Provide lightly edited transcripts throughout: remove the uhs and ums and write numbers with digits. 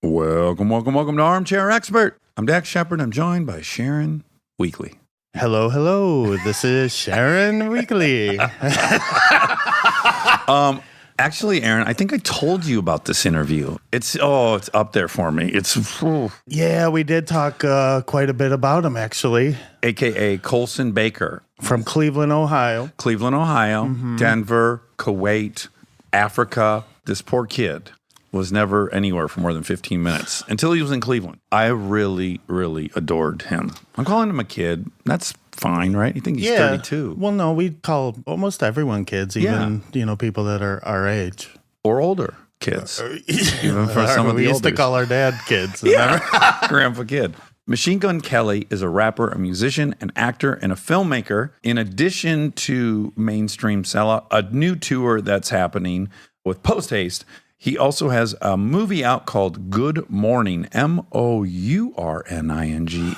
Welcome to Armchair Expert. I'm Dax Shepard. I'm joined by Sharon Weekly. Hello. This is Sharon Weekly. Actually, Aaron, I think I told you about this interview. It's up there for me. Yeah, we did talk quite a bit about him, actually. AKA Colson Baker. From Cleveland, Ohio. Denver, Kuwait, Africa. This poor kid was never anywhere for more than 15 minutes until he was in Cleveland. I really, really adored him. I'm calling him a kid. That's fine, right? You think he's 32. Well, no, we call almost everyone kids, even people that are our age. Or older kids. Even for some of the we used to call our dad kids. Grandpa Kid. Machine Gun Kelly is a rapper, a musician, an actor, and a filmmaker. In addition to Mainstream Sellout, a new tour that's happening with Post Haste. He also has a movie out called Good Morning, Mourning,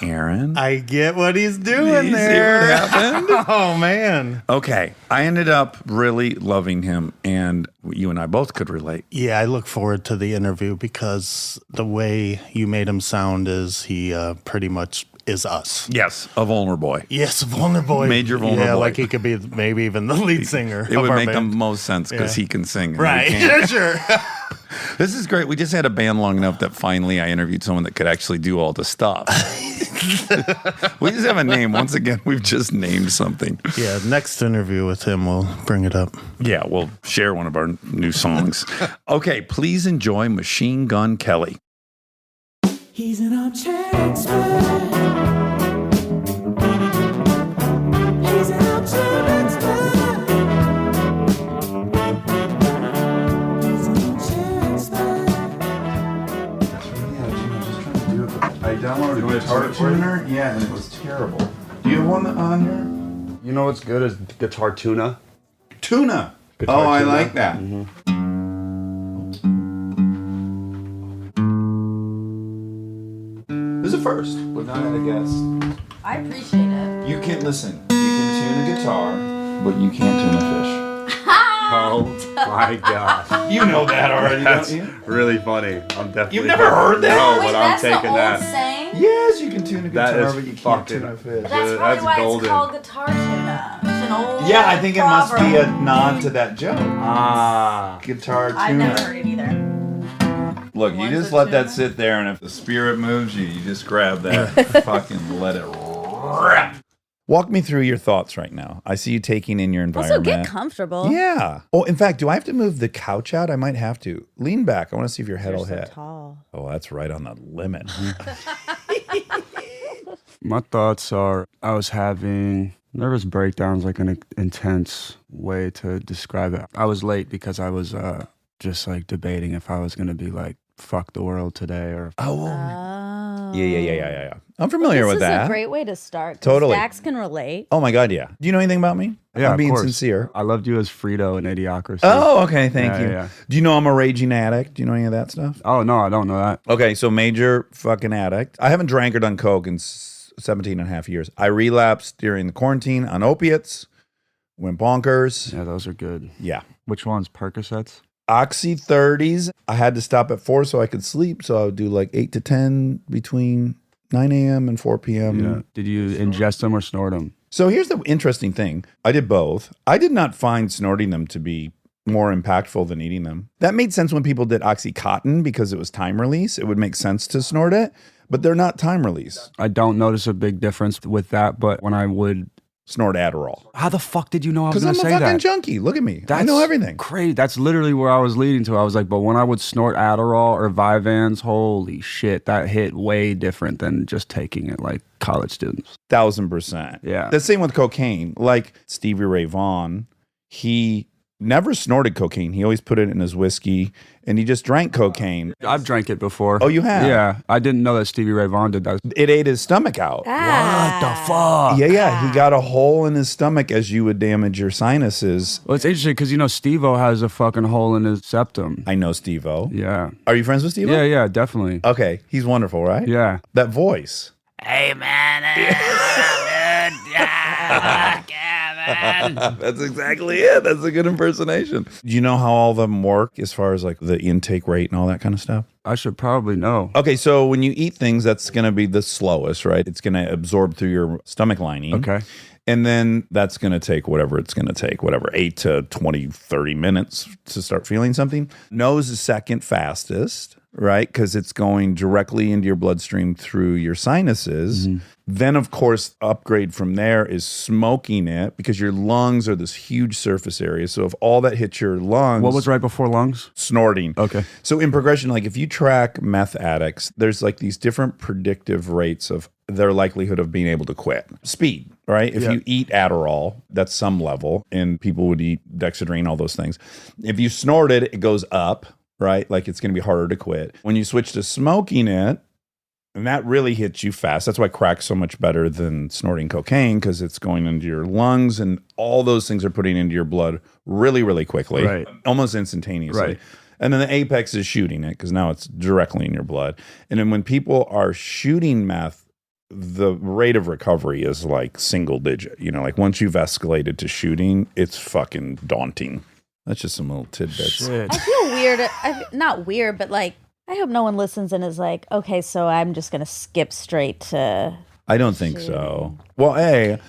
Aaron. I get what he's doing You there. See what happened? Oh, man. Okay. I ended up really loving him, and you and I both could relate. Yeah, I look forward to the interview because the way you made him sound is he pretty much is us. Yes, a vulnerable boy. Yes, vulnerable boy. Major vulnerable Yeah, boy. like he could be maybe even the lead singer. It would make the band. most sense because he can sing. and Right, we can't. sure. This is great. We just had a band long enough that finally I interviewed someone that could actually do all the stuff. We just have a name. Once again, we've just named something. Yeah, next interview with him, we'll bring it up. Yeah, we'll share one of our new songs. Okay, please enjoy Machine Gun Kelly. He's an armchair expert. He's an armchair expert. He's an armchair expert. I downloaded a Guitar Tuner. Yeah, and it was terrible. Do you have one on here? You know what's good is Guitar Tuna. Tuna. Guitar I Tuna. like that. Mm-hmm. This is a first. We've not had a guest. I appreciate it. You can listen. You can tune a guitar, but you can't tune a fish. Oh my gosh. You know that already, That's don't you? really funny. I'm definitely. You've never heard that? No, Wait, but I'm that's taking the old that. saying? Yes, you can tune a That guitar, is but you can't fucking- tune a fish. That's probably That's why golden. it's called guitar tuna. It's an old Yeah, I think it must be a proverb. nod to that joke. Ah. Guitar I've tuner. never heard it either. Look, you One's just a let that tuna. sit there, and if the spirit moves you, you just grab that fucking let it rip. Walk me through your thoughts right now. I see you taking in your Also, environment. get comfortable. Yeah. Oh, in fact, do I have to move the couch out? I might have to. Lean back. I want to see if your head You're will so hit. tall. Oh, that's right on the limit. My thoughts are I was having nervous breakdowns, like an intense way to describe it. I was late because I was just like debating if I was going to be like, fuck the world today or. Oh. Oh. Yeah. I'm familiar with This is that. a great way to start. 'Cause Totally. Dax can relate. Oh my God, yeah. Do you know anything about me? Yeah, I'm of being course. sincere. I loved you as Frito in Idiocracy. Oh, okay. Thank Yeah, you. yeah. Do you know I'm a raging addict? Do you know any of that stuff? Oh, no, I don't know that. Okay, so major fucking addict. I haven't drank or done coke in 17 and a half years. I relapsed during the quarantine on opiates, went bonkers. Yeah, those are good. Yeah. Which ones? Percocets? Oxy 30s. I had to stop at 4 so I could sleep. So I would do like 8 to 10 between 9 a.m. and 4 p.m. Yeah. Did you ingest them or snort them? So here's the interesting thing. I did both. I did not find snorting them to be more impactful than eating them. That made sense when people did Oxycontin because it was time release. It would make sense to snort it, but they're not time release. I don't notice a big difference with that, but when I would. Snort Adderall. How the fuck did you know I was Because going I'm to a say fucking that? junkie. Look at me. I know everything. Crazy. That's literally where I was leading to. I was like, but when I would snort Adderall or Vyvanse, holy shit, that hit way different than just taking it like college students. 1000%. Yeah. The same with cocaine. Like Stevie Ray Vaughan, he never snorted cocaine. He always put it in his whiskey, and he just drank cocaine. I've drank it before. Oh, you have? Yeah. I didn't know that Stevie Ray Vaughan did that. It ate his stomach out. What the fuck? Yeah. He got a hole in his stomach as you would damage your sinuses. Well, it's interesting because, you know, Steve-O has a fucking hole in his septum. I know Steve-O. Yeah. Are you friends with Steve-O? Yeah, definitely. Okay. He's wonderful, right? Yeah. That voice. Hey, man. man. That's exactly it. That's a good impersonation. Do you know how all of them work as far as like the intake rate and all that kind of stuff? I should probably know. Okay, so when you eat things, that's going to be the slowest, right? It's going to absorb through your stomach lining. Okay. And then that's going to take whatever it's going to take, 8 to 20, 30 minutes to start feeling something. Nose is second fastest, right? Because it's going directly into your bloodstream through your sinuses. Then, of course, upgrade from there is smoking it because your lungs are this huge surface area. So if all that hits your lungs... What was right before lungs? Snorting. Okay. So in progression, like if you track meth addicts, there's like these different predictive rates of their likelihood of being able to quit. Speed, right? If you eat Adderall, that's some level, and people would eat Dexedrine, all those things. If you snort it, it goes up, right? Like it's going to be harder to quit. When you switch to smoking it, and that really hits you fast. That's why crack's so much better than snorting cocaine, because it's going into your lungs and all those things are putting into your blood really, really quickly, Right. Almost instantaneously. Right. And then the apex is shooting it because now it's directly in your blood. And then when people are shooting meth, the rate of recovery is like single digit. You know, like once you've escalated to shooting, it's fucking daunting. That's just some little tidbits. Shit. I feel weird. Not weird, but like, I hope no one listens and is like, okay, so I'm just going to skip straight to. I don't think so. Well, I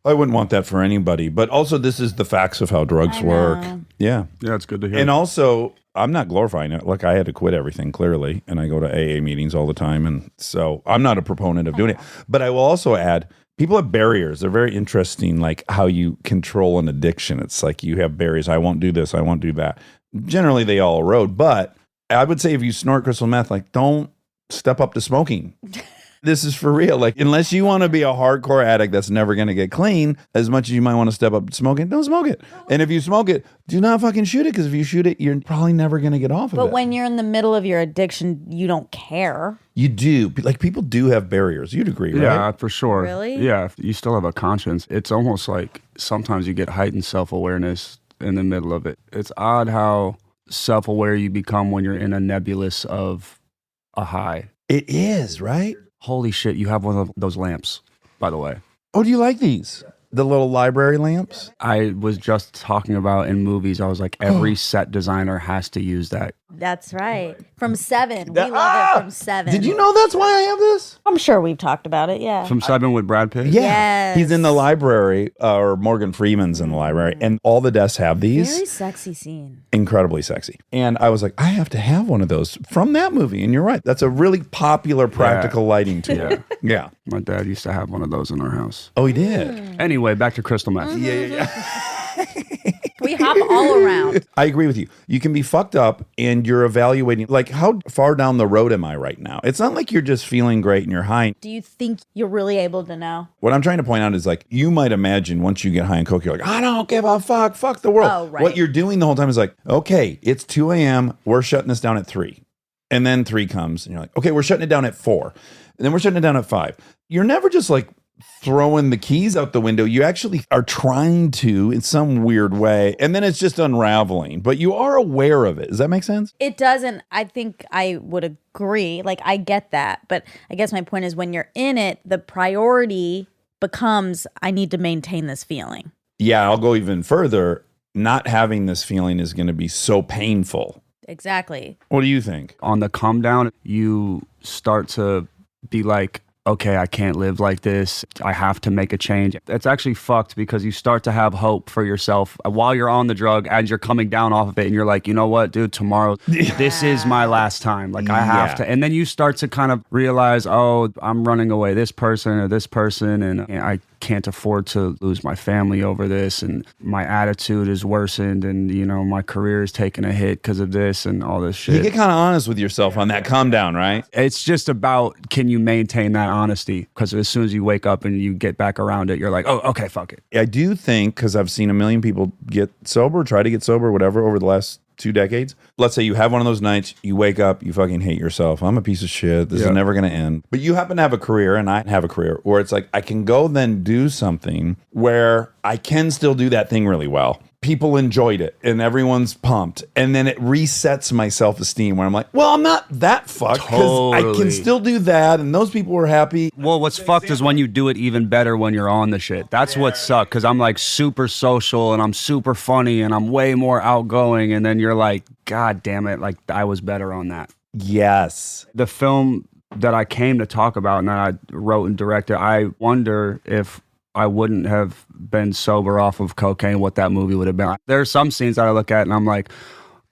wouldn't want that for anybody. But also, this is the facts of how drugs work. Yeah. Yeah, it's good to hear. And also, I'm not glorifying it. Like, I had to quit everything, clearly. And I go to AA meetings all the time. And so I'm not a proponent of doing it. But I will also add, people have barriers. They're very interesting, like how you control an addiction. It's like you have barriers. I won't do this. I won't do that. Generally, they all erode. But I would say if you snort crystal meth, like, don't step up to smoking. This is for real. Like, unless you want to be a hardcore addict that's never going to get clean, as much as you might want to step up to smoking, don't smoke it. And if you smoke it, do not fucking shoot it, because if you shoot it, you're probably never going to get off of it. But when you're in the middle of your addiction, you don't care. You do. Like, people do have barriers. You'd agree, right? Yeah, for sure. Really? Yeah, if you still have a conscience. It's almost like sometimes you get heightened self-awareness in the middle of it. It's odd how self-aware you become when you're in a nebulous of a high. It is, right? Holy shit, you have one of those lamps, by the way. Oh, do you like these? The little library lamps? I was just talking about in movies, I was like, every set designer has to use that. That's right. From Seven. We love it from Seven. Did you know that's why I have this? I'm sure we've talked about it. Yeah. From Seven with Brad Pitt? Yeah. Yes. He's in the library, or Morgan Freeman's in the library, and all the desks have these. Very sexy scene. Incredibly sexy. And I was like, I have to have one of those from that movie. And you're right. That's a really popular practical lighting tool. Yeah. Yeah. My dad used to have one of those in our house. Oh, he did? Anyway, back to crystal meth. Yeah. We hop all around. I agree with you. You can be fucked up and you're evaluating, like, how far down the road am I right now? It's not like you're just feeling great and you're high. Do you think you're really able to know? What I'm trying to point out is, like, you might imagine once you get high on coke, you're like, I don't give a fuck the world. Oh, right. What you're doing the whole time is like, okay, it's 2 a.m. We're shutting this down at 3. And then 3 comes and you're like, okay, we're shutting it down at 4. And then we're shutting it down at 5. You're never just like throwing the keys out the window. You actually are trying to in some weird way. And then it's just unraveling, but you are aware of it. Does that make sense? It doesn't. I think I would agree. Like, I get that. But I guess my point is, when you're in it, the priority becomes, I need to maintain this feeling. Yeah, I'll go even further. Not having this feeling is going to be so painful. Exactly. What do you think? On the come down, you start to be like, okay, I can't live like this. I have to make a change. It's actually fucked because you start to have hope for yourself while you're on the drug as you're coming down off of it. And you're like, you know what, dude, tomorrow, this is my last time. Like, I have to. And then you start to kind of realize, oh, I'm running away this person or this person. And I can't afford to lose my family over this. And my attitude is worsened. And, you know, my career is taking a hit because of this and all this shit. You get kind of honest with yourself on that calm down, right? It's just about, can you maintain that honesty? Because as soon as you wake up and you get back around it, you're like, oh, okay, fuck it. I do think, because I've seen a million people get sober, try to get sober, whatever, over the last 2 decades. Let's say you have one of those nights, you wake up, you fucking hate yourself. I'm a piece of shit. This is never going to end. But you happen to have a career, and I have a career, where it's like, I can go then do something where I can still do that thing really well. people enjoyed it and everyone's pumped. And then it resets my self-esteem where I'm like, well, I'm not that fucked because I can still do that. And those people were happy. Well, what's fucked is when you do it even better when you're on the shit. That's what sucked, because I'm like super social and I'm super funny and I'm way more outgoing. And then you're like, God damn it, like I was better on that. Yes. The film that I came to talk about and that I wrote and directed, I wonder if I wouldn't have been sober off of cocaine, what that movie would have been. There are some scenes that I look at and I'm like,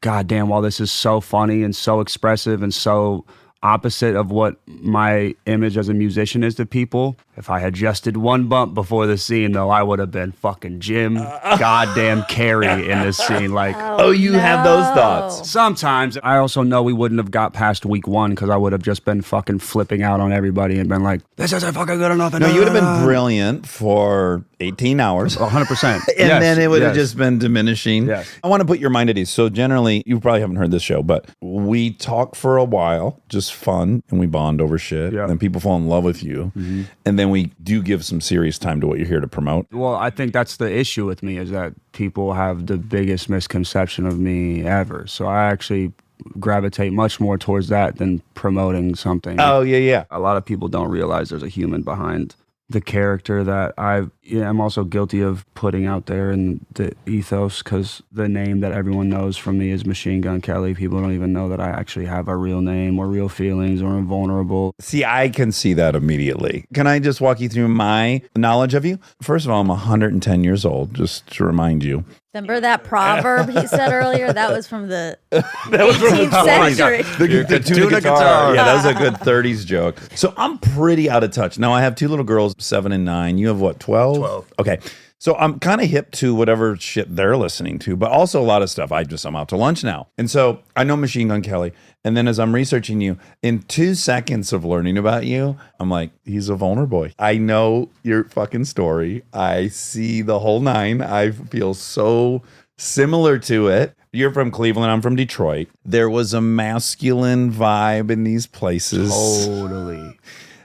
God damn, while this is so funny and so expressive and so opposite of what my image as a musician is to people, if I had just did one bump before the scene, though, I would have been fucking Jim goddamn Carrey in this scene. Like, You have those thoughts. sometimes. I also know we wouldn't have got past week one because I would have just been fucking flipping out on everybody and been like, this isn't fucking good enough. No, you would have been brilliant for 18 hours. 100%. And then it would have just been diminishing. Yes. I want to put your mind at ease. So generally, you probably haven't heard this show, but we talk for a while, just fun, and we bond over shit. Yeah. And then people fall in love with you. And then we do give some serious time to what you're here to promote. Well, I think that's the issue with me, is that people have the biggest misconception of me ever. So I actually gravitate much more towards that than promoting something. Oh, yeah. A lot of people don't realize there's a human behind the character that I'm also guilty of putting out there in the ethos, because the name that everyone knows from me is Machine Gun Kelly. People don't even know that I actually have a real name or real feelings or I'm vulnerable. See, I can see that immediately. Can I just walk you through my knowledge of you? First of all, I'm 110 years old, just to remind you. Remember that proverb he said earlier? That was from the That was from 18th century. The tuna guitar. Yeah, that was a good 30s joke. So I'm pretty out of touch. Now, I have two little girls, 7 and 9. You have what, 12? 12. Okay. So I'm kind of hip to whatever shit they're listening to, but also a lot of stuff. I'm out to lunch now. And so I know Machine Gun Kelly. And then as I'm researching you, in 2 seconds of learning about you, I'm like, he's a vulnerable boy. I know your fucking story. I see the whole nine. I feel so similar to it. You're from Cleveland. I'm from Detroit. There was a masculine vibe in these places. Totally.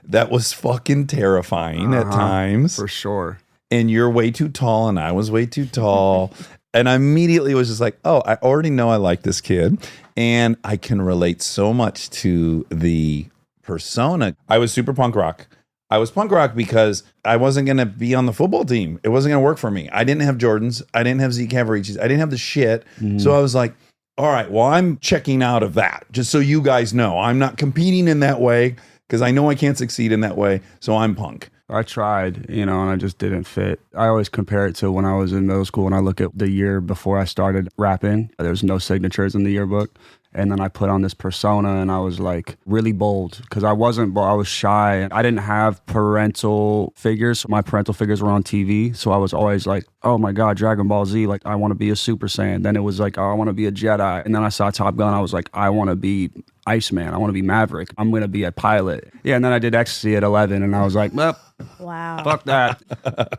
That was fucking terrifying at times. For sure. And you're way too tall and I was way too tall. And I immediately was just like, oh, I already know I like this kid. And I can relate so much to the persona. I was super punk rock. I was punk rock because I wasn't going to be on the football team. It wasn't going to work for me. I didn't have Jordans. I didn't have Zeke Cavaricis. I didn't have the shit. So I was like, all right, well, I'm checking out of that. Just so you guys know, I'm not competing in that way because I know I can't succeed in that way. So I'm punk. I tried, and I just didn't fit. I always compare it to when I was in middle school and I look at the year before I started rapping. There's no signatures in the yearbook. And then I put on this persona and I was like really bold because I wasn't bold. I was shy. I didn't have parental figures. My parental figures were on TV. So I was always like, oh my God, Dragon Ball Z. Like, I want to be a Super Saiyan. Then it was like, oh, I want to be a Jedi. And then I saw Top Gun. I was like, I want to be Iceman. I want to be Maverick. I'm going to be a pilot. Yeah. And then I did ecstasy at 11 and I was like, well, Wow. fuck that.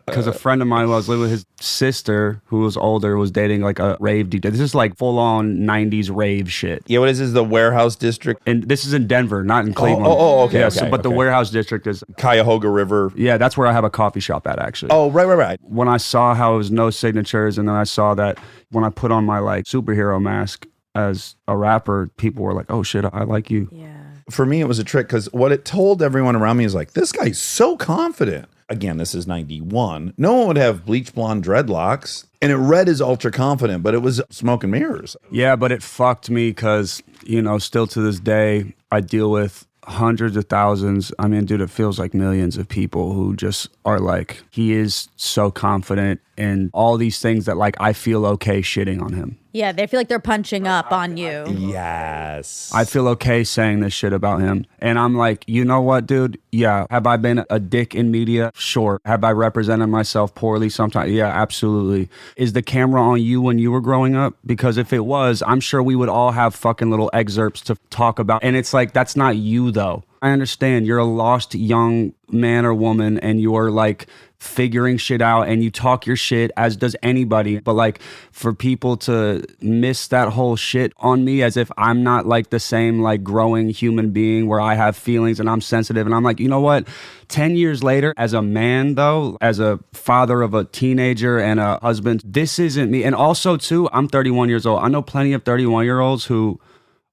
Because a friend of mine who I was living with, his sister, who was older, was dating like a rave DJ. This is like full on 90s rave shit. Yeah, what is this? The Warehouse District? And this is in Denver, not in Cleveland. Okay. Yeah, okay, but the Warehouse District is, Cuyahoga River. yeah, that's where I have a coffee shop at, actually. Oh, right. When I saw how it was no signatures, and then I saw that when I put on my like superhero mask as a rapper, people were like, oh shit, I like you. Yeah. For me, it was a trick because what it told everyone around me is like, this guy's so confident. Again, this is 91. No one would have bleach blonde dreadlocks. And it read as ultra confident, but it was smoke and mirrors. Yeah, but it fucked me because, still to this day, I deal with hundreds of thousands. I mean, dude, it feels like millions of people who just are like, he is so confident and all these things that like I feel okay shitting on him. Yeah, they feel like they're punching up on you. Yes. I feel okay saying this shit about him. And I'm like, you know what, dude? Yeah. Have I been a dick in media? Sure. Have I represented myself poorly sometimes? Yeah, absolutely. Is the camera on you when you were growing up? Because if it was, I'm sure we would all have fucking little excerpts to talk about. And it's like, that's not you though. I understand you're a lost young man or woman and you're like figuring shit out and you talk your shit, as does anybody. But like for people to miss that whole shit on me as if I'm not like the same like growing human being where I have feelings and I'm sensitive. And I'm like, you know what? 10 years later, as a man though, as a father of a teenager and a husband, this isn't me. And also too, I'm 31 years old. I know plenty of 31-year-olds who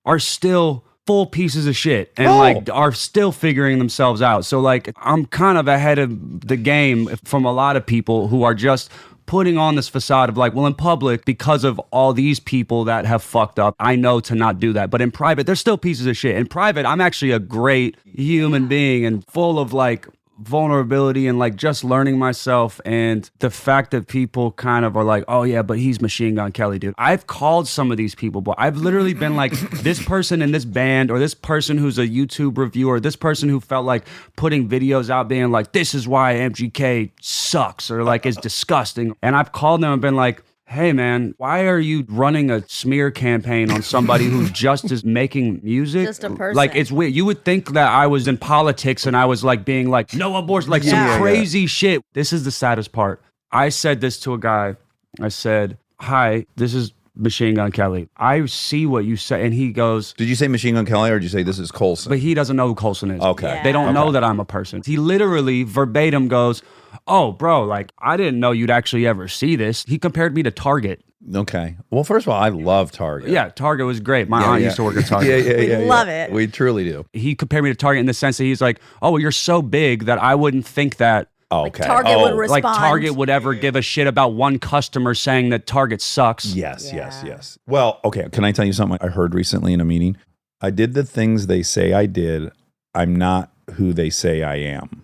are still full pieces of shit and like are still figuring themselves out. So like I'm kind of ahead of the game from a lot of people who are just putting on this facade of like, well, in public, because of all these people that have fucked up, I know to not do that. But in private, they're still pieces of shit. In private, I'm actually a great human being and full of like vulnerability and like just learning myself. And the fact that people kind of are like, oh yeah, but he's Machine Gun Kelly, dude. I've called some of these people, but I've literally been like, this person in this band or this person who's a YouTube reviewer, this person who felt like putting videos out being like, this is why MGK sucks or like is disgusting. And I've called them and been like, hey man, why are you running a smear campaign on somebody who just is making music? Just a person. Like, it's weird. You would think that I was in politics and I was like being like, no abortion, like some crazy shit. This is the saddest part. I said this to a guy. I said, hi, this is Machine Gun Kelly. I see what you say. And he goes, Did you say Machine Gun Kelly or did you say this is Colson? but he doesn't know who Colson is. Okay. Yeah. They don't know that I'm a person. He literally verbatim goes, oh, bro, like, I didn't know you'd actually ever see this. He compared me to Target. Okay. Well, first of all, I love Target. Yeah, Target was great. My aunt used to work at Target. We love it. We truly do. He compared me to Target in the sense that he's like, oh, well, you're so big that I wouldn't think that Okay. Target would respond. like Target would ever give a shit about one customer saying that Target sucks. Yes, yes, yes. Well, okay. Can I tell you something I heard recently in a meeting? I did the things they say I did. I'm not who they say I am.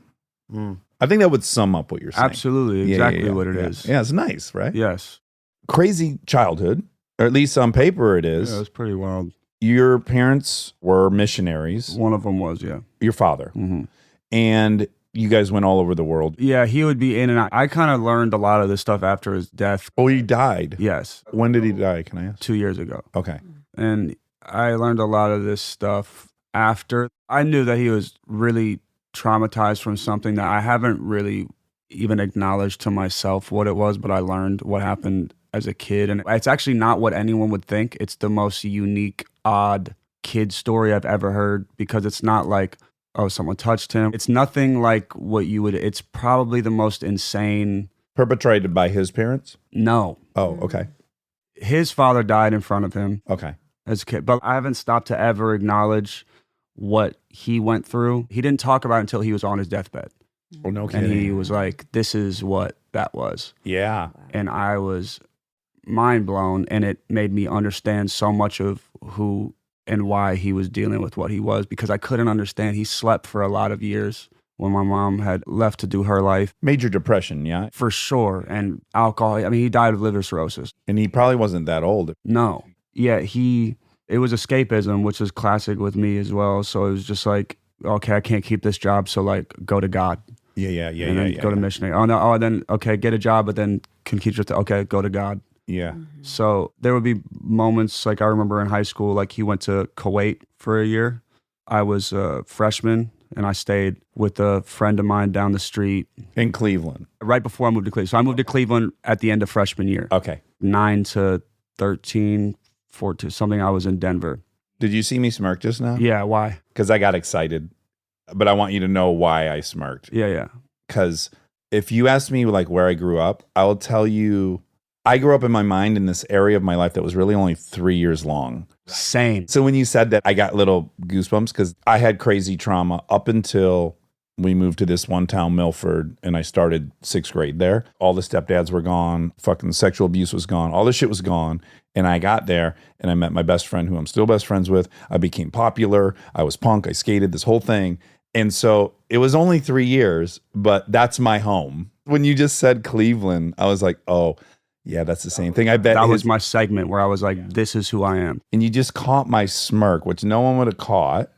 I think that would sum up what you're saying. Absolutely. Exactly what it is. Yeah, it's nice, right? Yes. Crazy childhood, or at least on paper it is. Yeah, it was pretty wild. Your parents were missionaries. One of them was, yeah. Your father. Mm-hmm. And you guys went all over the world. Yeah, he would be in and out. I kind of learned a lot of this stuff after his death. Oh, he died. Yes. When did he die? Can I ask? 2 years ago. Okay. And I learned a lot of this stuff after. I knew that he was really traumatized from something that I haven't really even acknowledged to myself what it was, but I learned what happened as a kid. And it's actually not what anyone would think. It's the most unique, odd kid story I've ever heard because it's not like, oh, someone touched him. It's nothing like what you would, it's probably the most insane. Perpetrated by his parents? No. Oh, okay. His father died in front of him Okay. as a kid, but I haven't stopped to ever acknowledge what he went through. He didn't talk about it until he was on his deathbed. Oh, no kidding. And he was like, this is what that was. Yeah. And I was mind blown, and it made me understand so much of who and why he was dealing with what he was, because I couldn't understand. He slept for a lot of years when my mom had left to do her life. Major depression, yeah. For sure. And alcohol. I mean, he died of liver cirrhosis. And he probably wasn't that old. No. Yeah, it was escapism, which is classic with me as well. So it was just like, okay, I can't keep this job, so like go to God. Yeah. And then go to missionary. Oh no, then okay, get a job, but then can keep your okay, go to God. Yeah. So there would be moments like I remember in high school, like he went to Kuwait for a year. I was a freshman and I stayed with a friend of mine down the street. In Cleveland. Right before I moved to Cleveland. So I moved to Cleveland at the end of freshman year. Okay. 9 to 13, 14, something. I was in Denver. Did you see me smirk just now? Yeah, why? Because I got excited. But I want you to know why I smirked. Yeah. Because if you ask me like where I grew up, I'll tell you I grew up in my mind in this area of my life that was really only 3 years long. Same. So when you said that, I got little goosebumps because I had crazy trauma up until we moved to this one town, Milford, and I started 6th grade there. All the stepdads were gone. Fucking sexual abuse was gone. All this shit was gone. And I got there and I met my best friend who I'm still best friends with. I became popular. I was punk. I skated, this whole thing. And so it was only 3 years, but that's my home. When you just said Cleveland, I was like, oh, yeah, that's the same thing. I bet that was my segment where I was like, this is who I am. And you just caught my smirk, which no one would have caught.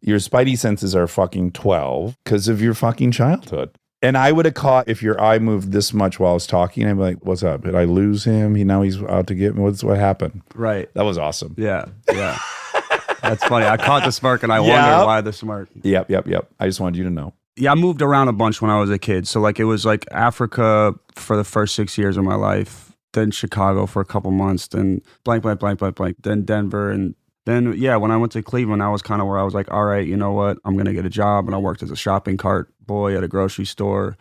Your spidey senses are fucking 12 because of your fucking childhood. And I would have caught if your eye moved this much while I was talking. I'd be like, what's up? Did I lose him? Now he's out to get me. What happened? Right. That was awesome. Yeah. That's funny. I caught the smirk and I Yep. wondered why the smirk. Yep. I just wanted you to know. Yeah, I moved around a bunch when I was a kid. So like it was like Africa for the first 6 years of my life, then Chicago for a couple months, then blank, then Denver. And then, yeah, when I went to Cleveland, that was kind of where I was like, all right, you know what? I'm going to get a job. And I worked as a shopping cart boy at a grocery store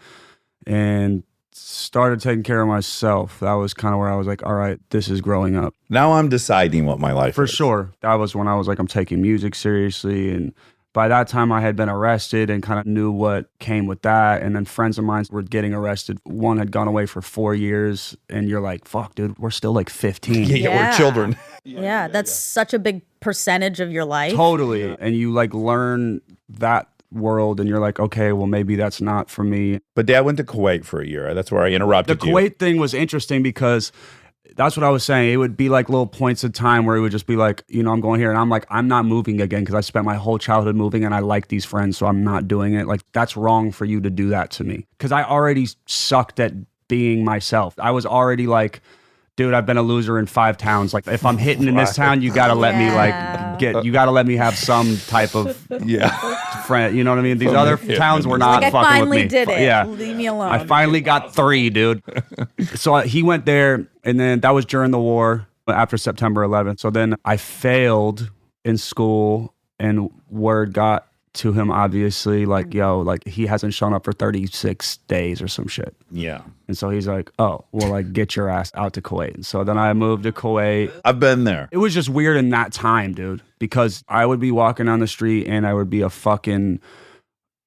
and started taking care of myself. That was kind of where I was like, all right, this is growing up. Now I'm deciding what my life For is. sure. That was when I was like, I'm taking music seriously. And by that time, I had been arrested and kind of knew what came with that. And then friends of mine were getting arrested. One had gone away for 4 years. And you're like, fuck, dude, we're still like 15. Yeah, we're children. Yeah, that's such a big percentage of your life. Totally. And you like learn that world and you're like, okay, well, maybe that's not for me. But Dad went to Kuwait for a year. That's where I The interrupted you. Kuwait thing was interesting because that's what I was saying. It would be like little points of time where it would just be like, you know, I'm going here and I'm like, I'm not moving again because I spent my whole childhood moving and I like these friends, so I'm not doing it. Like, that's wrong for you to do that to me because I already sucked at being myself. I was already like, dude, I've been a loser in 5 towns. Like, if I'm hitting in this town, you gotta let me like you gotta let me have some type of friend. You know what I mean? These other towns were not Like, I fucking finally with me. did it. Yeah. Leave me alone. I finally got 3, dude. So he went there, and then that was during the war after September 11th. So then I failed in school, and word got to him, obviously, like, yo, like, he hasn't shown up for 36 days or some shit. Yeah. And so he's like, oh, well, like, get your ass out to Kuwait. And so then I moved to Kuwait. I've been there. It was just weird in that time, dude, because I would be walking down the street and I would be a fucking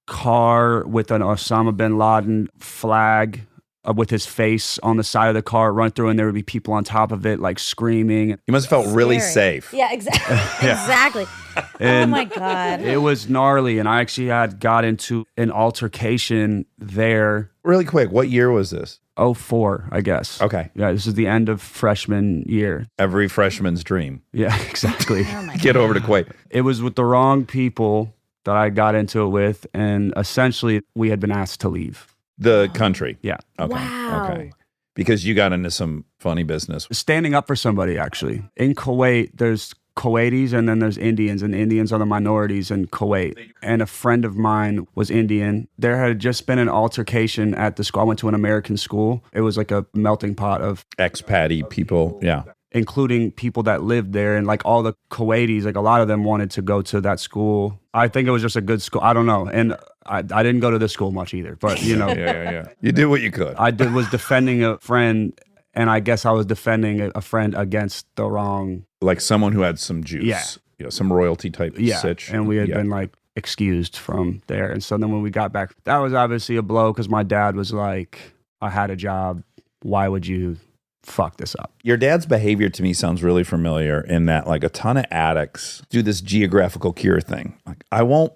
car with an Osama bin Laden flag with his face on the side of the car run through, and there would be people on top of it, like, screaming. You must have felt really Scary. safe. Yeah, exactly. Exactly. Oh And my God. it was gnarly, and I actually had got into an altercation there. Really quick, what year was this? 04, I guess. Okay. Yeah, this is the end of freshman year. Every freshman's dream. Yeah, exactly. Oh my Get over to Kuwait. It was with the wrong people that I got into it with, and essentially we had been asked to leave. The country. Yeah. Okay. Wow. Okay. Because you got into some funny business. Standing up for somebody, actually. In Kuwait, there's Kuwaitis and then there's Indians, and Indians are the minorities in Kuwait. And a friend of mine was Indian. There had just been an altercation at the school. I went to an American school. It was like a melting pot of Expat people. Yeah. including people that lived there, and like all the Kuwaitis, like a lot of them wanted to go to that school. I think it was just a good school. I don't know. And I didn't go to this school much either, but you know, Yeah. You did what you could. was defending a friend, and I guess I was defending a friend against the wrong. Like someone who had some juice. Yeah. You know, some royalty type sitch. And we had been like excused from there. And so then when we got back, that was obviously a blow because my dad was like, I had a job. Why would you fuck this up? Your dad's behavior to me sounds really familiar in that like a ton of addicts do this geographical cure thing. Like, I won't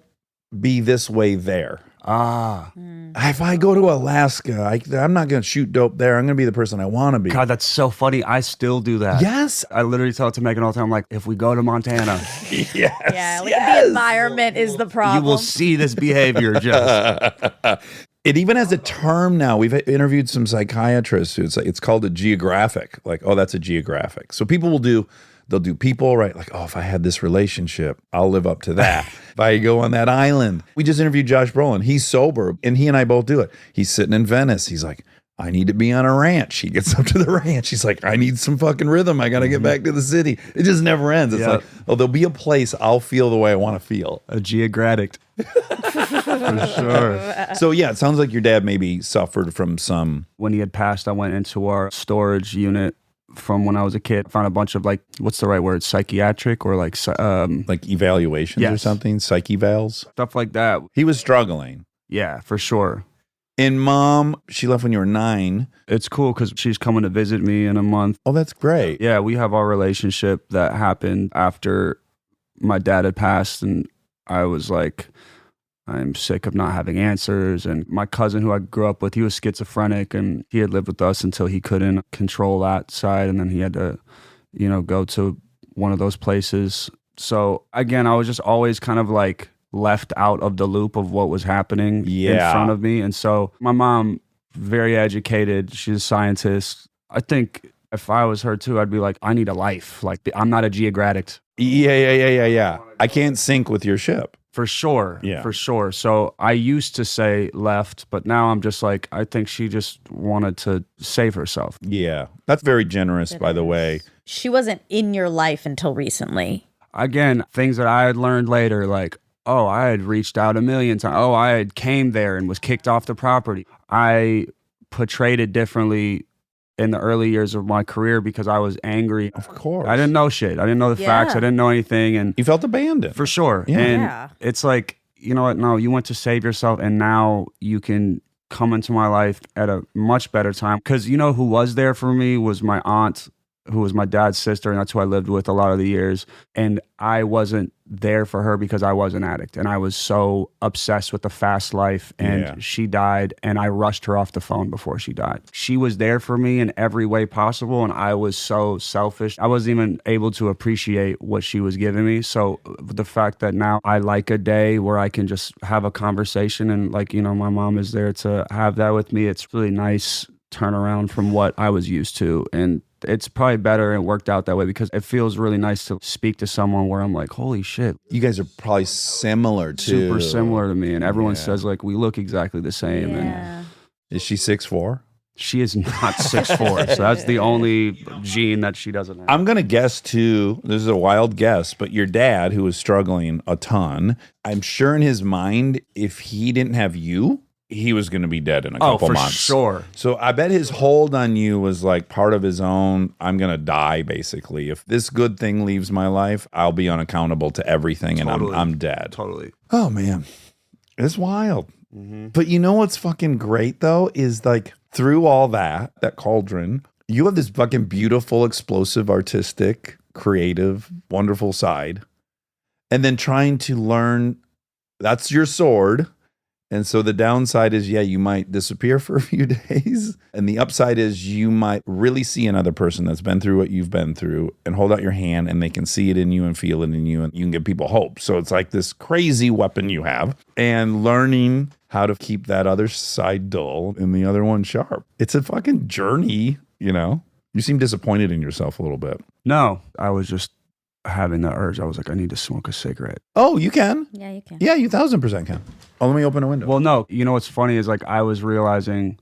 be this way there. Ah. If I go to Alaska, I'm not going to shoot dope there. I'm going to be the person I want to be. God, that's so funny. I still do that. Yes. I literally tell it to Megan all the time, like, if we go to Montana, Yes. Yeah, like yes. the environment is the problem. you will see this behavior just. It even has a term now. We've interviewed some psychiatrists who it's called a geographic. Like, oh, that's a geographic. So people they'll do people, right? Like, oh, if I had this relationship, I'll live up to that. If I go on that island. We just interviewed Josh Brolin. He's sober, and he and I both do it. He's sitting in Venice. He's like, I need to be on a ranch. He gets up to the ranch. He's like, I need some fucking rhythm. I got to get back to the city. It just never ends. It's like, oh, there'll be a place I'll feel the way I want to feel. A geographic. For sure. So yeah, it sounds like your dad maybe suffered from some. When he had passed, I went into our storage unit from when I was a kid. Found a bunch of like, what's the right word? Psychiatric or like Like evaluations or Yes. something, psych evals. stuff like that. He was struggling. Yeah, for sure. And mom, she left when you were 9. It's cool because she's coming to visit me in a month. Oh, that's great. Yeah, we have our relationship that happened after my dad had passed, and I was like, I'm sick of not having answers. And my cousin who I grew up with, he was schizophrenic, and he had lived with us until he couldn't control that side, and then he had to, you know, go to one of those places. So again, I was just always kind of like left out of the loop of what was happening in front of me. And so my mom, very educated, she's a scientist. I think if I was her too, I'd be like, I need a life. Like, I'm not a geographic. Yeah. I can't sync with your ship. For sure. Yeah. For sure. So I used to say left, but now I'm just like, I think she just wanted to save herself. Yeah. That's very generous, by the way. She wasn't in your life until recently. Again, things that I had learned later, like, oh, I had reached out a million times. Oh, I had came there and was kicked off the property. I portrayed it differently in the early years of my career because I was angry. Of course. I didn't know shit. I didn't know the facts. I didn't know anything. And You felt abandoned. for sure. Yeah. And Yeah. it's like, you know what? No, you went to save yourself, and now you can come into my life at a much better time. Because you know who was there for me was my aunt, who was my dad's sister, and that's who I lived with a lot of the years. And I wasn't there for her because I was an addict, and I was so obsessed with the fast life, and she died, and I rushed her off the phone before she died. She was there for me in every way possible, and I was so selfish. I wasn't even able to appreciate what she was giving me. So the fact that now I like a day where I can just have a conversation, and like, you know, my mom is there to have that with me, it's really nice turnaround from what I was used to. And it's probably better and worked out that way because it feels really nice to speak to someone where I'm like, holy shit, You guys are probably similar too. super similar to me. And everyone says like, we look exactly the same. And Yeah. Is she 6'4"? she is not 6'4". So that's the only gene that she doesn't have. I'm going to guess too, this is a wild guess, but your dad, who was struggling a ton, I'm sure in his mind, if he didn't have you, he was going to be dead in a couple for months. sure. So I bet his hold on you was like part of his own, I'm going to die basically. If this good thing leaves my life, I'll be unaccountable to everything and Totally. I'm dead. Totally. Oh man, it's wild. But you know what's fucking great though is like through all that cauldron, you have this fucking beautiful, explosive, artistic, creative, wonderful side. And then trying to learn, that's your sword. And so the downside is, yeah, you might disappear for a few days. And the upside is you might really see another person that's been through what you've been through and hold out your hand and they can see it in you and feel it in you and you can give people hope. So it's like this crazy weapon you have and learning how to keep that other side dull and the other one sharp. It's a fucking journey, you know? You seem disappointed in yourself a little bit. No, I was just having the urge. I was like, I need to smoke a cigarette. Oh, you can? Yeah, you can. Yeah, you 1000% can. Oh, let me open a window. Well, no, you know what's funny is like I was realizing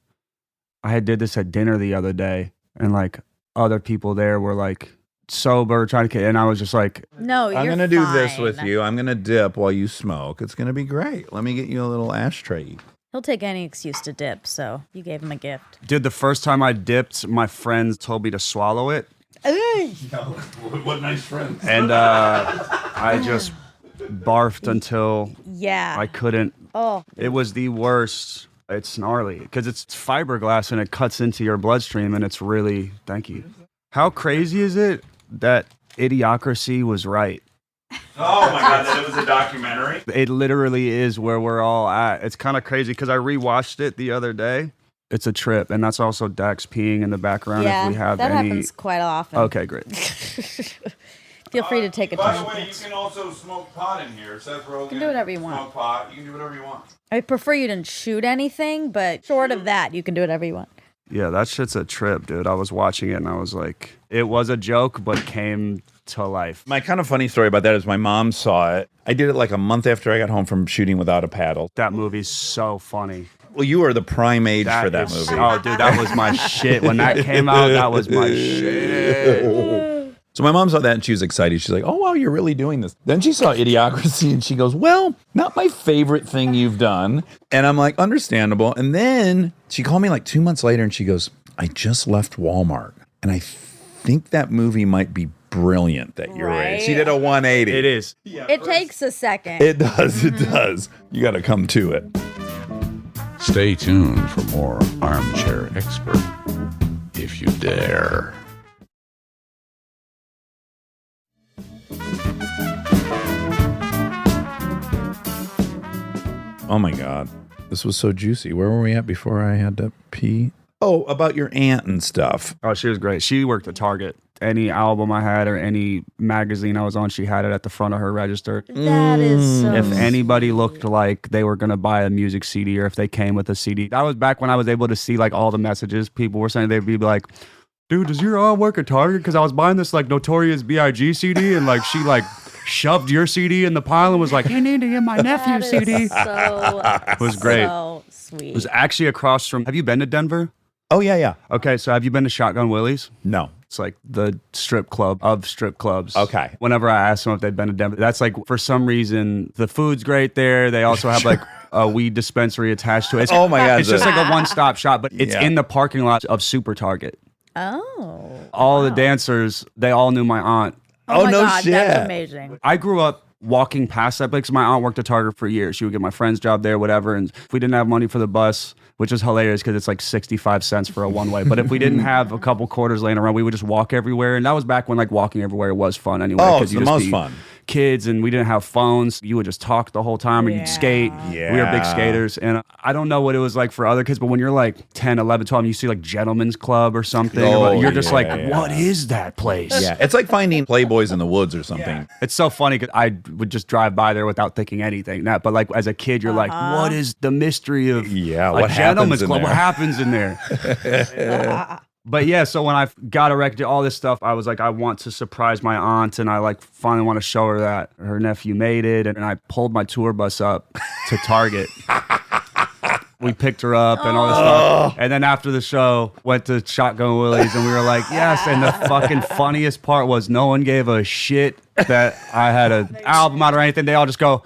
I had did this at dinner the other day, and like other people there were like sober, trying to, and I was just like, No, you're I'm going to do this fine. with you. I'm going to dip while you smoke. It's going to be great. Let me get you a little ashtray. He'll take any excuse to dip, so you gave him a gift. dude, the first time I dipped, my friends told me to swallow it, What nice friends. and I just barfed until Yeah. I couldn't. Oh, It was the worst. It's gnarly because it's fiberglass and it cuts into your bloodstream, and it's really, thank you. How crazy is it that Idiocracy was right? Oh my God, that it was a documentary? It literally is where we're all at. It's kind of crazy because I rewatched it the other day. It's a trip, and that's also Dax peeing in the background yeah. if we have that any. happens quite often. Okay, great. Feel free to take a By the turn. way, you can also smoke pot in here. Seth Rogen. You can do whatever you want. Smoke pot. You can do whatever you want. I prefer you didn't shoot anything, but short of that, you can do whatever you want. Yeah, that shit's a trip, dude. I was watching it and I was like, it was a joke, but came to life. My kind of funny story about that is my mom saw it. I did it like a month after I got home from shooting Without a Paddle. That movie's so funny. Well, you are the prime age for that is- movie. Oh, dude, that was my shit. When that came out, that was my shit. So my mom saw that and she was excited. She's like, oh, wow, you're really doing this. Then she saw Idiocracy and she goes, well, not my favorite thing you've done. And I'm like, understandable. And then she called me like 2 months later and she goes, I just left Walmart. And I think that movie might be brilliant that you're in. She did a 180. It is. It takes a second. It does. It does. You got to come to it. Stay tuned for more Armchair Expert, if you dare. Oh my God. This was so juicy. Where were we at before I had to pee? Oh, about your aunt and stuff. Oh, she was great. She worked at Target. Any album I had or any magazine I was on, she had it at the front of her register. That is so If anybody looked like they were going to buy a music CD or if they came with a CD. That was back when I was able to see like all the messages people were saying. They'd be like, dude, does your aunt work at Target? Because I was buying this like Notorious B.I.G. CD and like she like shoved your CD in the pile and was like, you need to get my nephew CD. So It was great. So sweet. It was actually across from, have you been to Denver? Oh, yeah. Okay, so have you been to Shotgun Willie's? No. It's like the strip club of strip clubs. Okay. Whenever I ask them if they've been to Denver, that's like, for some reason, the food's great there. They also have like a weed dispensary attached to it. Oh my God. It's just like a one-stop shop, but it's Yeah. in the parking lot of Super Target. Oh. All the dancers, they all knew my aunt. Oh, my no God, shit. that's amazing. I grew up walking past that place. 'Cause my aunt worked at Target for years. She would get my friend's job there, whatever. And if we didn't have money for the bus, which is hilarious because it's like 65 cents for a one-way. But if we didn't have a couple quarters laying around, we would just walk everywhere. And that was back when like walking everywhere was fun anyway. Oh, 'cause it's you the just most be fun. Kids and we didn't have phones. You would just talk the whole time or Yeah. you'd skate. Yeah. We were big skaters. And I don't know what it was like for other kids, but when you're like 10, 11, 12, and you see like Gentleman's Club or something, Oh, you're just like, yeah. what is that place? Yeah. It's like finding Playboys in the woods or something. It's so funny because I would just drive by there without thinking anything. But like as a kid, you're like, what is the mystery of Yeah, a what happens Gentleman's in Club? there? What happens in there? But yeah, so when I got a record, all this stuff, I was like, I want to surprise my aunt, and I like finally want to show her that her nephew made it, and I pulled my tour bus up to Target. We picked her up and all this stuff. And then after the show, went to Shotgun Willie's and we were like, yes. And the fucking funniest part was no one gave a shit that I had an album out or anything. They all just go,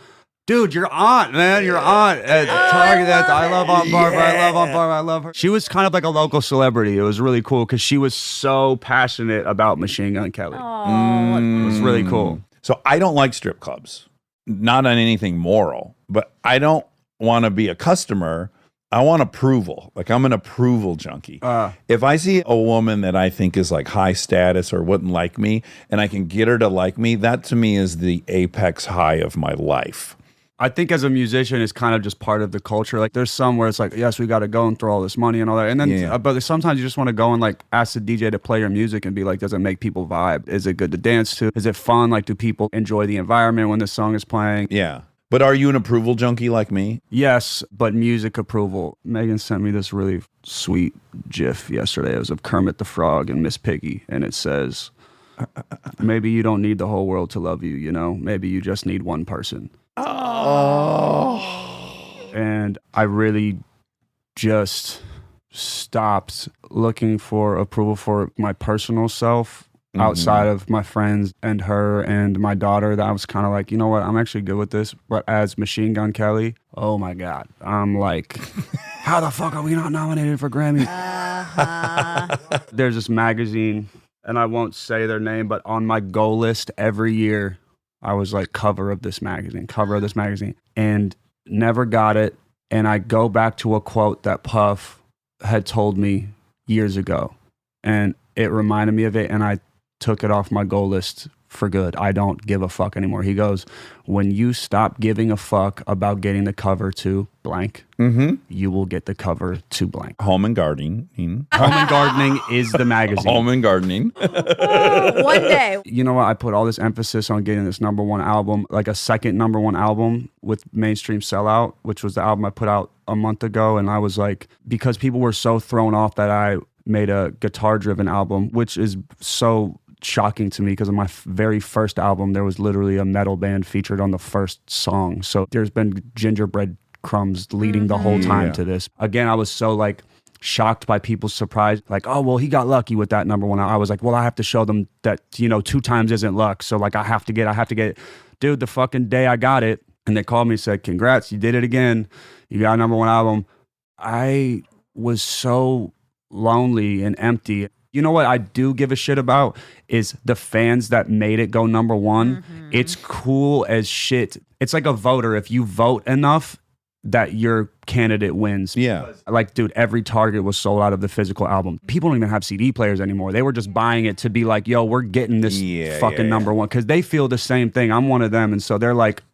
dude, your aunt, man, your aunt at Target. I love Aunt Barbara. I love Aunt Barbara. I love her. She was kind of like a local celebrity. It was really cool because she was so passionate about Machine Gun Kelly. It was really cool. So I don't like strip clubs, not on anything moral, but I don't want to be a customer. I want approval. Like I'm an approval junkie. If I see a woman that I think is like high status or wouldn't like me and I can get her to like me, that to me is the apex high of my life. I think as a musician, it's kind of just part of the culture. Like there's some where it's like, yes, we got to go and throw all this money and all that. And then, but sometimes you just want to go and like ask the DJ to play your music and be like, does it make people vibe? Is it good to dance to? Is it fun? Like, do people enjoy the environment when this song is playing? Yeah. But are you an approval junkie like me? Yes, but music approval. Megan sent me this really sweet GIF yesterday. It was of Kermit the Frog and Miss Piggy. And it says, maybe you don't need the whole world to love you, you know? Maybe you just need one person. And I really just stopped looking for approval for my personal self outside of my friends and her and my daughter. That I was kind of like, you know what, I'm actually good with this. But as Machine Gun Kelly, oh my God, I'm like, how the fuck are we not nominated for Grammys? There's this magazine, and I won't say their name, but on my goal list every year, I was like cover of this magazine, and never got it. And I go back to a quote that Puff had told me years ago, and it reminded me of it, and I took it off my goal list for good. I don't give a fuck anymore. He goes, when you stop giving a fuck about getting the cover to blank, you will get the cover to blank. Home and gardening. Home and Gardening is the magazine. Home and gardening. One day. You know what? I put all this emphasis on getting this #1 album, like a second #1 album with Mainstream Sellout, which was the album I put out a month ago. And I was like, because people were so thrown off that I made a guitar-driven album, which is so shocking to me because on my very first album, there was literally a metal band featured on the first song. So there's been gingerbread crumbs leading the whole time to this. Again, I was so like shocked by people's surprise, like, oh, well, he got lucky with that #1. I was like, well, I have to show them that, you know, 2 times isn't luck. So like, I have to get it. Dude, the fucking day I got it, and they called me and said, congrats, you did it again. You got a #1 album. I was so lonely and empty. You know what I do give a shit about is the fans that made it go #1. It's cool as shit. It's like a voter. If you vote enough, that your candidate wins. Yeah. Like, dude, every Target was sold out of the physical album. People don't even have CD players anymore. They were just buying it to be like, yo, we're getting this fucking #1 because they feel the same thing. I'm one of them. And so they're like,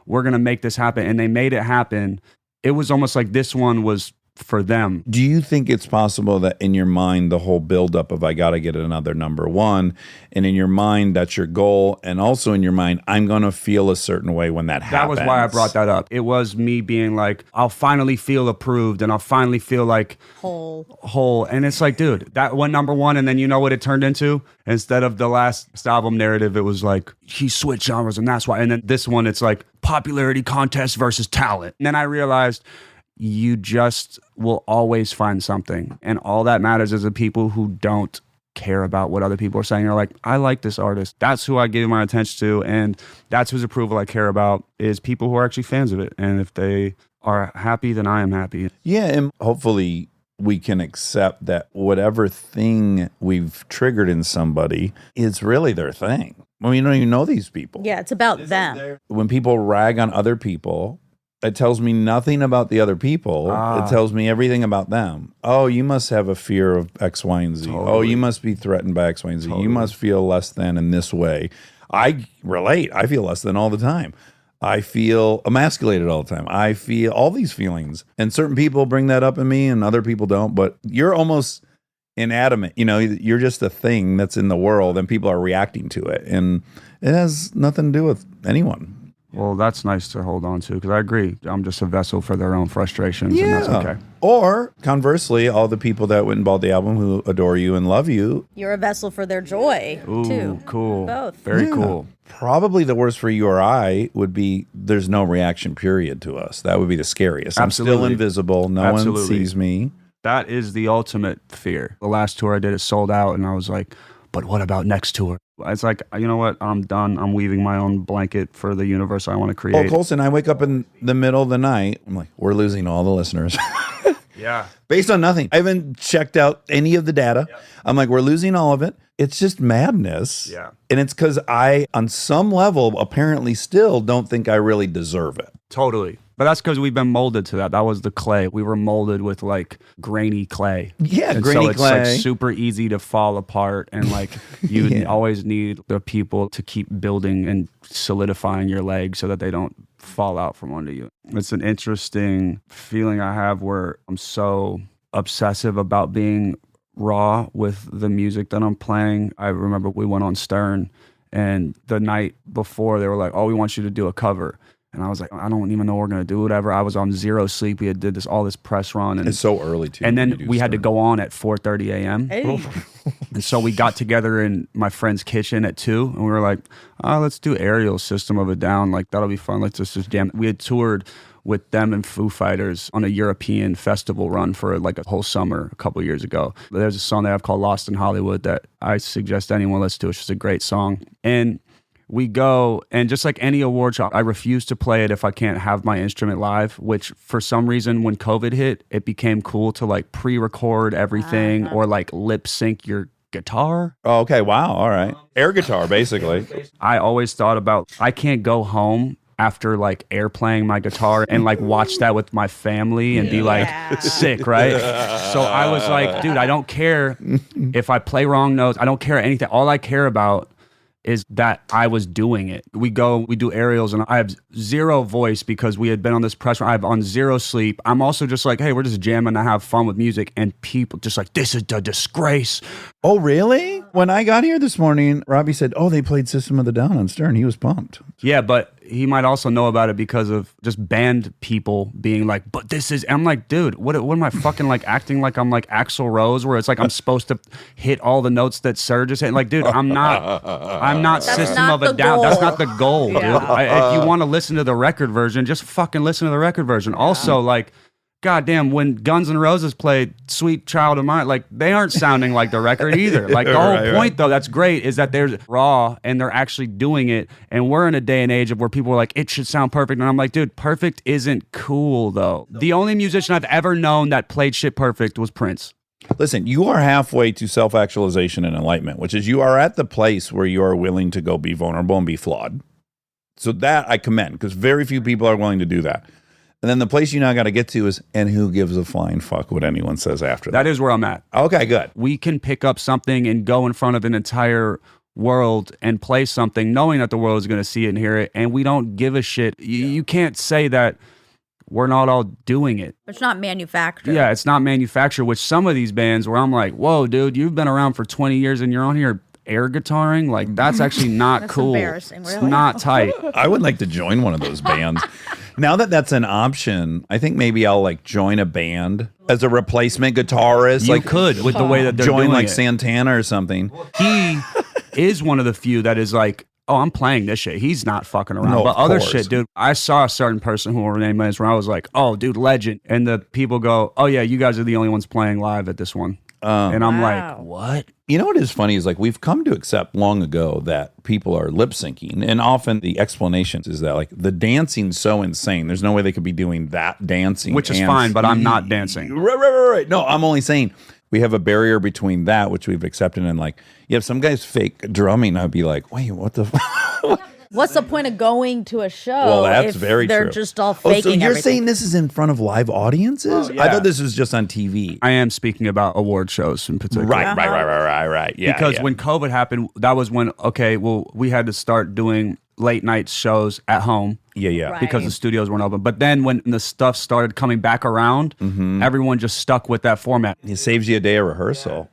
we're going to make this happen. And they made it happen. It was almost like this one was for them. Do you think it's possible that in your mind, the whole buildup of I got to get another number one, and in your mind, that's your goal, and also in your mind, I'm going to feel a certain way when that happens? That was why I brought that up. It was me being like, I'll finally feel approved, and I'll finally feel like whole. And it's like, dude, that went number one, and then you know what it turned into? Instead of the last album narrative, it was like, he switched genres, and that's why. And then this one, it's like popularity contest versus talent. And then I realized you just will always find something. And all that matters is the people who don't care about what other people are saying. They're like, I like this artist. That's who I give my attention to. And that's whose approval I care about, is people who are actually fans of it. And if they are happy, then I am happy. Yeah, and hopefully we can accept that whatever thing we've triggered in somebody is really their thing. Well, you don't even know these people. Yeah, it's about them. When people rag on other people, it tells me nothing about the other people. It tells me everything about them. Oh, you must have a fear of X, Y, and Z. Totally. Oh, you must be threatened by X, Y, and Z. Totally. You must feel less than in this way. I relate. I feel less than all the time. I feel emasculated all the time. I feel all these feelings. And certain people bring that up in me and other people don't. But you're almost inanimate. You know, you're just a thing that's in the world and people are reacting to it. And it has nothing to do with anyone. Well, that's nice to hold on to, because I agree. I'm just a vessel for their own frustrations, and that's okay. Or conversely, all the people that went and bought the album who adore you and love you. You're a vessel for their joy, Ooh, too. cool. Both. Very Yeah. cool. Probably the worst for you or I would be there's no reaction period to us. That would be the scariest. I'm still Absolutely. invisible. No one Absolutely. sees me. That is the ultimate fear. The last tour I did, it sold out, and I was like, but what about next tour? It's like, you know what? I'm done. I'm weaving my own blanket for the universe I want to create. Oh, Colson, I wake up in the middle of the night. I'm like, we're losing all the listeners. Yeah. Based on nothing. I haven't checked out any of the data. Yep. I'm like, we're losing all of it. It's just madness. Yeah. And it's because I, on some level, apparently still don't think I really deserve it. Totally. But that's because we've been molded to that. That was the clay. We were molded with like grainy clay. Yeah, and grainy so it's clay. like super easy to fall apart. And like you always need the people to keep building and solidifying your legs so that they don't fall out from under you. It's an interesting feeling I have where I'm so obsessive about being raw with the music that I'm playing. I remember we went on Stern, and the night before they were like, oh, we want you to do a cover. And I was like, I don't even know we're going to do whatever. I was on zero sleep. We had did all this press run. And It's so early, too. and when then you do we had to Stern. go on at 4:30 a.m. And so we got together in my friend's kitchen at 2, and we were like, oh, let's do Aerial System of a Down. Like, that'll be fun. Let's just jam. We had toured with them and Foo Fighters on a European festival run for like a whole summer a couple years ago. There's a song they have called Lost in Hollywood that I suggest anyone listen to. It's just a great song. And we go, and just like any award show, I refuse to play it if I can't have my instrument live, which for some reason when COVID hit, it became cool to like pre-record everything or like lip sync your guitar. Oh, okay. Wow. All right. Air guitar, basically. I always thought about, I can't go home after like air playing my guitar and like watch that with my family and be like sick, right? So I was like, dude, I don't care if I play wrong notes. I don't care anything. All I care about is that I was doing it. We do aerials, and I have zero voice because we had been on this press run. I'm on zero sleep. I'm also just like, hey, we're just jamming to have fun with music, and people just like, this is a disgrace. Oh, really? When I got here this morning, Robbie said, oh, they played System of the Down on Stern. He was pumped. Yeah, but he might also know about it because of just band people being like, but this is, I'm like, dude, what am I fucking like acting like I'm like Axl Rose, where it's like I'm supposed to hit all the notes that Serge is hitting? Like, dude, I'm not System not of a the Down. goal. That's not the goal, dude. Yeah. If you want to listen to the record version, just fucking listen to the record version. Also, like, goddamn, when Guns N' Roses played Sweet Child of Mine, like, they aren't sounding like the record either. Like, the whole point, though, that's great, is that they're raw and they're actually doing it. And we're in a day and age of where people are like, it should sound perfect. And I'm like, dude, perfect isn't cool, though. The only musician I've ever known that played shit perfect was Prince. Listen, you are halfway to self-actualization and enlightenment, which is you are at the place where you are willing to go be vulnerable and be flawed. So that I commend, because very few people are willing to do that. And then the place you now got to get to is, and who gives a flying fuck what anyone says after that? That is where I'm at. Okay, good. We can pick up something and go in front of an entire world and play something knowing that the world is going to see it and hear it, and we don't give a shit. You can't say that we're not all doing it. It's not manufactured. Yeah, it's not manufactured, which some of these bands where I'm like, whoa, dude, you've been around for 20 years and you're on here air guitaring? Like, that's actually not That's cool. embarrassing, It's really. not tight. I would like to join one of those bands. Now that that's an option, I think maybe I'll like join a band as a replacement guitarist. You like could with the way that they're join doing like it. Santana or something. He is one of the few that is like, oh, I'm playing this shit. He's not fucking around. No, but of other course. shit, dude, I saw a certain person who will name is where I was like, oh, dude, legend. And the people go, oh, yeah, you guys are the only ones playing live at this one. And I'm Wow. like, what? You know what is funny is like we've come to accept long ago that people are lip syncing, and often the explanation is that like the dancing's so insane. There's no way they could be doing that dancing, Which is and- fine, but I'm not dancing. Right. No, I'm only saying we have a barrier between that, which we've accepted, and like, yeah, if some guy's fake drumming, I'd be like, wait, what the? What's the point of going to a show? Well, that's if very they're true. just all Oh, faking so you're everything? saying this is in front of live audiences? I yeah. thought this was just on TV. I am speaking about award shows in particular. Right. Yeah, Because yeah. when COVID happened, that was when, okay, well, we had to start doing late night shows at home. yeah. Right. Because the studios weren't open. But then when the stuff started coming back around, everyone just stuck with that format. It saves you a day of rehearsal.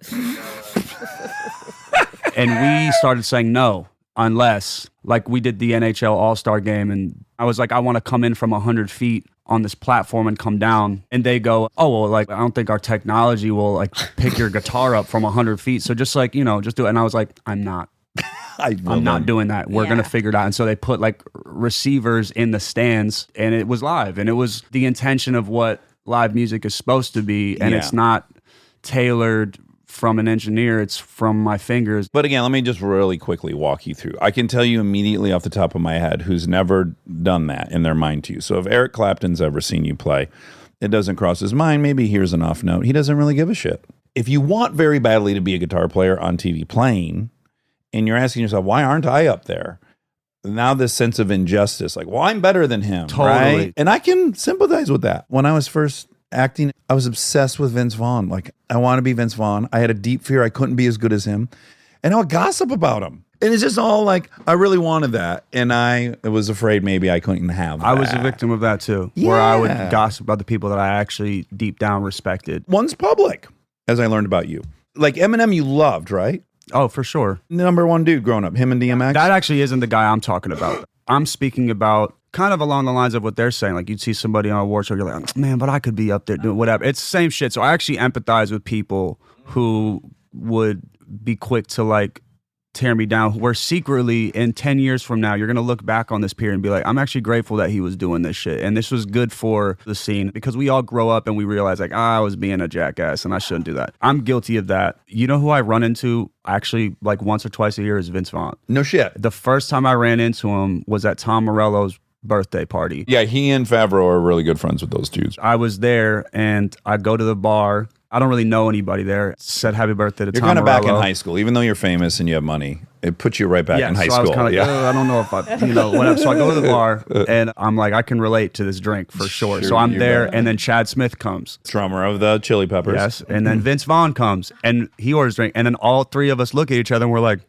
And we started saying no, unless, like we did the NHL All-Star game. And I was like, I want to come in from 100 feet on this platform and come down. And they go, oh, well, like, I don't think our technology will like pick your guitar up from 100 feet. So just like, just do it. And I was like, I'm not doing that. We're Yeah. going to figure it out. And so they put like receivers in the stands and it was live. And it was the intention of what live music is supposed to be. And Yeah. it's not tailored from an engineer. It's from my fingers. But again, let me just really quickly walk you through. I can tell you immediately off the top of my head who's never done that in their mind to you. So if Eric Clapton's ever seen you play, it doesn't cross his mind. Maybe here's an off note. He doesn't really give a shit. If you want very badly to be a guitar player on TV playing, and you're asking yourself, why aren't I up there? Now this sense of injustice, like, well, I'm better than him. Totally. Right? And I can sympathize with that. When I was first acting, I was obsessed with Vince Vaughn. Like, I want to be Vince Vaughn. I had a deep fear I couldn't be as good as him. And I would gossip about him. And it's just all like, I really wanted that. And I was afraid maybe I couldn't have that. I was a victim of that too, where I would Yeah. gossip about the people that I actually deep down respected. One's public, as I learned about you. Like Eminem, you loved, right? Oh, for sure. Number one dude growing up, him and DMX. That actually isn't the guy I'm talking about. I'm speaking about kind of along the lines of what they're saying. Like you'd see somebody on a award show, you're like, man, but I could be up there doing whatever. It's the same shit. So I actually empathize with people who would be quick to like tear me down, where secretly in 10 years from now, you're going to look back on this period and be like, I'm actually grateful that he was doing this shit. And this was good for the scene, because we all grow up and we realize like, I was being a jackass and I shouldn't do that. I'm guilty of that. You know who I run into actually like once or twice a year is Vince Vaughn. No shit. The first time I ran into him was at Tom Morello's birthday party. Yeah, he and Favreau are really good friends with those dudes. I was there and I go to the bar. I don't really know anybody there. Said happy birthday to You're Tom kind of back in Morello. high school, even though you're famous and you have money. It puts you right back in high so I was school. kind of like, I don't know if I, whatever. So I go to the bar and I'm like, I can relate to this drink for sure. So I'm you there, bet. and then Chad Smith comes. Drummer of the Chili Peppers. Yes, and then Vince Vaughn comes and he orders a drink, and then all three of us look at each other and we're like,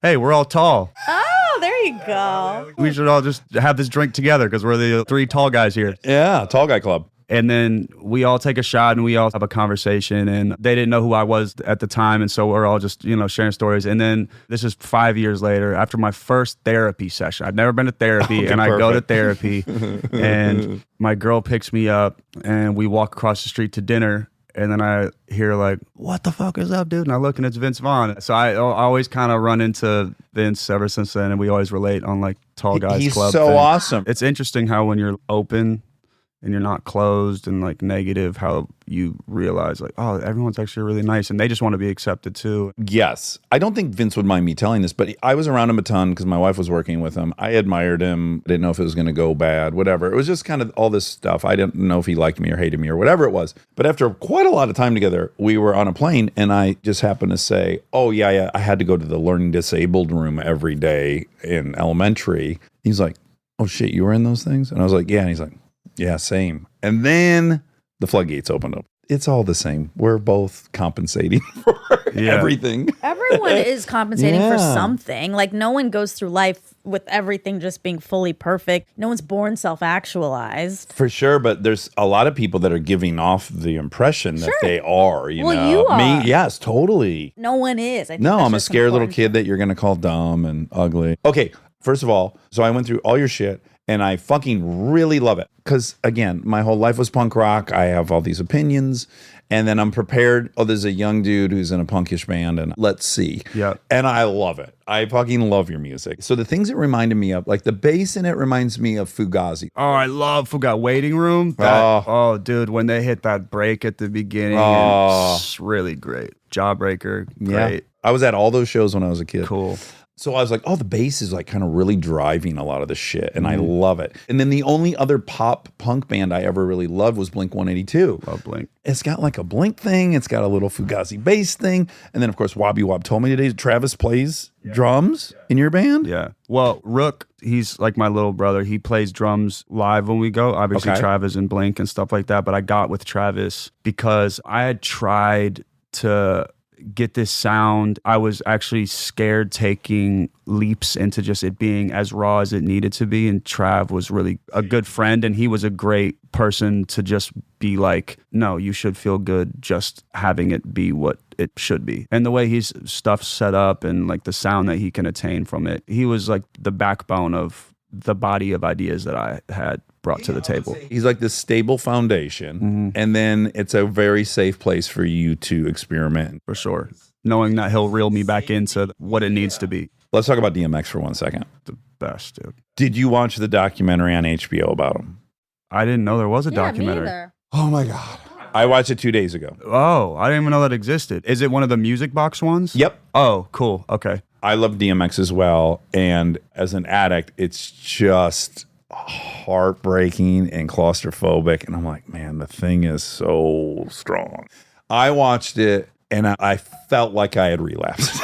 hey, we're all tall. Oh, there you go. We should all just have this drink together because we're the three tall guys here. Yeah, Tall Guy Club. And then we all take a shot and we all have a conversation, and they didn't know who I was at the time. And so we're all just, sharing stories. And then this is 5 years later, after my first therapy session. I'd never been to therapy, and I go to therapy and my girl picks me up and we walk across the street to dinner. And then I hear like, what the fuck is up, dude? And I look and it's Vince Vaughn. So I always kind of run into Vince ever since then. And we always relate on like Tall Guys He's Club. so thing. awesome. It's interesting how when you're open and you're not closed and like negative, how you realize like, oh, everyone's actually really nice and they just want to be accepted too. Yes. I don't think Vince would mind me telling this, but I was around him a ton because my wife was working with him. I admired him. I didn't know if it was going to go bad, whatever. It was just kind of all this stuff. I didn't know if he liked me or hated me or whatever it was. But after quite a lot of time together, we were on a plane and I just happened to say, oh, yeah, I had to go to the learning disabled room every day in elementary. He's like, oh, shit, you were in those things? And I was like, yeah. And he's like, yeah, same. And then the floodgates opened up. It's all the same. We're both compensating for everything. Everyone is compensating for Yeah. something. Like no one goes through life with everything just being fully perfect. No one's born self-actualized. For sure, but there's a lot of people that are giving off the impression that they are, you Well, know. you are. Me, yes, totally. No one is. I think No, that's I'm a just scared little important. kid that you're going to call dumb and ugly. Okay, first of all, so I went through all your shit and I fucking really love it. Because again, my whole life was punk rock. I have all these opinions. And then I'm prepared. Oh, there's a young dude who's in a punkish band, and let's see. Yeah. And I love it. I fucking love your music. So the things it reminded me of, like the bass in it reminds me of Fugazi. Oh, I love Forgot Waiting Room. Oh, dude, when they hit that break at the beginning, it's really great. Jawbreaker, great. Yeah. I was at all those shows when I was a kid. Cool. So I was like, oh, the bass is like kind of really driving a lot of the shit, and I love it. And then the only other pop punk band I ever really loved was Blink 182. Love Blink. It's got like a Blink thing, it's got a little Fugazi bass thing, and then of course Wobby Wob told me today Travis plays drums in your band. Yeah. Well, Rook, he's like my little brother. He plays drums live when we go. Obviously, Okay. Travis and Blink and stuff like that. But I got with Travis because I had tried to get this sound. I was actually scared taking leaps into just it being as raw as it needed to be. And Trav was really a good friend, and he was a great person to just be like, no, you should feel good just having it be what it should be. And the way his stuff's set up and like the sound that he can attain from it, he was like the backbone of the body of ideas that I had brought to the table. He's like this stable foundation, and then it's a very safe place for you to experiment. For sure. Knowing that he'll reel me back into what it needs to be. Let's talk about DMX for 1 second. The best, dude. Did you watch the documentary on HBO about him? I didn't know there was a Yeah, documentary. me either. Oh my God. I watched it 2 days ago. Oh, I didn't even know that existed. Is it one of the music box ones? Yep. Oh, cool. Okay. I love DMX as well. And as an addict, it's just heartbreaking and claustrophobic. And I'm like, man, the thing is so strong. I watched it and I felt like I had relapsed.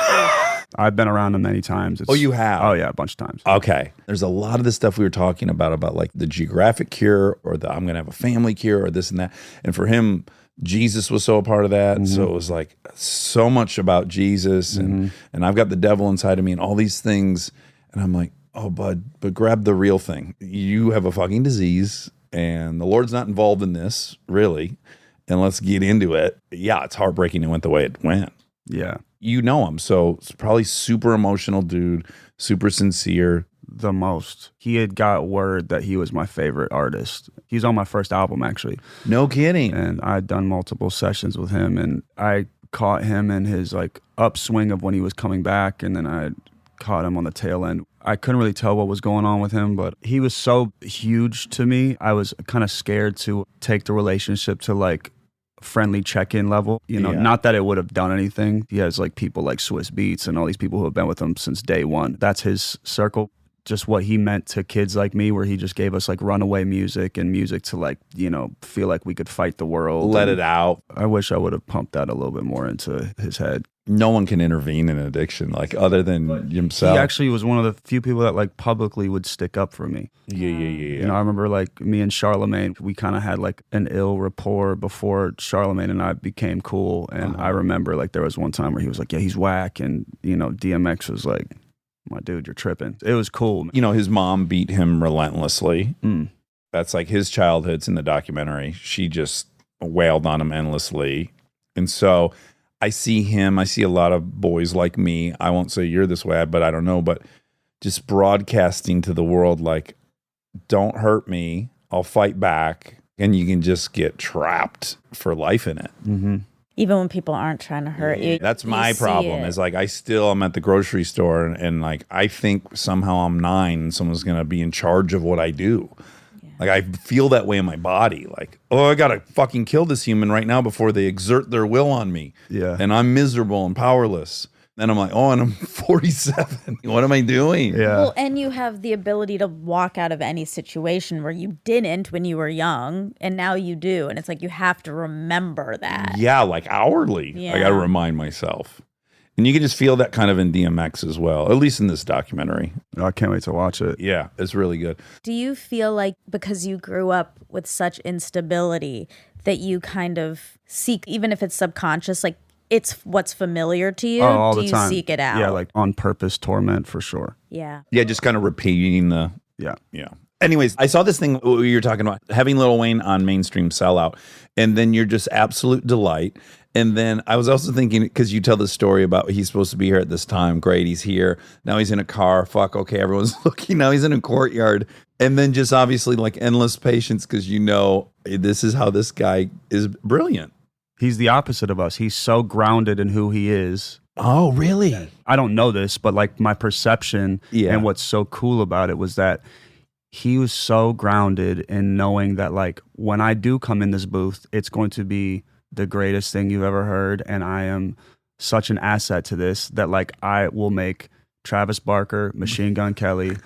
I've been around him many times. Oh, you have? Oh, yeah, a bunch of times. Okay. There's a lot of the stuff we were talking about like the geographic cure or the I'm going to have a family cure or this and that. And for him, Jesus was so a part of that. So it was like so much about Jesus and I've got the devil inside of me and all these things. And I'm like, oh, bud, but grab the real thing. You have a fucking disease and the Lord's not involved in this, really. And let's get into it. Yeah, it's heartbreaking it went the way it went. Yeah. You know him, so it's probably super emotional dude, super sincere. The most. He had got word that he was my favorite artist. He's on my first album, actually. No kidding. And I'd done multiple sessions with him, and I caught him in his like upswing of when he was coming back, and then I caught him on the tail end. I couldn't really tell what was going on with him, but he was so huge to me. I was kind of scared to take the relationship to like friendly check-in level, you know, Yeah. not that it would have done anything. He has like people like Swiss Beats and all these people who have been with him since day one. That's his circle. Just what he meant to kids like me, where he just gave us like runaway music and music to like, you know, feel like we could fight the world. Let And it out. I wish I would have pumped that a little bit more into his head. No one can intervene in addiction, like other than himself. He actually was one of the few people that like publicly would stick up for me. Yeah. You know, I remember like me and Charlemagne, we kind of had like an ill rapport before Charlemagne and I became cool. And I remember like there was one time where he was like, yeah, he's whack. And, you know, DMX was like, my dude, you're tripping. It was cool. You know, his mom beat him relentlessly. Mm. That's like his childhood's in the documentary. She just wailed on him endlessly. And so I see him, I see a lot of boys like me. I won't say you're this way, but I don't know, but just broadcasting to the world like, don't hurt me, I'll fight back. And you can just get trapped for life in it. Mm-hmm. Even when people aren't trying to hurt you. That's you my see problem it. is like I'm at the grocery store and like I think somehow I'm 9 and someone's going to be in charge of what I do. Like I feel that way in my body. Like, oh, I got to fucking kill this human right now before they exert their will on me. Yeah. And I'm miserable and powerless. And I'm like, oh, and I'm 47. What am I doing? Yeah. Well, and you have the ability to walk out of any situation where you didn't when you were young, and now you do. And it's like you have to remember that. Yeah, like hourly. I Yeah. got to remind myself. And you can just feel that kind of in DMX as well, at least in this documentary. I can't wait to watch it. Yeah, it's really good. Do you feel like because you grew up with such instability that you kind of seek, even if it's subconscious, like it's what's familiar to you? All Do the you time. seek it out? Yeah, like on purpose torment for sure. Yeah. Yeah, just kind of repeating the, Yeah. yeah. Anyways, I saw this thing you were talking about, having Lil Wayne on Mainstream Sellout, and then you're just absolute delight. And then I was also thinking, because you tell the story about he's supposed to be here at this time. Great, he's here. Now he's in a car. Fuck, okay, everyone's looking. Now he's in a courtyard. And then just obviously like endless patience because you know this is how this guy is brilliant. He's the opposite of us. He's so grounded in who he is. Oh, really? I don't know this, but like my perception and what's so cool about it was that he was so grounded in knowing that like when I do come in this booth, it's going to be the greatest thing you've ever heard. And I am such an asset to this that like I will make Travis Barker, Machine Gun Kelly,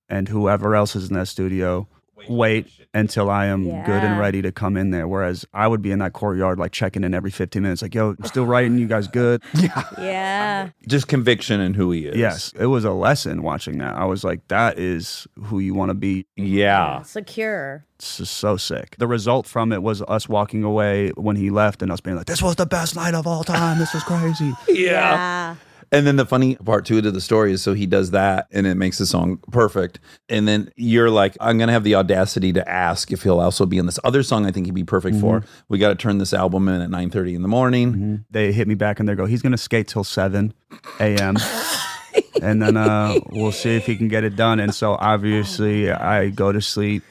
and whoever else is in that studio wait until I am good and ready to come in there. Whereas I would be in that courtyard, like checking in every 15 minutes, like, yo, still writing, you guys good? Yeah. Just conviction in who he is. Yes. It was a lesson watching that. I was like, that is who you want to be. Yeah. Secure. It's just so sick. The result from it was us walking away when he left and us being like, this was the best night of all time. This was crazy. Yeah. And then the funny part too to the story is so he does that and it makes the song perfect. And then you're like, I'm going to have the audacity to ask if he'll also be in this other song I think he'd be perfect for. We got to turn this album in at 9:30 in the morning. They hit me back and they go, he's going to skate till 7 a.m. and then we'll see if he can get it done. And so obviously I go to sleep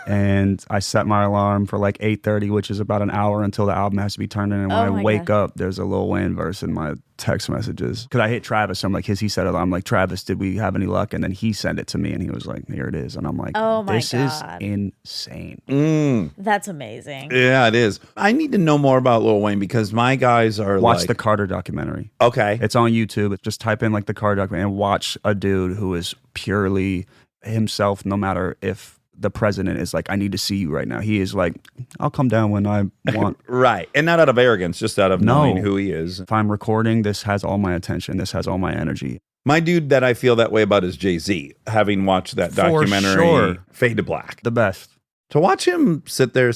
and I set my alarm for like 8:30, which is about an hour until the album has to be turned in. And when I wake up, there's a Lil Wayne verse in my text messages. Because I hit Travis. I'm like, he set it. I'm like, Travis, did we have any luck? And then he sent it to me and he was like, here it is. And I'm like, Oh my this is God. insane. That's amazing. Yeah, it is. I need to know more about Lil Wayne because my guys are Watch like, the Carter documentary. okay. It's on YouTube. Just type in like the Carter documentary and watch a dude who is purely himself, no matter if the president is like, I need to see you right now. He is like, I'll come down when I want. Right. And not out of arrogance, just out of knowing who he is. If I'm recording, this has all my attention. This has all my energy. My dude that I feel that way about is Jay-Z, having watched that For documentary, sure. Fade to Black. The best. To watch him sit there,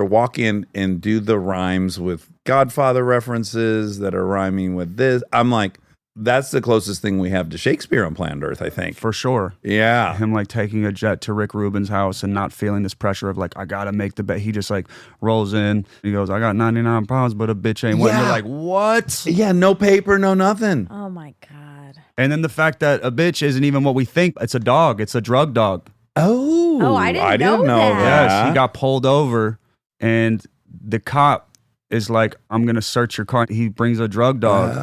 walk in and do the rhymes with Godfather references that are rhyming with this. I'm like, that's the closest thing we have to Shakespeare on planet Earth, I think. For sure. Yeah. Him like taking a jet to Rick Rubin's house and not feeling this pressure of like, I gotta make the bet. He just like rolls in. He goes, I got 99 pounds, but a bitch ain't one. Yeah. You're like, what? Yeah, no paper, no nothing. Oh my God. And then the fact that a bitch isn't even what we think. It's a dog. It's a drug dog. Oh, I didn't know that. Yes, he got pulled over, and the cop is like, "I'm gonna search your car." He brings a drug dog,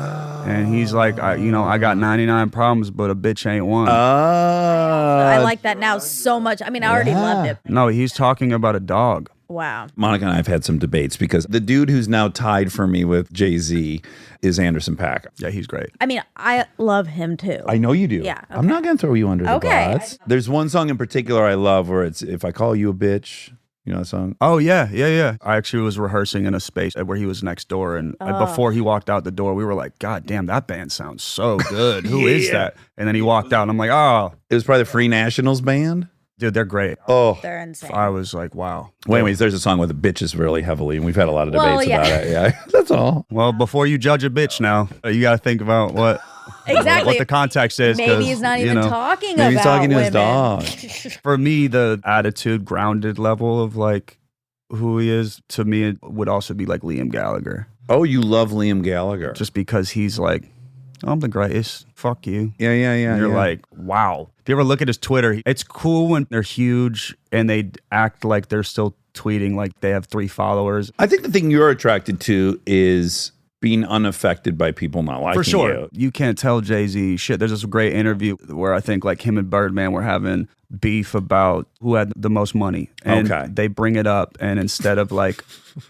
and he's like, I got 99 problems, but a bitch ain't one." I like that now so much. I mean, I already loved it. No, he's talking about a dog. Wow. Monica and I have had some debates because the dude who's now tied for me with Jay-Z is Anderson .Paak. Yeah, he's great. I mean, I love him too. I know you do. Yeah, I'm okay. not going to throw you under the Okay. bus. There's one song in particular I love where it's If I Call You a Bitch. You know that song? Oh yeah. I actually was rehearsing in a space where he was next door, and before he walked out the door, we were like, "God damn, that band sounds so good. Who is that?" And then he walked out, and I'm like, "Oh, It was probably the Free Nationals band. dude, they're great." Oh. They're insane. I was like, "Wow." Well, anyways, there's a song with the bitches really heavily, and we've had a lot of debates Well, yeah. about it. Yeah, that's all. Well, before you judge a bitch, now you got to think about what the context is. 'cause, Maybe he's not even talking Maybe about he's talking to women. his dog. For me, the attitude, grounded level of like who he is, to me, it would also be like Liam Gallagher, Oh, you love Liam Gallagher. just because he's like, I'm the greatest. Fuck you. yeah. And you're like, wow. If you ever look at his Twitter, it's cool when they're huge and they act like they're still tweeting like they have 3 followers. I think the thing you're attracted to is being unaffected by people not liking For sure. you. You can't tell Jay-Z shit. There's this great interview where I think like him and Birdman were having beef about who had the most money. And Okay. they bring it up, and instead of like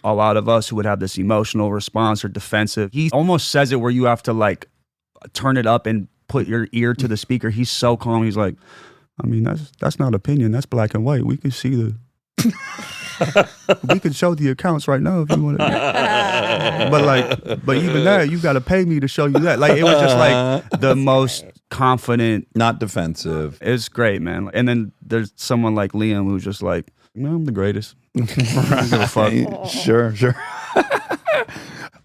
a lot of us who would have this emotional response or defensive, he almost says it where you have to like turn it up and put your ear to the speaker. He's so calm. He's like, I mean, that's not opinion. That's black and white. We can see the We can show the accounts right now if you want to. but even that, you got to pay me to show you that. Like, it was just like the most confident. Not defensive. It's great, man. And then there's someone like Liam who's just like, no, I'm the greatest. Sure.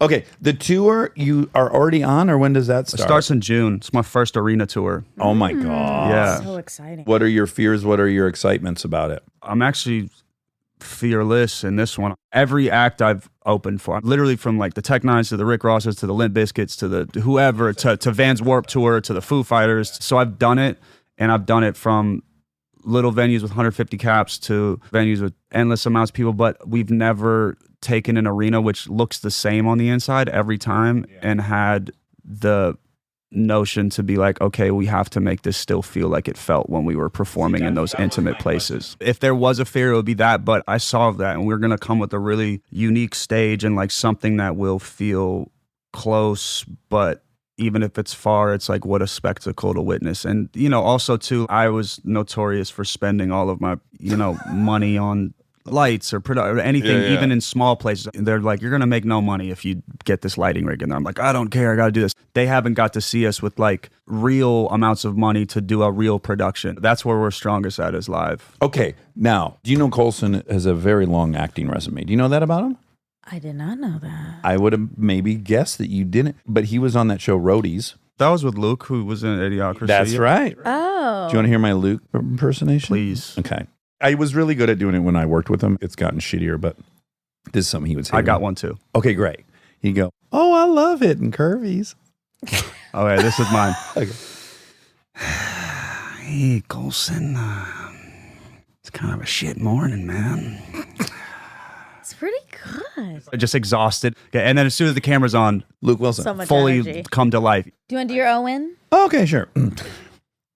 Okay, the tour you are already on, or when does that It start? starts in June. It's my first arena tour. Oh my God. Yeah. So exciting. What are your fears? What are your excitements about it? I'm actually fearless in this one. Every act I've opened for, literally from like the Tech Nines to the Rick Rosses to the Limp Bizkits to the whoever, to Van's Warped Tour to the Foo Fighters. So I've done it, and I've done it from little venues with 150 caps to venues with endless amounts of people, but we've never taken an arena which looks the same on the inside every time and had the notion to be like, okay, we have to make this still feel like it felt when we were performing in those intimate places. If there was a fear, it would be that, but I solved that, and we're going to come with a really unique stage and like something that will feel close, but even if it's far, it's like, what a spectacle to witness. And, you know, also too, I was notorious for spending all of my, you know, money on lights or anything, even in small places. They're like, you're going to make no money if you get this lighting rig in there. I'm like, I don't care. I got to do this. They haven't got to see us with like real amounts of money to do a real production. That's where we're strongest at, is live. Okay, now, do you know Colson has a very long acting resume? Do you know that about him? I did not know that. I would have maybe guessed that you didn't, but he was on that show Roadies. That was with Luke, who was in Idiocracy. That's right. Oh. Do you want to hear my Luke impersonation? Please. Okay. I was really good at doing it when I worked with him. It's gotten shittier, but this is something he would say. I got one too. Okay, great. He'd go, oh, I love it in curvies. Okay, this is mine. Okay. Hey, Colson. It's kind of a shit morning, man. It's pretty good. Just exhausted. Okay, and then as soon as the camera's on, Luke Wilson. So much fully energy. come to life. Do you want to do your Owen? Okay, sure.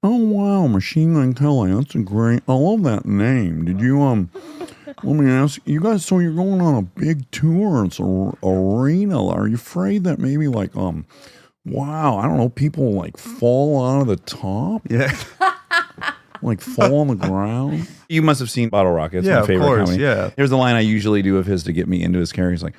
Oh, wow, Machine Gun Kelly. That's a great, I love that name. Did you, let me ask you guys, so you're going on a big tour. It's a arena. Are you afraid that maybe like, wow, I don't know, people like fall out of the top? Yeah. Like fall on the ground? You must have seen Bottle Rocket. It's Yeah, my of favorite course, comedy. yeah. Here's the line I usually do of his to get me into his character. He's like,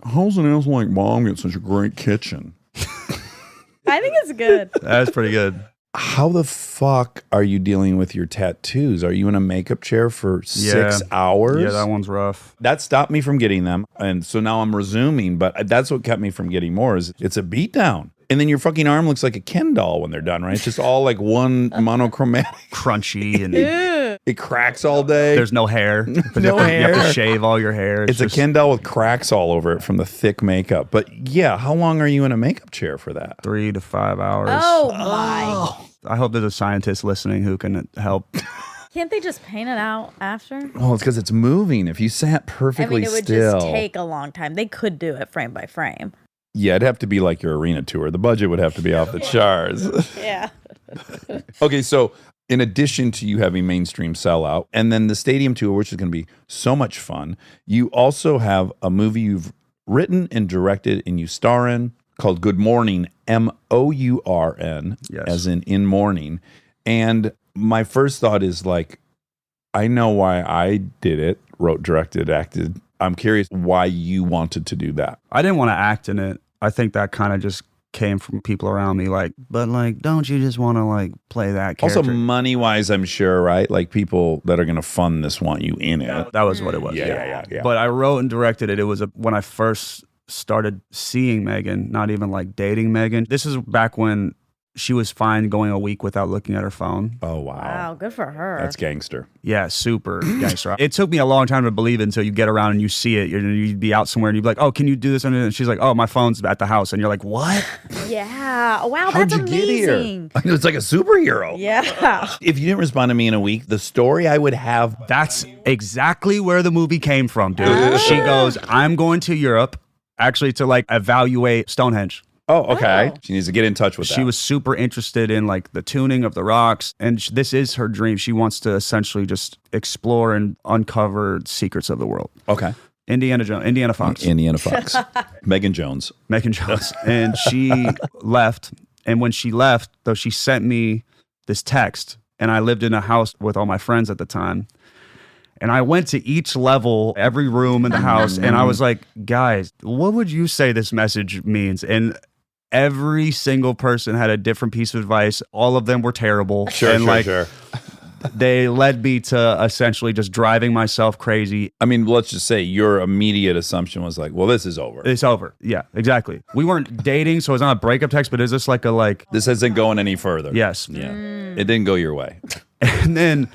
how's an ass like mom get such a great kitchen? I think it's good. That's pretty good. How the fuck are you dealing with your tattoos? Are you in a makeup chair for 6 hours? Yeah, that one's rough. That stopped me from getting them. And so now I'm resuming, but that's what kept me from getting more is it's a beatdown. And then your fucking arm looks like a Ken doll when they're done, right? It's just all like one monochromatic. Crunchy and It cracks all day. there's no hair. But No you have hair. to shave all your hair. It's a just Ken doll with cracks all over it from the thick makeup. But yeah, how long are you in a makeup chair for that? 3 to 5 hours. Oh my. I hope there's a scientist listening who can help. Can't they just paint it out after? Well, it's because it's moving. If you sat I perfectly mean, it would still. just take a long time. They could do it frame by frame. Yeah, it'd have to be like your arena tour. The budget would have to be off the charts. Yeah. Okay, so in addition to you having mainstream sellout and then the stadium tour, which is going to be so much fun, you also have a movie you've written and directed and you star in called Good Morning, MOURN, Yes. as in morning. And my first thought is like, I know why I did it, wrote, directed, acted. I'm curious why you wanted to do that. I didn't want to act in it. I think that kind of just came from people around me, like, but like, don't you just want to like play that character? Also, money wise, I'm sure, right? Like people that are going to fund this want you in it. That was what it was. Yeah. But I wrote and directed it. It was when I first started seeing Megan, not even like dating Megan. This is back when she was fine going a week without looking at her phone. Oh, wow. Wow, good for her. That's gangster. Yeah, super gangster. It took me a long time to believe it until you get around and you see it. You'd be out somewhere and you'd be like, oh, can you do this? And she's like, oh, my phone's at the house. And you're like, what? Yeah. Wow, How'd that's you get here? amazing. I know, it's like a superhero. Yeah. If you didn't respond to me in a week, the story I would have. That's exactly where the movie came from, dude. She goes, I'm going to Europe actually to like evaluate Stonehenge. Oh, okay. Oh. She needs to get in touch with that. She was super interested in like the tuning of the rocks, and this is her dream. She wants to essentially just explore and uncover secrets of the world. Okay. Indiana Fox, Indiana Fox. Megan Jones. Megan Jones, and she left. And when she left, though, she sent me this text, and I lived in a house with all my friends at the time. And I went to each level, every room in the house, and I was like, guys, what would you say this message means? And every single person had a different piece of advice. All of them were terrible. Sure. They led me to essentially just driving myself crazy. I mean, let's just say your immediate assumption was like, well, this is over. It's over. Yeah, exactly. We weren't dating, so it's not a breakup text, but is this like a like... This isn't going any further. Yes. Yeah. It didn't go your way. And then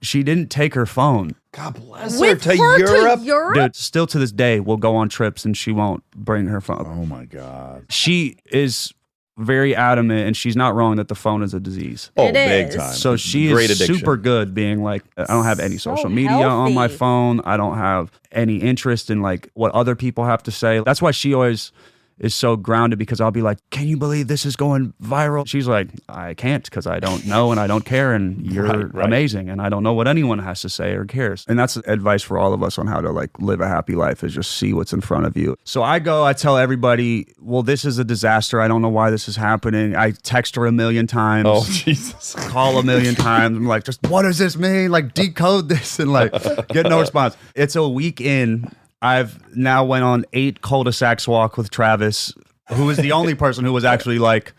she didn't take her phone. God bless With her to Europe? Dude, still to this day, we'll go on trips and she won't bring her phone. Oh, my God. She is very adamant, and she's not wrong that the phone is a disease. Oh, It big is. time. So she Great is addiction. super good being like, I don't have any So social media on my healthy. phone. I don't have any interest in like what other people have to say. That's why she always is so grounded, because I'll be like, can you believe this is going viral? She's like, I can't, because I don't know and I don't care, and you're Right. amazing, and I don't know what anyone has to say or cares. And that's advice for all of us on how to like live a happy life, is just see what's in front of you. So I tell everybody, well, this is a disaster. I don't know why this is happening. I text her a million times. Oh, Jesus. Call a million times. I'm like, just what does this mean? Like, decode this, and like get no response. It's a week in. I've now went on 8 cul-de-sacs walk with Travis, who is the only person who was actually like,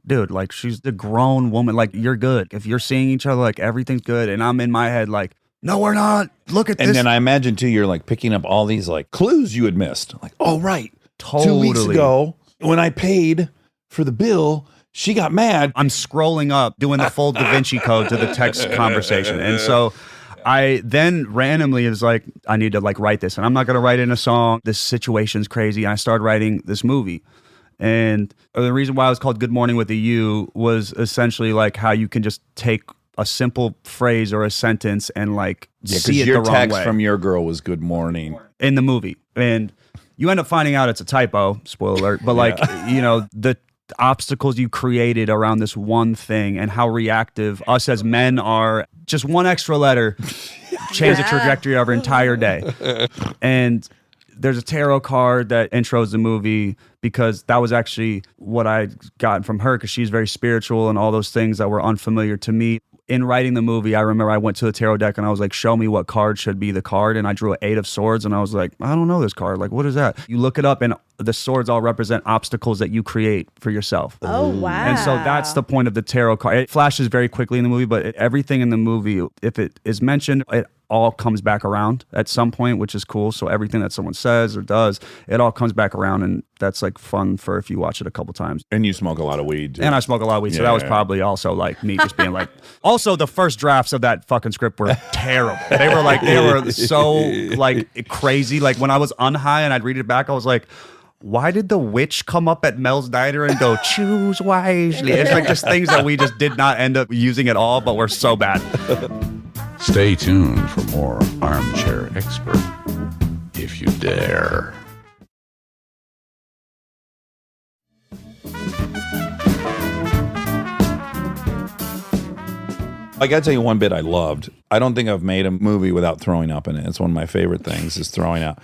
dude, like she's the grown woman. Like, you're good. If you're seeing each other, like everything's good. And I'm in my head like, no, we're not. Look at And this. then I imagine, too, you're like picking up all these like clues you had missed. Like, oh, right. 2 weeks Totally. ago, when I paid for the bill, she got mad. I'm scrolling up, doing the full Da Vinci Code to the text conversation. And so I then randomly was like, I need to like write this, and I'm not going to write in a song. This situation's crazy. And I started writing this movie. And the reason why it was called Good Morning with a U was essentially like how you can just take a simple phrase or a sentence and like see it your the wrong text way from your girl was good morning. in the movie. And you end up finding out it's a typo, spoiler alert, but like, you know, the obstacles you created around this one thing and how reactive us as men are. Just one extra letter change the trajectory of our entire day. And there's a tarot card that intros the movie, because that was actually what I gotten from her, because she's very spiritual and all those things that were unfamiliar to me. In writing the movie, I remember I went to the tarot deck and I was like, show me what card should be the card. And I drew an 8 of swords and I was like, I don't know this card. Like, what is that? You look it up and the swords all represent obstacles that you create for yourself. Oh, wow. And so that's the point of the tarot card. It flashes very quickly in the movie, but everything in the movie, if it is mentioned, it all comes back around at some point, which is cool. So everything that someone says or does, it all comes back around, and that's like fun for if you watch it a couple times. And you smoke a lot of weed, too. And I smoke a lot of weed, so that was Yeah. probably also like me just being like. Also, the first drafts of that fucking script were terrible. They were so like crazy. Like when I was unhigh and I'd read it back, I was like, why did the witch come up at Mel's Diner and go, choose wisely? It's like just things that we just did not end up using at all, but were so bad. Stay tuned for more Armchair Expert, if you dare. I got to tell you one bit I loved. I don't think I've made a movie without throwing up in it. It's one of my favorite things, is throwing up.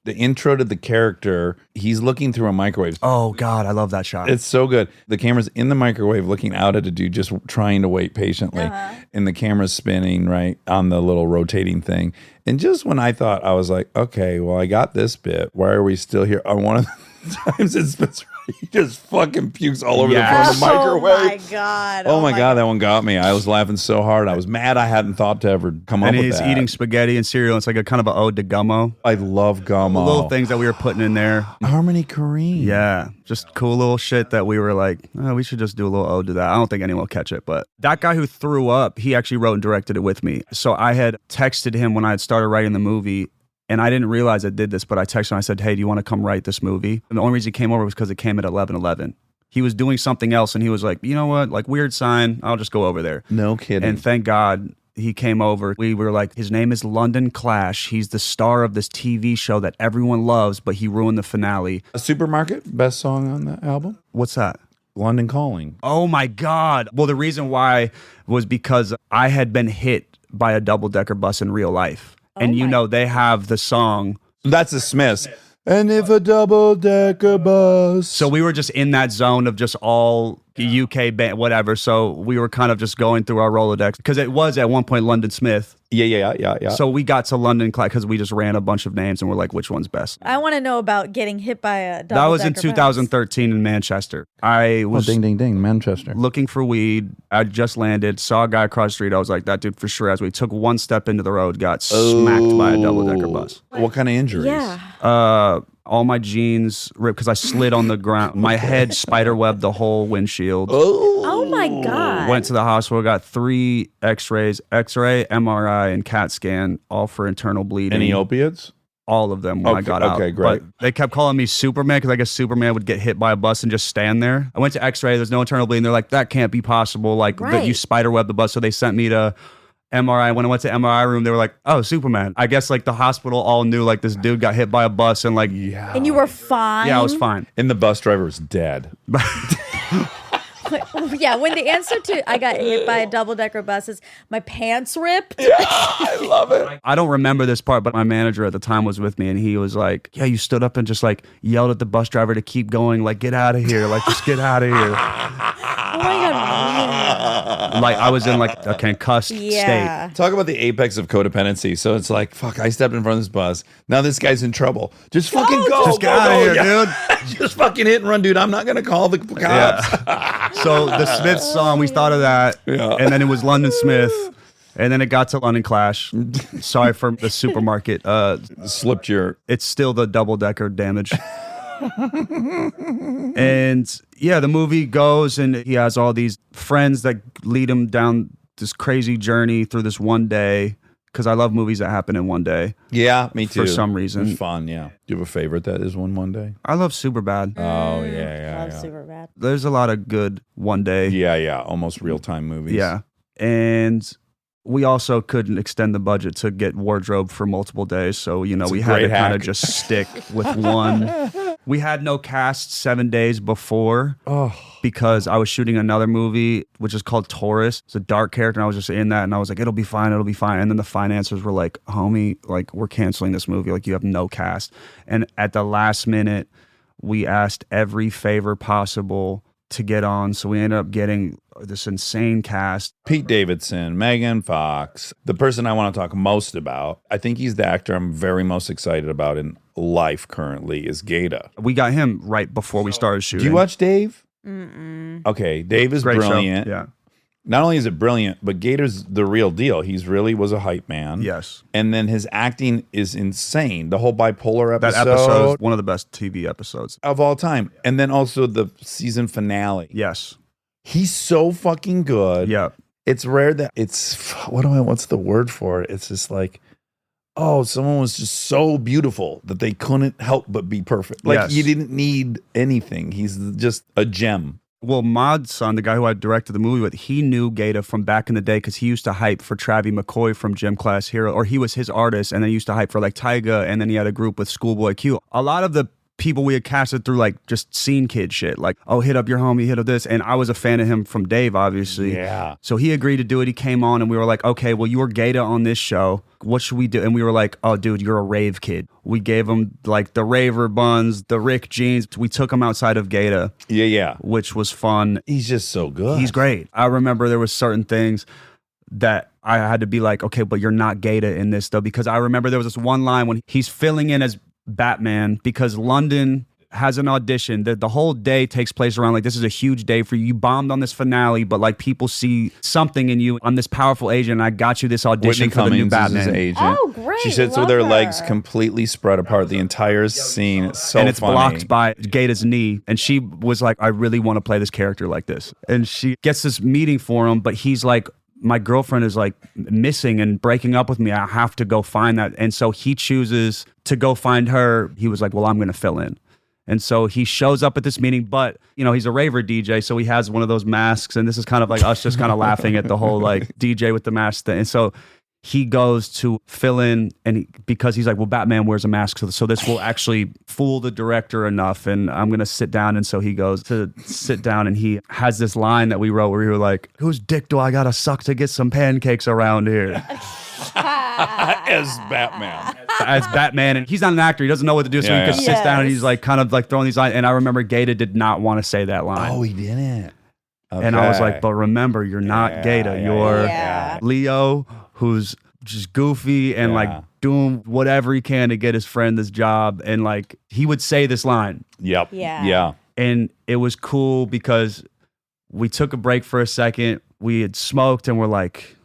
The intro to the character, he's looking through a microwave. Oh, God, I love that shot. It's so good. The camera's in the microwave looking out at a dude just trying to wait patiently. And the camera's spinning, right, on the little rotating thing. And just when I thought, I was like, okay, well, I got this bit. Why are we still here? On one of the times it spins, he just fucking pukes all over the front of the microwave. Oh, my God. Oh my God, that one got me. I was laughing so hard. I was mad I hadn't thought to ever come up And with he's that. eating spaghetti and cereal. It's like a kind of an ode to Gummo. I love Gummo. Little things that we were putting in there. Harmony Korine. Yeah, just cool little shit that we were like, oh, we should just do a little ode to that. I don't think anyone will catch it, but that guy who threw up, he actually wrote and directed it with me. So I had texted him when I had started writing the movie, and I didn't realize I did this, but I texted him. I said, hey, do you want to come write this movie? And the only reason he came over was because it came at 11:11. He was doing something else, and he was like, you know what? Like, weird sign. I'll just go over there. No kidding. And thank God he came over. We were like, his name is London Clash. He's the star of this TV show that everyone loves, but he ruined the finale. A Supermarket, best song on the album? What's that? London Calling. Oh my God. Well, the reason why was because I had been hit by a double-decker bus in real life. And you know, they have the song. That's the Smiths. And if a double-decker bus. So we were just in that zone of just all UK band, whatever. So we were kind of just going through our Rolodex because it was at one point London Smith. Yeah. So we got to London class because we just ran a bunch of names and we're like, which one's best? I want to know about getting hit by a double. That was in 2013 in Manchester. I was ding, Manchester. looking for weed. I just landed, saw a guy across the street. I was like, that dude for sure. As we took one step into the road, got smacked by a double-decker bus. What kind of injuries? Yeah. All my jeans ripped because I slid on the ground. My head spiderwebbed the whole windshield. Oh my God. Went to the hospital, got 3 x-rays, x-ray, MRI, and CAT scan, all for internal bleeding. Any opiates? All of them when I got out. Okay, great. But they kept calling me Superman because I guess Superman would get hit by a bus and just stand there. I went to x-ray, there's no internal bleeding. They're like, that can't be possible. Like, that you spiderwebbed the bus. So they sent me to MRI. When I went to MRI room, they were like, oh, Superman. I guess like the hospital all knew like this dude got hit by a bus and like, And you were fine. yeah, I was fine. And the bus driver was dead. Yeah, when the answer to I got hit by a double-decker bus is my pants ripped. I love it. I don't remember this part, but my manager at the time was with me and he was like, yeah, you stood up and just like yelled at the bus driver to keep going, like, get out of here, like, just get out of here. Oh my God. Like, I was in like a concussed state. Yeah. Talk about the apex of codependency. So it's like, fuck, I stepped in front of this bus. Now this guy's in trouble. Just fucking go. Just get out of here, dude. Just fucking hit and run, dude. I'm not going to call the cops. Yeah. So the Smith song, we thought of that. Yeah. And then it was London Smith. And then it got to London Clash. Sorry for the supermarket. Slipped your... It's still the double-decker damage. And yeah, the movie goes and he has all these friends that lead him down this crazy journey through this one day. Because I love movies that happen in one day. Yeah, me too. For some reason. It's fun, yeah. Do you have a favorite that is one day? I love Superbad. Oh, yeah. Love Superbad. There's a lot of good one day. Yeah. Almost real-time movies. Yeah. And we also couldn't extend the budget to get wardrobe for multiple days. So, you know, we had to kind of just stick with one. We had no cast 7 days before because I was shooting another movie, which is called Taurus. It's a dark character, and I was just in that, and I was like, it'll be fine. And then the financiers were like, homie, like, we're canceling this movie. Like, you have no cast. And at the last minute, we asked every favor possible to get on. So we ended up getting this insane cast. Pete Davidson, Megan Fox. The person I want to talk most about, I think he's the actor I'm very most excited about in life currently, is Gata. We got him right before we started shooting. Do you watch Dave? Mm-mm. Okay, Dave is Great brilliant. show. Yeah. Not only is it brilliant, but Gata's the real deal. He's really was a hype man. Yes. And then his acting is insane. The whole bipolar episode. That episode is one of the best TV episodes. Of all time. And then also the season finale. Yes. He's so fucking good. Yeah. It's rare that what's the word for it? It's just like, oh, someone was just so beautiful that they couldn't help but be perfect. Like, Yes. you didn't need anything. He's just a gem. Well, Mod's son, the guy who I directed the movie with, he knew Gata from back in the day because he used to hype for Travie McCoy from Gym Class Hero, or he was his artist, and then he used to hype for like Tyga, and then he had a group with Schoolboy Q. A lot of the people we had casted through like just scene kid shit, like, oh, hit up your homie, hit up this. And I was a fan of him from Dave, obviously. Yeah. So he agreed to do it. He came on and we were like, okay, well, you were Gata on this show. What should we do? And we were like, oh, dude, you're a rave kid. We gave him like the raver buns, the Rick jeans. We took him outside of Gata. Yeah. Which was fun. He's just so good. He's great. I remember there was certain things that I had to be like, okay, but you're not Gata in this though, because I remember there was this one line when he's filling in as Batman because London has an audition. The whole day takes place around like, this is a huge day for you. You bombed on this finale, but like people see something in you. I'm this powerful agent, and I got you this audition Whitney for the new Cummings is Batman. his agent. Oh, great. She sits with Love her her. legs completely spread apart the entire scene. It's so And it's funny. blocked by Gata's knee. And she was like, I really want to play this character like this. And she gets this meeting for him, but he's like, my girlfriend is like missing and breaking up with me. I have to go find that. And so he chooses to go find her. He was like, well, I'm going to fill in. And so he shows up at this meeting, but, you know, he's a raver DJ, so he has one of those masks, and this is kind of like us just kind of laughing at the whole, like, DJ with the mask thing. And so he goes to fill in, and because he's like, well, Batman wears a mask, so this will actually fool the director enough, and I'm going to sit down. And so he goes to sit down, and he has this line that we wrote where we were like, whose dick do I got to suck to get some pancakes around here? As Batman. As Batman, and he's not an actor, he doesn't know what to do, so Yeah, he just yeah. sits down and he's like kind of like throwing these lines. And I remember Gata did not want to say that line. Oh, he didn't. And I was Okay. like, but remember, you're not Gator. You're Yeah. Leo, who's just goofy and like doing whatever he can to get his friend this job. And like, he would say this line. Yep. Yeah. Yeah. And it was cool because we took a break for a second. We had smoked and we're like,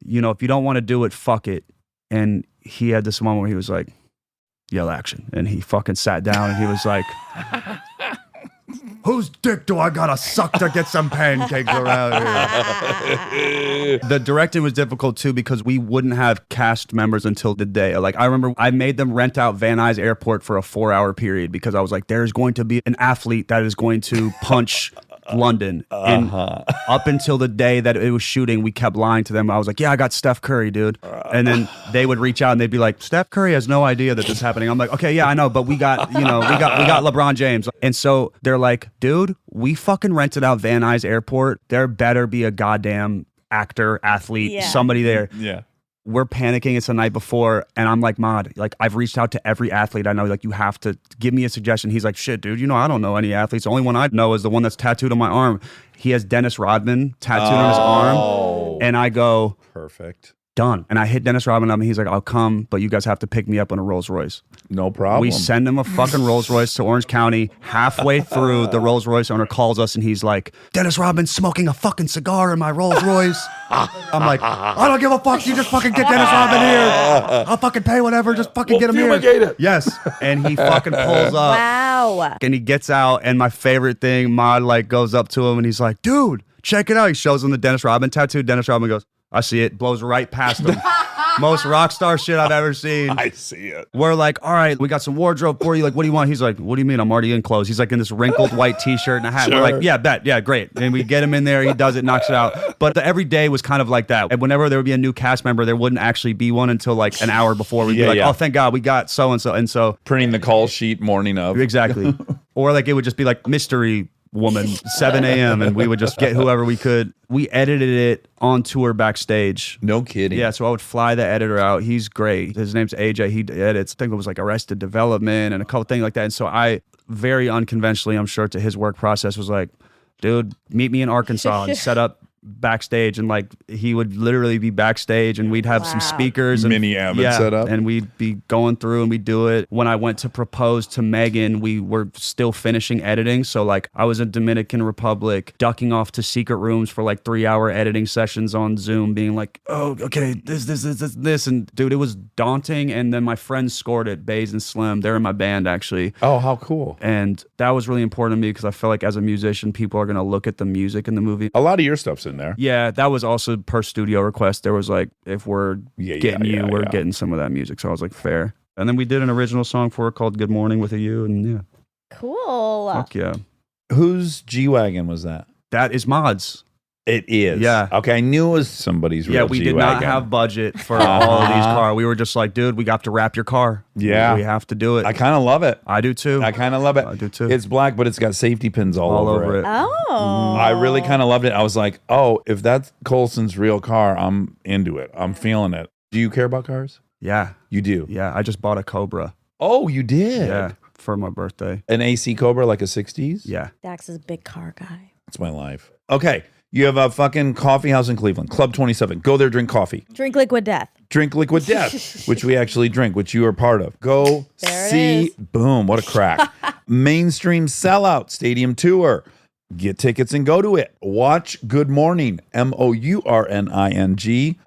you know, if you don't want to do it, fuck it. And he had this moment where he was like, yell action. And he fucking sat down and he was like, whose dick do I gotta suck to get some pancakes around here? The directing was difficult too because we wouldn't have cast members until the day. Like I remember I made them rent out Van Nuys Airport for a 4-hour period because I was like, there's going to be an athlete that is going to punch London. And up until the day that it was shooting, we kept lying to them. I was like, yeah, I got Steph Curry, dude. And then they would reach out and they'd be like, Steph Curry has no idea that this is happening. I'm like, okay, yeah, I know, but we got, you know, we got LeBron James. And so they're like, dude, we fucking rented out Van Nuys Airport. There better be a goddamn actor, athlete, somebody there. Yeah. We're panicking. It's the night before. And I'm like, Mod, like I've reached out to every athlete I know. Like, you have to give me a suggestion. He's like, shit, dude, you know, I don't know any athletes. The only one I know is the one that's tattooed on my arm. He has Dennis Rodman tattooed on his arm. And I go, Perfect. done. And I hit Dennis Rodman up and he's like, I'll come, but you guys have to pick me up on a Rolls Royce. No problem. We send him a fucking Rolls Royce to Orange County. Halfway through, the Rolls Royce owner calls us and he's like, Dennis Rodman's smoking a fucking cigar in my Rolls Royce. I'm like, I don't give a fuck. You just fucking get Dennis Rodman here. I'll fucking pay whatever. Just fucking get him here. fumigate it. Yes. And he fucking pulls up. Wow. And he gets out. And my favorite thing, Mod like goes up to him and he's like, dude, check it out. He shows him the Dennis Rodman tattoo. Dennis Rodman goes, I see it. Blows right past him. Most rock star shit I've ever seen. I see it. We're like, all right, we got some wardrobe for you. Like, what do you want? He's like, what do you mean? I'm already in clothes. He's like in this wrinkled white t-shirt and a hat. We're like, yeah, bet. Yeah, great. And we get him in there. He does it, knocks it out. But every day was kind of like that. And whenever there would be a new cast member, there wouldn't actually be one until like an hour before. We'd be like, oh, thank God we got so-and-so. And so. Printing the call sheet morning of. Exactly. Or like it would just be like mystery woman, 7 a.m. and we would just get whoever we could. We edited it on tour backstage. No kidding. Yeah, so I would fly the editor out. He's great. His name's AJ. He edits, I think it was like Arrested Development and a couple things like that. And so I, very unconventionally, I'm sure to his work process, was like, dude, meet me in Arkansas and set up backstage. And like he would literally be backstage and we'd have some speakers and mini Avid set up. And we'd be going through and we'd do it. When I went to propose to Megan, we were still finishing editing. So like I was in Dominican Republic, ducking off to secret rooms for like 3-hour editing sessions on Zoom, being like, oh, okay, this. And dude, it was daunting. And then my friends scored it, Baze and Slim. They're in my band actually. Oh, how cool. And that was really important to me because I felt like as a musician, people are going to look at the music in the movie. A lot of your stuff's in there. Yeah, that was also per studio request. There was like, if we're getting you, we're getting some of that music. So I was like, fair. And then we did an original song for it called Good Morning with a U. And yeah. Cool. Fuck yeah. Whose G-Wagon was that? That is Mod's. It is. Yeah. Okay, I knew it was somebody's real Yeah, we did not have budget for all of these cars. We were just like, dude, we got to wrap your car. Yeah. We have to do it. I kind of love it. I do too. I kind of love it. I do too. It's black, but it's got safety pins all over it. Oh. I really kind of loved it. I was like, oh, if that's Colson's real car, I'm into it. I'm feeling it. Do you care about cars? Yeah. You do? Yeah. I just bought a Cobra. Oh, you did? Yeah. For my birthday. An AC Cobra, like a 60s? Yeah. Dax is a big car guy. That's my life. Okay. You have a fucking coffee house in Cleveland, Club 27. Go there, drink coffee. Drink Liquid Death. Drink Liquid Death, which we actually drink, which you are part of. Go There it see, is. boom, what a crack. Mainstream Sellout Stadium Tour. Get tickets and go to it. Watch Good Morning, Mourning.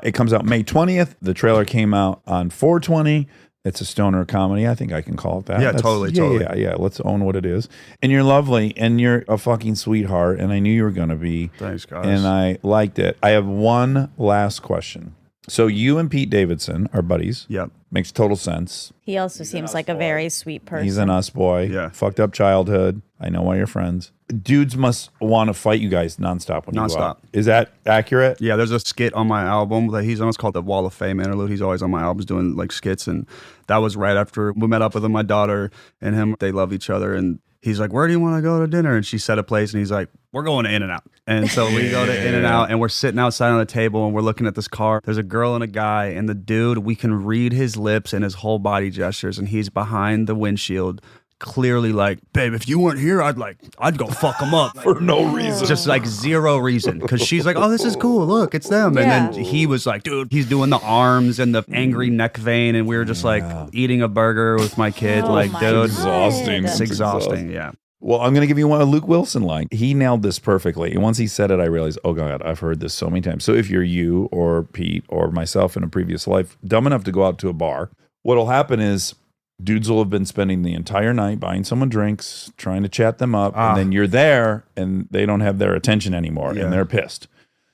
It comes out May 20th. The trailer came out on 4/20. It's a stoner comedy. I think I can call it that. Yeah, totally. Yeah. Let's own what it is. And you're lovely, and you're a fucking sweetheart, and I knew you were going to be. Thanks, guys. And I liked it. I have one last question. So you and Pete Davidson are buddies. Yep. Makes total sense. He also seems like a very sweet person. He's an us boy. Yeah. Fucked up childhood. I know why you're friends. Dudes must want to fight you guys nonstop when you go Nonstop. out. Is that accurate? Yeah, there's a skit on my album that he's on. It's called the Wall of Fame interlude. He's always on my albums doing like skits, and that was right after we met up with him. My daughter and him, they love each other, and he's like, "Where do you want to go to dinner?" And she set a place, and he's like, "We're going to In-N-Out." And so we go to In-N-Out, and we're sitting outside on the table, and we're looking at this car. There's a girl and a guy, and the dude, we can read his lips and his whole body gestures, and he's behind the windshield, clearly like, babe, if you weren't here, I'd go fuck them up. For no reason. Just like zero reason. Because she's like, oh, this is cool. Look, it's them. And then he was like, dude, he's doing the arms and the angry neck vein. And we were just like eating a burger with my kid. Oh like, my dude, exhausting. it's exhausting. Yeah. Well, I'm going to give you one a Luke Wilson line. He nailed this perfectly. And once he said it, I realized, oh, God, I've heard this so many times. So if you're you or Pete or myself in a previous life, dumb enough to go out to a bar, what'll happen is dudes will have been spending the entire night buying someone drinks, trying to chat them up, and then you're there and they don't have their attention anymore and they're pissed.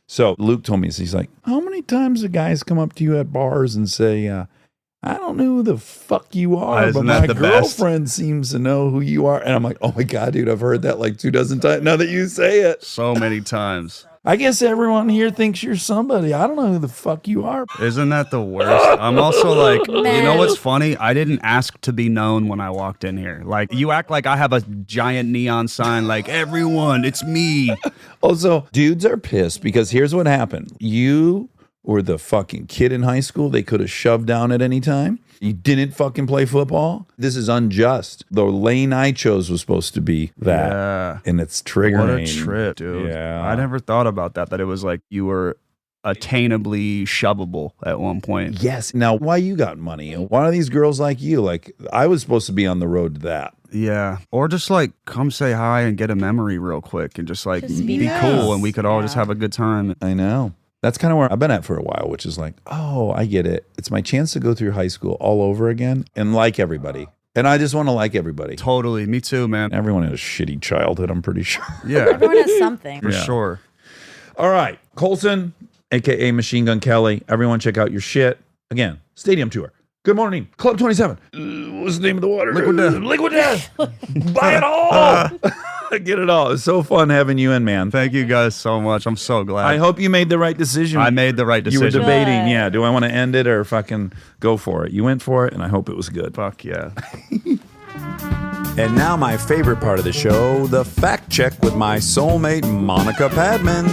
So Luke told me, he's like, how many times do guys come up to you at bars and say, I don't know who the fuck you are, Isn't but that my the best? girlfriend seems to know who you are. And I'm like, oh my God, dude, I've heard that like 24 times now that you say it. So many times. I guess everyone here thinks you're somebody. I don't know who the fuck you are. Isn't that the worst? I'm also like, you know what's funny? I didn't ask to be known when I walked in here. Like, you act like I have a giant neon sign, like, everyone, it's me. Also, dudes are pissed because here's what happened. You were the fucking kid in high school they could have shoved down at any time. You didn't fucking play football. This is unjust. The lane I chose was supposed to be that. Yeah. And it's triggering. What a trip, dude. Yeah. I never thought about that it was like you were attainably shovable at one point. Yes. Now, why you got money? Why are these girls like you? Like, I was supposed to be on the road to that. Yeah. Or just like come say hi and get a memory real quick and just like Just be be nice. cool and we could all just have a good time. I know. That's kind of where I've been at for a while, which is like, oh, I get it. It's my chance to go through high school all over again and like everybody. And I just want to like everybody. Totally. Me too, man. Everyone had a shitty childhood, I'm pretty sure. Yeah. Everyone has something. For sure. All right. Colson, a.k.a. Machine Gun Kelly. Everyone check out your shit. Again, stadium tour. Good morning. Club 27. What's the name of the water? Liquid Death. Liquid Death. Buy it all. Get it all. It's so fun having you in, man. Thank you guys so much. I'm so glad. I hope you made the right decision. I made the right You were decision. debating, Good. yeah. Do I want to end it or fucking go for it? You went for it, and I hope it was good. Fuck yeah. And now my favorite part of the show, the fact check with my soulmate, Monica Padman.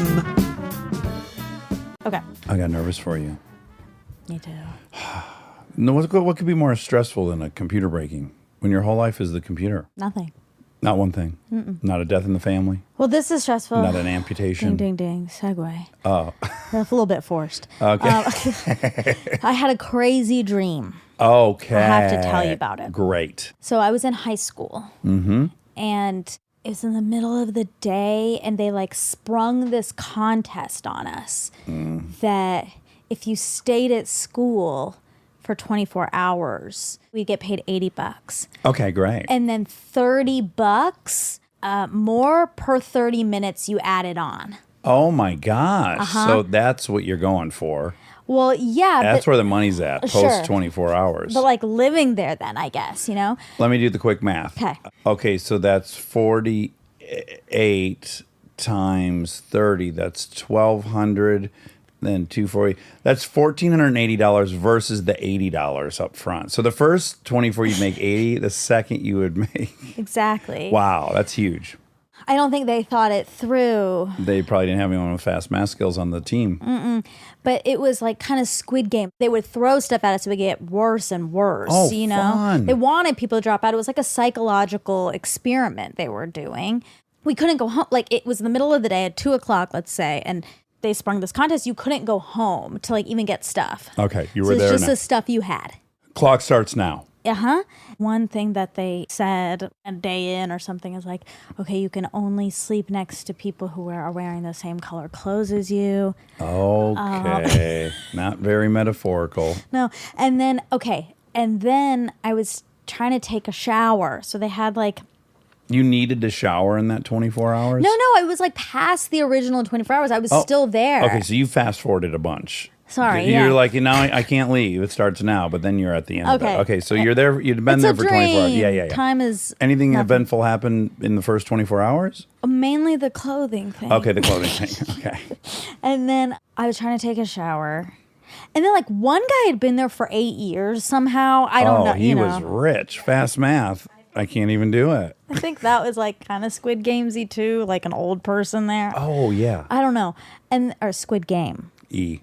Okay. I got nervous for you. Me too. No, what could be more stressful than a computer breaking when your whole life is the computer? Nothing. Not one thing. Not a death in the family. Well, this is stressful. Not an amputation. Ding, ding, ding. Segue. Oh, That's a little bit forced. okay. I had a crazy dream. Okay. I have to tell you about it. Great. So I was in high school. And it was in the middle of the day, and they like sprung this contest on us that if you stayed at school for 24 hours, we get paid $80. Okay, great. And then $30 more per 30 minutes you added on. Oh my gosh. So that's what you're going for. Well, yeah. That's where the money's at, post Sure. 24 hours. But like living there then, I guess, you know? Let me do the quick math. Okay. Okay, so that's 48 times 30. That's 1,200. Then 240. That's $1,480 versus the $80 up front. So the first 24 you'd make 80. The second you would make. Exactly. Wow, that's huge. I don't think they thought it through. They probably didn't have anyone with fast math skills on the team. But it was like kind of Squid Game. They would throw stuff at us to get worse and worse, Oh, you know? fun. They wanted people to drop out. It was like a psychological experiment they were doing. We couldn't go home. Like it was the middle of the day at 2 o'clock, let's say, and they sprung this contest. You couldn't go home to like even get stuff. Okay, you So were it's there just now. the stuff you had. Clock starts now. One thing that they said a day in or something is like, okay, you can only sleep next to people who are wearing the same color clothes as you. Okay. Not very metaphorical. No. And then, okay. And then I was trying to take a shower. So they had like, You needed to shower in that 24 hours? no, it was like past the original 24 hours. I was still there. Okay, so you fast forwarded a bunch. Sorry, You're yeah. like, now I can't leave. It starts now, but then you're at the end of Okay. it. Okay, so you're there. You'd been It's there a for 24 hours. dream. Yeah. Time is Anything nothing. eventful happened in the first 24 hours? Mainly the clothing thing. Okay, the clothing thing. Okay. And then I was trying to take a shower. And then like one guy had been there for 8 years somehow. I don't know. He you know. was rich. Fast math. I can't even do it. I think that was like kind of Squid Gamesy too, like an old person there. Oh, yeah. I don't know. Or Squid Game. E.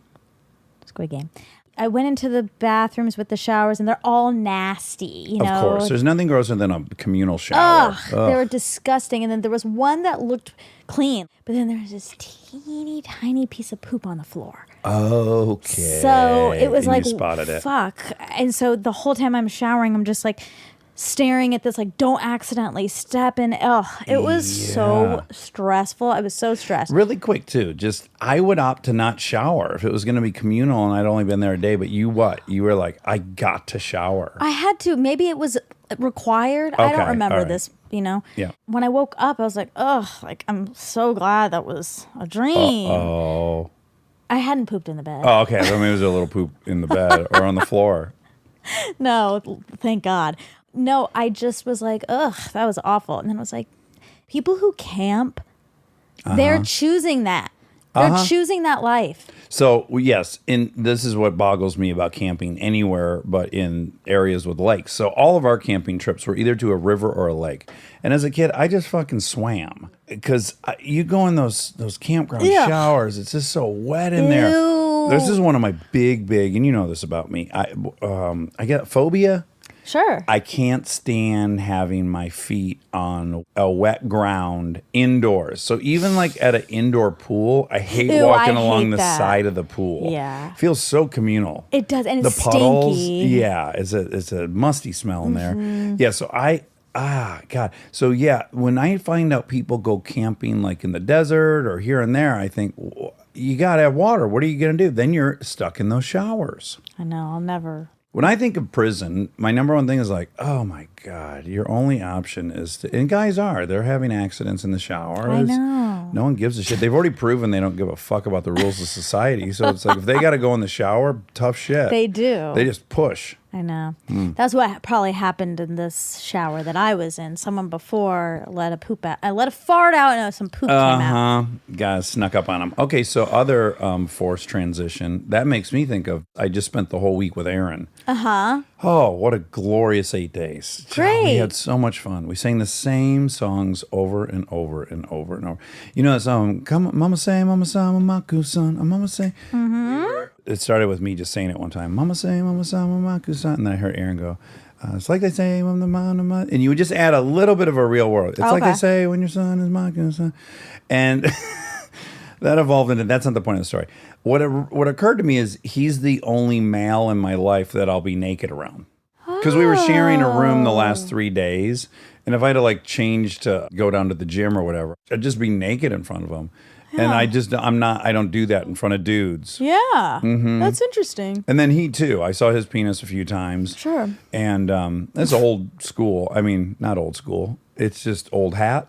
Squid Game. I went into the bathrooms with the showers, and they're all nasty. You know, Of course. There's nothing grosser than a communal shower. Ugh, they were disgusting. And then there was one that looked clean, but then there was this teeny tiny piece of poop on the floor. Okay. So it was And like, you spotted it. fuck. And so the whole time I'm showering, I'm just like staring at this, like, don't accidentally step in. Ugh, it was so stressful. I was so stressed. Really quick, too. Just, I would opt to not shower if it was going to be communal and I'd only been there a day. But you were like, I got to shower. I had to. Maybe it was required. I Okay, don't remember all right. this, you know? Yeah. When I woke up, I was like, ugh, like, I'm so glad that was a dream. Oh. I hadn't pooped in the bed. Oh, okay. I thought maybe it was a little poop in the bed or on the floor. No, thank God. No, I just was like, ugh, that was awful. And then I was like, people who camp, they're choosing that. They're choosing that life. So, yes, and this is what boggles me about camping anywhere but in areas with lakes. So all of our camping trips were either to a river or a lake. And as a kid, I just fucking swam. Because you go in those campground Yeah. showers, it's just so wet in there. Ew. This is one of my big, and you know this about me. I get phobia. Sure. I can't stand having my feet on a wet ground indoors. So even like at an indoor pool, I hate Ew, walking I along hate the that. side of the pool. Yeah. It feels so communal. It does, and The it's puddles, stinky. yeah, it's a musty smell in there. Mm-hmm. Yeah, so God. So yeah, when I find out people go camping like in the desert or here and there, I think, you got to have water. What are you going to do? Then you're stuck in those showers. I know, I'll never. When I think of prison, my number one thing is like, oh my God, your only option is to, and guys they're having accidents in the showers. I know. No one gives a shit. They've already proven they don't give a fuck about the rules of society. So it's like, if they got to go in the shower, tough shit. They do. They just push. I know. Hmm. That's what probably happened in this shower that I was in. Someone before let a poop out. I let a fart out and some poop came out. Guys snuck up on them. Okay, so other forced transition. That makes me think of, I just spent the whole week with Aaron. Oh, what a glorious 8 days. Great. We had so much fun. We sang the same songs over and over and over and over. You know that song, come Mama say, Mama say, Mama Kusan, Mama say. It started with me just saying it one time. Mama say, Mama say, Mama Kusan. And then I heard Aaron go, it's like they say, and you would just add a little bit of a real world. It's like they say when your son is my son. And that evolved into, that's not the point of the story. What occurred to me is he's the only male in my life that I'll be naked around. Because we were sharing a room the last 3 days. And if I had to like change to go down to the gym or whatever, I'd just be naked in front of him. And I don't do that in front of dudes. Yeah. That's interesting. And then he too. I saw his penis a few times. Sure. And it's old school. I mean, not old school. It's just old hat.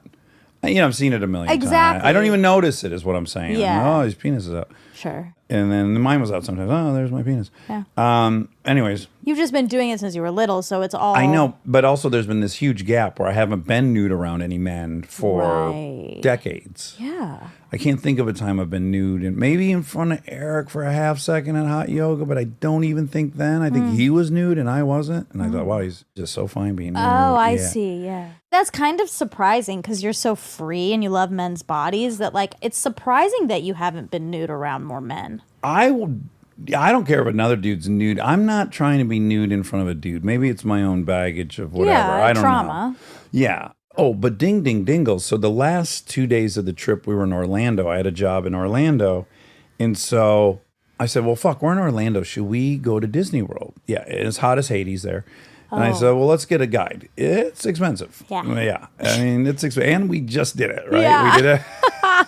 You know, I've seen it a million times. Exactly. I don't even notice it, is what I'm saying. Yeah. Oh, his penis is out. Sure. And then mine was out sometimes. Oh, there's my penis. Yeah. Anyways, You've just been doing it since you were little, so it's all. I know, but also there's been this huge gap where I haven't been nude around any men for Right. decades. Yeah. I can't think of a time I've been nude, and maybe in front of Eric for a half second at hot yoga, but I don't even think then. I think he was nude and I wasn't, and I thought, wow, he's just so fine being nude. Oh, I Yeah. see. Yeah. That's kind of surprising because you're so free and you love men's bodies that, like, it's surprising that you haven't been nude around more men. I don't care if another dude's nude. I'm not trying to be nude in front of a dude. Maybe it's my own baggage of whatever. Yeah, I don't trauma. know. Yeah. Oh, but ding, ding, dingle. So the last 2 days of the trip, we were in Orlando. I had a job in Orlando. And so I said, well, fuck, we're in Orlando. Should we go to Disney World? Yeah, it's hot as Hades there. And I said, well, let's get a guide. It's expensive. Yeah. Yeah. I mean, it's expensive. And we just did it, right? Yeah. We did it.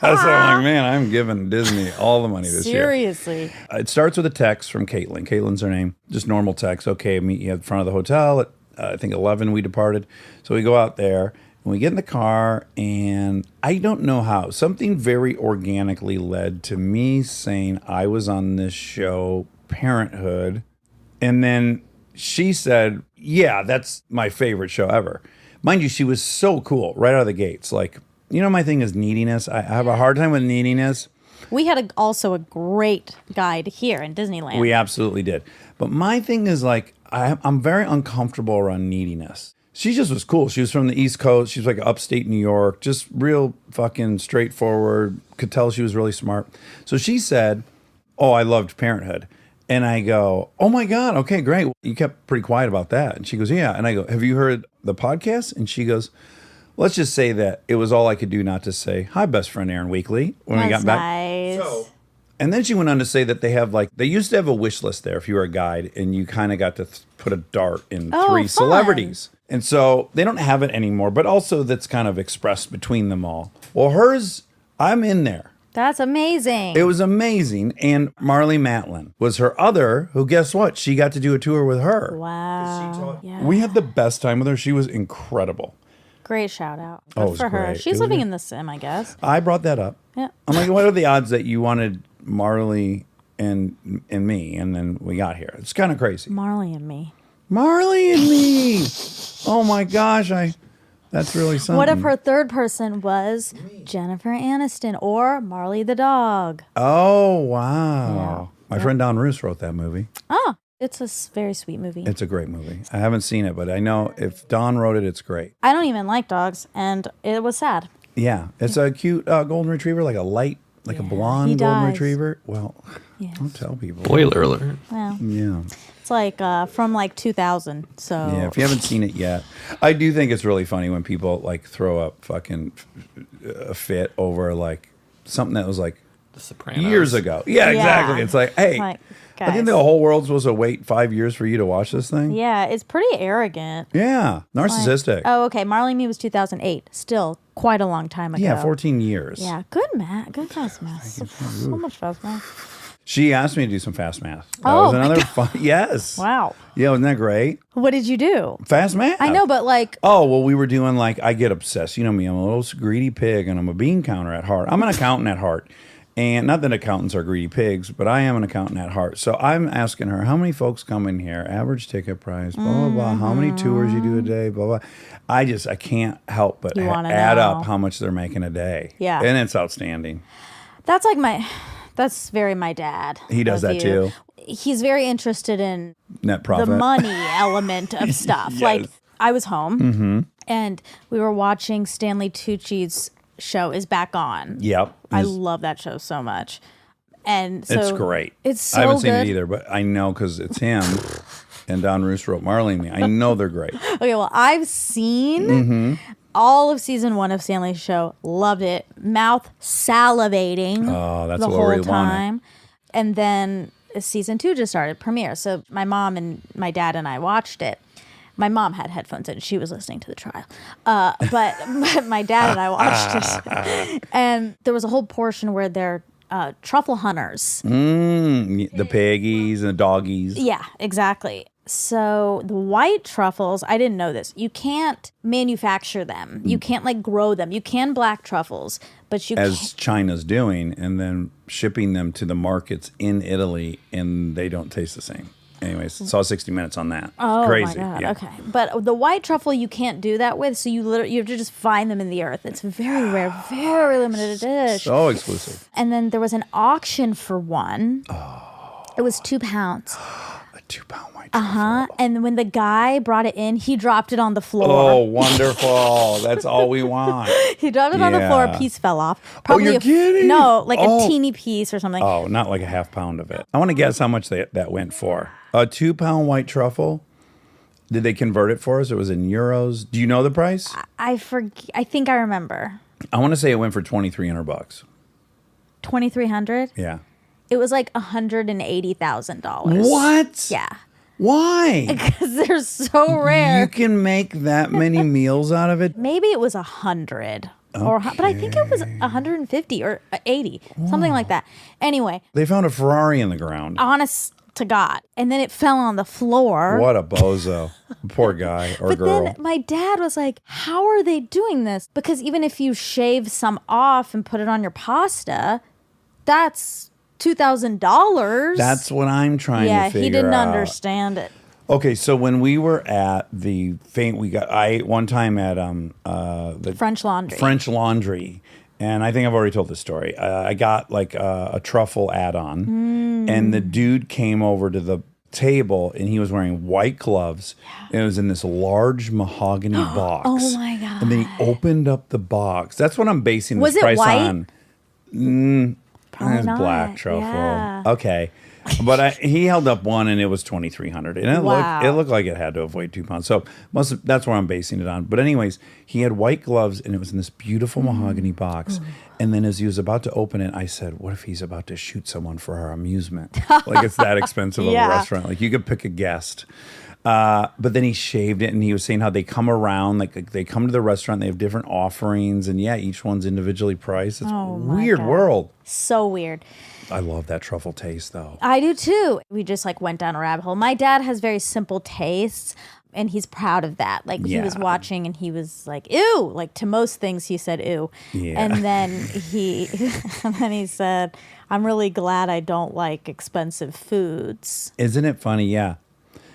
So I'm like, man, I'm giving Disney all the money this year. Seriously. It starts with a text from Caitlin. Caitlin's her name. Just normal text. Okay, meet you at the front of the hotel at, I think, 11 we departed. So we go out there, and we get in the car, and I don't know how. Something very organically led to me saying I was on this show, Parenthood. And then she said, yeah, that's my favorite show ever. Mind you, she was so cool right out of the gates. Like, you know, my thing is neediness. I have a hard time with neediness. We had also a great guide here in Disneyland. We absolutely did. But my thing is like, I'm very uncomfortable around neediness. She just was cool. She was from the East Coast. She was like upstate New York, just real fucking straightforward. Could tell she was really smart. So she said, oh, I loved Parenthood. And I go, oh my God, okay, great. You kept pretty quiet about that. And she goes, yeah. And I go, have you heard the podcast? And she goes, let's just say that it was all I could do not to say, hi, best friend Aaron Weekly, when we got back. Nice. And then she went on to say that they used to have a wish list there if you were a guide and you kind of got to put a dart in three fun. celebrities. And so they don't have it anymore, but also that's kind of expressed between them all. Well, hers, I'm in there. That's amazing. It was amazing. And Marley Matlin was her other, who, guess what? She got to do a tour with her. Wow. Yeah. We had the best time with her. She was incredible. Great shout out. Oh, it Good was for her. great. It She's was living great. in the sim, I guess. I brought that up. Yeah. I'm like, what are the odds that you wanted Marley and me, and then we got here? It's kind of crazy. Marley and me. Marley and me. Oh my gosh, that's really something. What if her third person was Jennifer Aniston or Marley the dog? Oh wow. Yeah. My friend Don Roos wrote that movie. Oh, it's a very sweet movie. It's a great movie. I haven't seen it, but I know if Don wrote it, it's great. I don't even like dogs, and it was sad. Yeah, it's a cute golden retriever, like a light, like a blonde he golden dies. retriever. Well, Yes. don't tell people. Spoiler alert. Well, Yeah. it's like from like 2000. So Yeah, if you haven't seen it yet, I do think it's really funny when people like throw up fucking a fit over like something that was like The Sopranos. years ago. Yeah, exactly. It's like, hey, Like, I think guys. the whole world's supposed to wait 5 years for you to watch this thing. Yeah, it's pretty arrogant. Yeah, narcissistic. Oh, okay. Marley and Me was 2008. Still quite a long time ago. Yeah, 14 years. Yeah, good math. Good fast math. So much fast math. She asked me to do some fast math. That Oh, was my another fun. Yes. Wow. Yeah, wasn't that great? What did you do? Fast math. I know, but like, Oh, well, we were doing like, I get obsessed. You know me, I'm a little greedy pig and I'm a bean counter at heart. I'm an accountant at heart. And not that accountants are greedy pigs, but I am an accountant at heart. So I'm asking her, how many folks come in here? Average ticket price, blah, blah, blah. How many tours you do a day, blah, blah. I can't help but You wanna add know. up how much they're making a day. Yeah. And it's outstanding. that's like that's very my dad. He does of that too. He's very interested in Net profit. the money element of stuff. Yes. Like, I was home and we were watching Stanley Tucci's show Is Back On. Yep. I love that show so much. And so It's great. It's so I haven't seen good. it either, but I know because it's him and Don Roos wrote Marley and Me. I know they're great. Okay, well, I've seen Mm-hmm. all of season 1 of Stanley's show. Loved it. Mouth salivating Oh, that's the what whole we wanted. time. And then season 2 just started, premiere. So my mom and my dad and I watched it. My mom had headphones in. She was listening to the trial. But my dad and I watched it. And there was a whole portion where they're truffle hunters. The piggies and the doggies. Yeah, exactly. So the white truffles, I didn't know this. You can't manufacture them. You can't like grow them. You can black truffles, but you As China's doing, and then shipping them to the markets in Italy, and they don't taste the same. Anyways, saw 60 Minutes on that. Oh Crazy. my god! Yeah. Okay, but the white truffle you can't do that with. So you have to just find them in the earth. It's very rare, very limited dish. So exclusive. And then there was an auction for one. It was £2. A 2-pound white truffle. And when the guy brought it in, he dropped it on the floor. Oh, wonderful. That's all we want. He dropped it on the floor. Yeah. A piece fell off. you're a kidding? No, like Oh. a teeny piece or something. Oh, not like a half pound of it. I want to guess how much that went for. A 2-pound white truffle. Did they convert it for us? It was in euros. Do you know the price? I think I remember. I want to say it went for $2,300. 2,300. Yeah. It was like $180,000. What? Yeah, Why? because they're so rare. You can make that many meals out of it? Maybe it was 100, but I think it was 150 or 80, something like that. Anyway, They found a Ferrari in the ground. honest to God, and then it fell on the floor. What a bozo. Poor guy or But girl. then my dad was like, how are they doing this? Because even if you shave some off and put it on your pasta, that's $2,000. That's what I'm trying to figure out. he didn't understand it. Okay, so when we were at the I ate one time at the French Laundry. French Laundry, and I think I've already told this story. I got like a truffle add-on, and the dude came over to the table, and he was wearing white gloves, and it was in this large mahogany box. Oh my God. And then he opened up the box. That's what I'm basing Was this it price white? on. Probably It's not. black truffle. Yeah. Okay. But he held up one, and it was 2,300, and it looked like it had to have weighed 2 pounds. So that's where I'm basing it on. But anyways, he had white gloves, and it was in this beautiful mahogany box. And then as he was about to open it, I said, "What if he's about to shoot someone for our amusement? Like it's that expensive of a restaurant. Like you could pick a guest." But then he shaved it, and he was saying how they come around, like they come to the restaurant, they have different offerings, and each one's individually priced. It's a weird world. So weird. I love that truffle taste, though. I do too. We just like went down a rabbit hole. My dad has very simple tastes, and he's proud of that. Like he was watching, and he was like, "Ew!" Like to most things, he said, "Ew." Yeah. And then he said, "I'm really glad I don't like expensive foods." Isn't it funny? Yeah.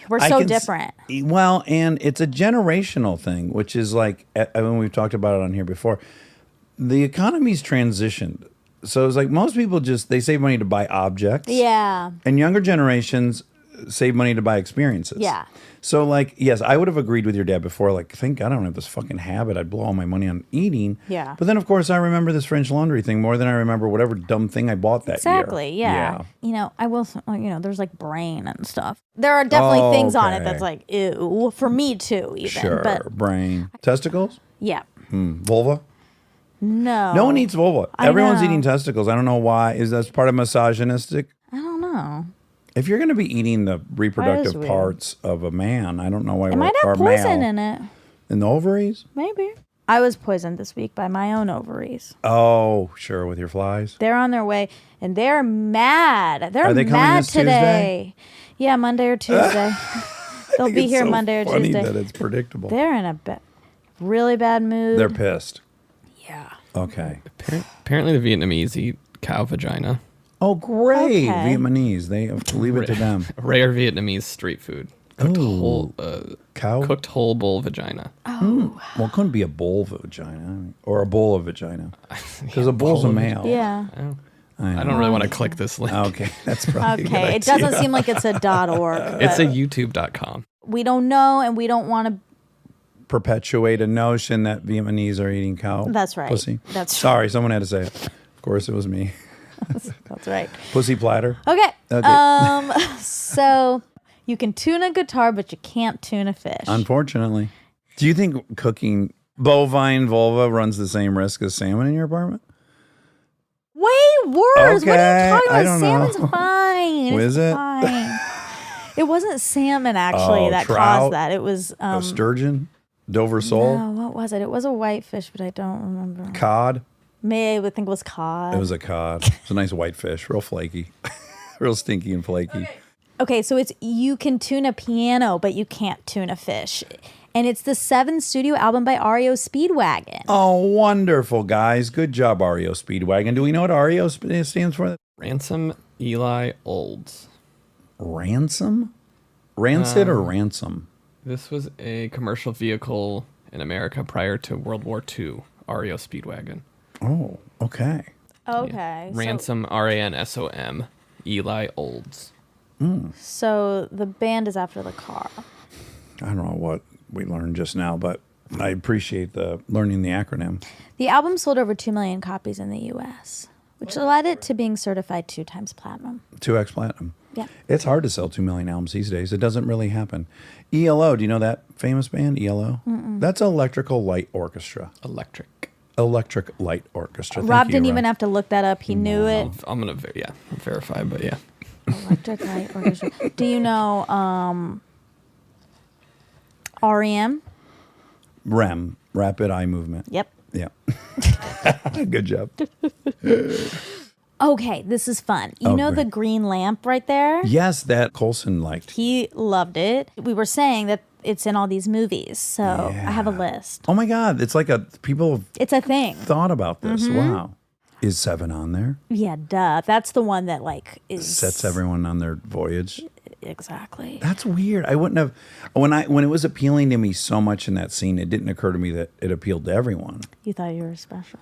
We're so different. Well, and it's a generational thing, which is like, when we've talked about it on here before, the economy's transitioned. So it's like most people they save money to buy objects. Yeah. And younger generations save money to buy experiences. Yeah. So like, yes, I would have agreed with your dad before, like, thank God I don't have this fucking habit. I'd blow all my money on eating. Yeah. But then, of course, I remember this French laundry thing more than I remember whatever dumb thing I bought that year. Exactly, yeah. I will, there's like brain and stuff. There are definitely things on it that's like, ew, for me too, even. Sure, But brain. Testicles? yeah. Vulva? No. No one eats vulva. I Everyone's know. eating testicles. I don't know why. Is that part of misogynistic? I don't know. If you're going to be eating the reproductive weird. parts of a man, I don't know why It might we're have poison male. in it. In the ovaries? Maybe. I was poisoned this week by my own ovaries. Oh, sure, with your flies. They're on their way, and they're mad. They're Are they coming mad this Tuesday? today. Yeah, Monday or Tuesday. They'll be It's here so Monday or funny Tuesday. that it's predictable. They're in a really bad mood. They're pissed. Yeah. Okay. Apparently, the Vietnamese eat cow vagina. Oh, great. Okay. Vietnamese. They leave it to them. Rare Vietnamamese street food. Cooked whole, Cow? cooked whole bull vagina. Well, it couldn't be a bull vagina or a bull of vagina. Because a bull's a male. Yeah. I don't really want to click this link. Okay. That's probably a good Okay. It idea. doesn't seem like it's a .org. It's a but youtube.com. we don't know, and we don't want to. Perpetuate a notion that Vietnamese are eating cow That's right. pussy. That's Sorry, someone had to say it. Of course, it was me. That's right. Pussy platter. Okay. Okay. So you can tune a guitar, but you can't tune a fish. Unfortunately. Do you think cooking bovine vulva runs the same risk as salmon in your apartment? Way worse. What are Okay, you talking I about? don't Salmon's know. fine. Was It's it? fine. It wasn't salmon actually Oh, that trout? caused that. It was A sturgeon? Dover sole? no, what was it? It was a whitefish, but I don't remember. Cod? May I would think it was cod. It was a cod. It's a nice white fish, real flaky, real stinky and flaky. Okay, so it's you can tune a piano, but you can't tune a fish. And it's the 7th studio album by REO Speedwagon. Oh, wonderful, guys. Good job, REO Speedwagon. Do we know what REO stands for? Ransom Eli Olds. Ransom? Rancid or ransom? This was a commercial vehicle in America prior to World War II. REO Speedwagon. Oh, okay. Okay. Ransom, RANSOM. Eli Olds. So the band is after the car. I don't know what we learned just now, but I appreciate the learning the acronym. The album sold over 2 million copies in the U.S., which led it to being certified 2 times platinum. 2X Platinum. Yeah. It's hard to sell 2 million albums these days. It doesn't really happen. ELO, do you know that famous band, ELO? That's Electrical Light Orchestra. Electric. Electric Light Orchestra. Thank Rob you, didn't Rob. even have to look that up. He knew it. I'm going to, verify, but yeah. Electric Light Orchestra. Do you know REM? REM, Rapid Eye Movement. Yep. Yeah. Good job. Okay, this is fun. You Oh, know great. the green lamp right there? Yes, that Colson liked. He loved it. We were saying that it's in all these movies, so I have a list. Oh my God, it's like people have It's a thing. thought about this. Mm-hmm. Wow. Is 7 on there? Yeah, duh. That's the one that like is Sets everyone on their voyage. exactly. That's weird. I wouldn't have when it was appealing to me so much in that scene, it didn't occur to me that it appealed to everyone. You thought you were special.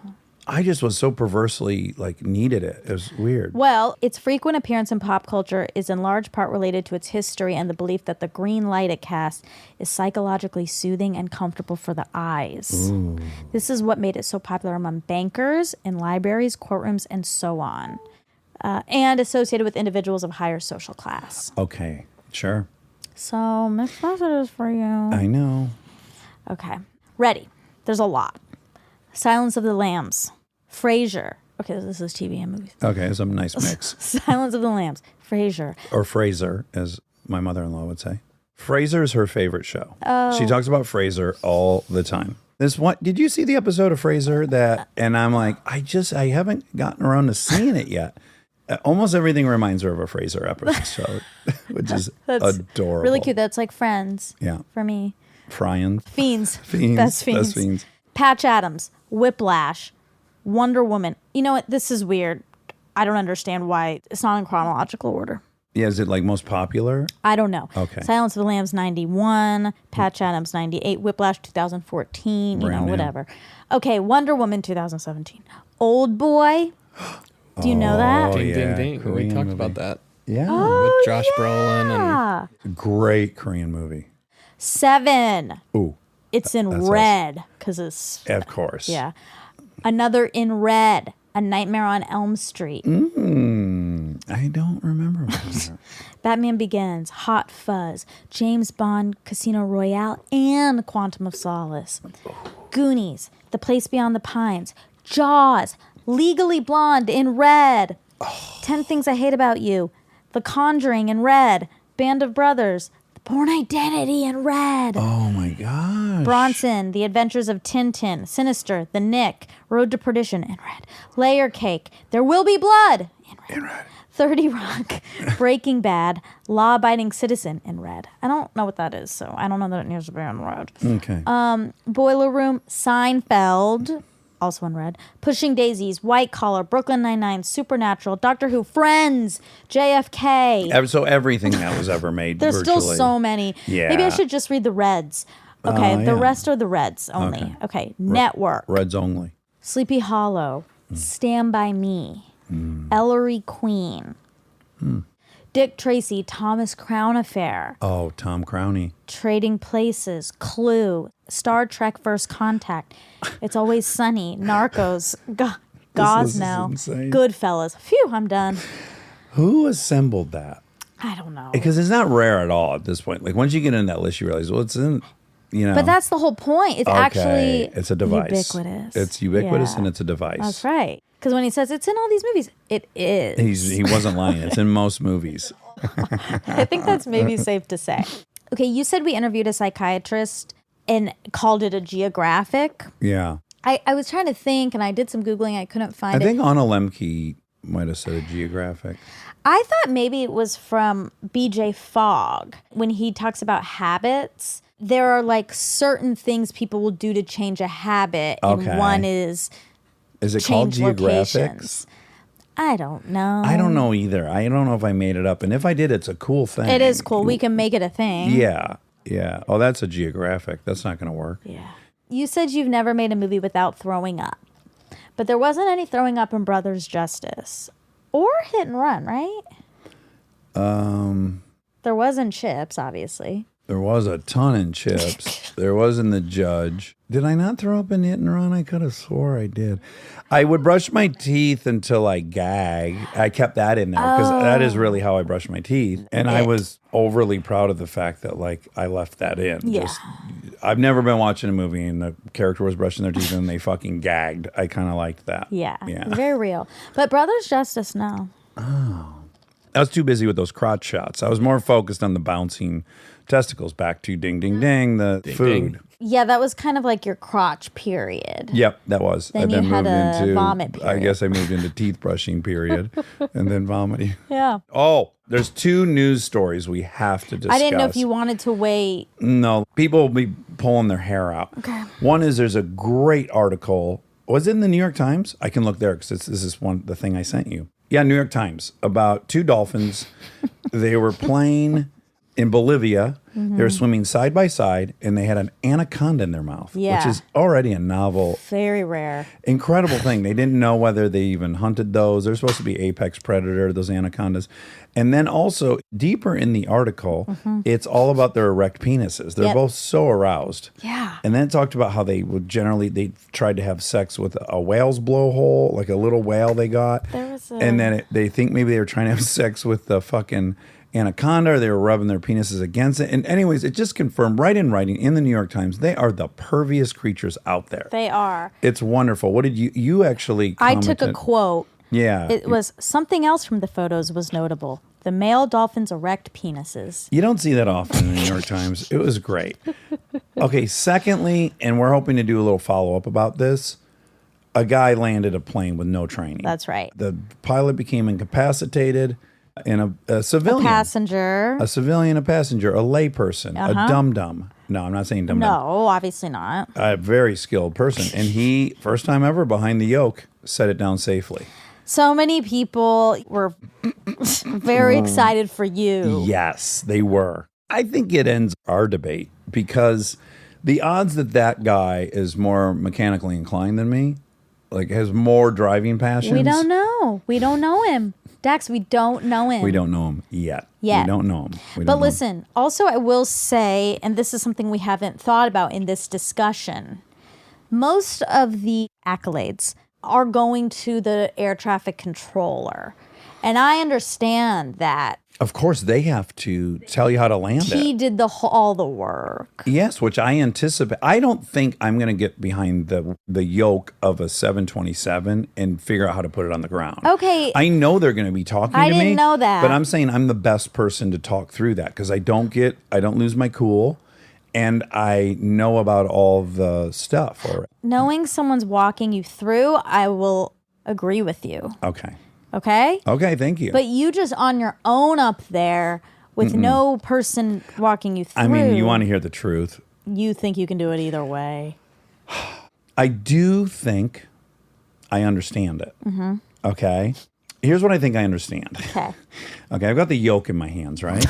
I just was so perversely needed it. It was weird. Well, its frequent appearance in pop culture is in large part related to its history and the belief that the green light it casts is psychologically soothing and comfortable for the eyes. Ooh. This is what made it so popular among bankers, in libraries, courtrooms, and so on. and associated with individuals of higher social class. Okay, sure. So mixed messages for you. I know. Okay, ready. There's a lot. Silence of the Lambs. Frasier. Okay, this is TV and movies. Okay, it's a nice mix. Silence of the Lambs. Frasier. Or Frasier, as my mother-in-law would say. Frasier is her favorite show. Oh. She talks about Frasier all the time. This one, did you see the episode of Frasier that? And I'm like, I haven't gotten around to seeing it yet. Almost everything reminds her of a Frasier episode, which is adorable. Really cute. That's like Friends. Yeah. For me. Frying. Fiends. Fiends. That's Fiends. That's Fiends. Patch Adams. Whiplash. Wonder Woman. You know what? This is weird. I don't understand why it's not in chronological order. Yeah, is it like most popular? I don't know. Okay. Silence of the Lambs 91, Patch Adams 98, Whiplash 2014, Brand new. whatever. Okay, Wonder Woman 2017. Old Boy. Do you know that? Ding, yeah, ding, ding. We Korean talked movie. about that Yeah. with Josh Brolin. And Ah. Great Korean movie. 7. Ooh, It's in that's us. red because it's of course. yeah. Another in red. A Nightmare on Elm Street. I don't remember that. Batman Begins, Hot Fuzz, James Bond, Casino Royale, and Quantum of Solace. Goonies, The Place Beyond the Pines, Jaws, Legally Blonde in red. 10 Things I Hate About You, The Conjuring in red, Band of Brothers, The Born Identity in red. Oh my gosh. Bronson, The Adventures of Tintin, Sinister, The Nick, Road to Perdition in red, Layer Cake, There Will Be Blood in red. 30 Rock, Breaking Bad, Law Abiding Citizen in red. I don't know what that is, so I don't know that it needs to be in red. Okay. Boiler Room, Seinfeld, also in red. Pushing Daisies, White Collar, Brooklyn Nine-Nine, Supernatural, Doctor Who, Friends, JFK. So everything that was ever made. There's virtually. still so many. Yeah. Maybe I should just read the reds. Okay, the yeah. rest are the reds only. Okay, Network, Reds only. Sleepy Hollow, Stand By Me, Ellery Queen, Dick Tracy, Thomas Crown Affair, Oh, Tom Crowney. Trading Places, Clue, Star Trek First Contact, It's Always Sunny, Narcos, Gosnow, insane. Goodfellas. Phew, I'm done. Who assembled that? I don't know. Because it's not rare at all at this point. Like once you get in that list, you realize, well, it's in, you know. But that's the whole point. It's actually it's a device. ubiquitous. It's ubiquitous Yeah. and it's a device. That's right. Because when he says it's in all these movies, it is. He wasn't lying. It's in most movies. I think that's maybe safe to say. Okay, you said we interviewed a psychiatrist and called it a geographic. Yeah. I was trying to think, and I did some Googling. I couldn't I find it. think Anna Lemke might have said a geographic. I thought maybe it was from BJ Fogg when he talks about habits. There are like certain things people will do to change a habit, Okay. and one is Is it called change geographics? locations. I don't know. I don't know either. I don't know if I made it up. And if I did, it's a cool thing. It is cool. We can make it a thing. Yeah. Yeah. Oh, that's a geographic. That's not going to work. Yeah. You said you've never made a movie without throwing up. But there wasn't any throwing up in Brothers Justice. Or Hit and Run, right? There wasn't Chips, obviously. There was a ton in Chips. There was in The Judge. Did I not throw up in Hit and Run? I could have swore I did. I would brush my teeth until I gag. I kept that in there because that is really how I brush my teeth. And I was overly proud of the fact that like I left that in. Yeah. I've never been watching a movie and the character was brushing their teeth and they fucking gagged. I kind of liked that. Yeah. Yeah. Very real. But Brothers Justice, no. I was too busy with those crotch shots. I was more focused on the bouncing testicles. Back to ding, ding, ding, the food. ding. Yeah, that was kind of like your crotch period. Yep, that was. Then you had a vomit period. I guess I moved into teeth brushing period and then vomiting. Yeah. Oh, there's two news stories we have to discuss. I didn't know if you wanted to wait. No, people will be pulling their hair out. Okay. One is there's a great article. Was it in the New York Times? I can look there because this is the thing I sent you. Yeah, New York Times, about two dolphins. They were playing in Bolivia They were swimming side by side, and they had an anaconda in their mouth, Yeah. which is already a novel, Very rare. incredible thing. They didn't know whether they even hunted those. They're supposed to be apex predator, those anacondas. And then also, deeper in the article, it's all about their erect penises. They're Yep. both so aroused. Yeah. And then it talked about how they would generally, they tried to have sex with a whale's blowhole, like a little whale they got. There was a- And then they think maybe they were trying to have sex with the fucking anaconda, or they were rubbing their penises against it. And anyways, it just confirmed right in writing in the New York Times, they are the perviest creatures out there. They are. It's wonderful. What did you actually I took a commented- quote. Yeah. It was something else from the photos was notable. The male dolphins' erect penises. You don't see that often in the New York Times. It was great. Okay, secondly, and we're hoping to do a little follow-up about this, a guy landed a plane with no training. That's right. The pilot became incapacitated, and a civilian. Passenger. A civilian, a passenger, a layperson, a dum-dum. No, I'm not saying dum-dum. No, obviously not. A very skilled person. And he, first time ever behind the yoke, set it down safely. So many people were very excited for you. Yes, they were. I think it ends our debate because the odds that that guy is more mechanically inclined than me, like has more driving passions. We don't know. We don't know him. Dax, we don't know him. We don't know him yet. Yet. We don't know him. We don't But know him. listen, also I will say, and this is something we haven't thought about in this discussion, most of the accolades are going to the air traffic controller. And I understand that Of course, they have to tell you how to land he it. did all the work. Yes, which I anticipate. I don't think I'm going to get behind the yoke of a 727 and figure out how to put it on the ground. Okay. I know they're going to be talking I to me. didn't know that. But I'm saying I'm the best person to talk through that because I don't lose my cool, and I know about all the stuff already. Knowing someone's walking you through, I will agree with you. Okay. Okay? Okay, thank you. But you just on your own up there with no person walking you through. I mean, you want to hear the truth. You think you can do it either way. I do think I understand it. Mm-hmm. Okay. Here's what I think I understand. Okay. Okay, I've got the yoke in my hands, right?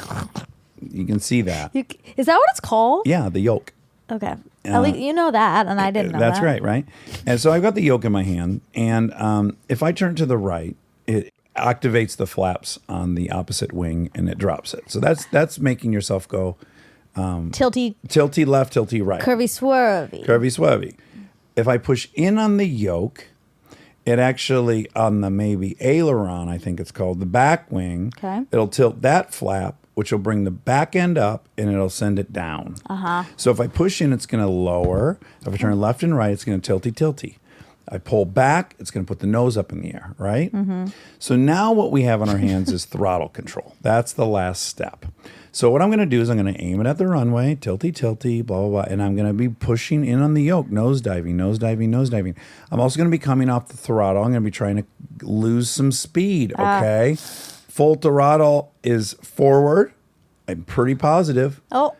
You can see that. Is that what it's called? Yeah, the yoke. Okay. At least you know that, and I didn't know That's that. right? And so I've got the yoke in my hand, and if I turn to the right, it activates the flaps on the opposite wing, and it drops it. So that's making yourself go Tilty, tilty left, tilty right. curvy, swervy. Curvy swervy. If I push in on the yoke, it actually, on the maybe aileron, I think it's called, the back wing, Okay. it'll tilt that flap, which will bring the back end up, and it'll send it down. So if I push in, it's going to lower. If I turn left and right, it's going to tilty. I pull back, it's going to put the nose up in the air, right? So now what we have on our hands is throttle control. That's the last step. So what I'm going to do is I'm going to aim it at the runway, tilty, blah, blah, blah, and I'm going to be pushing in on the yoke, nose diving. I'm also going to be coming off the throttle. I'm going to be trying to lose some speed, okay? Full throttle is forward. I'm pretty positive, Oh,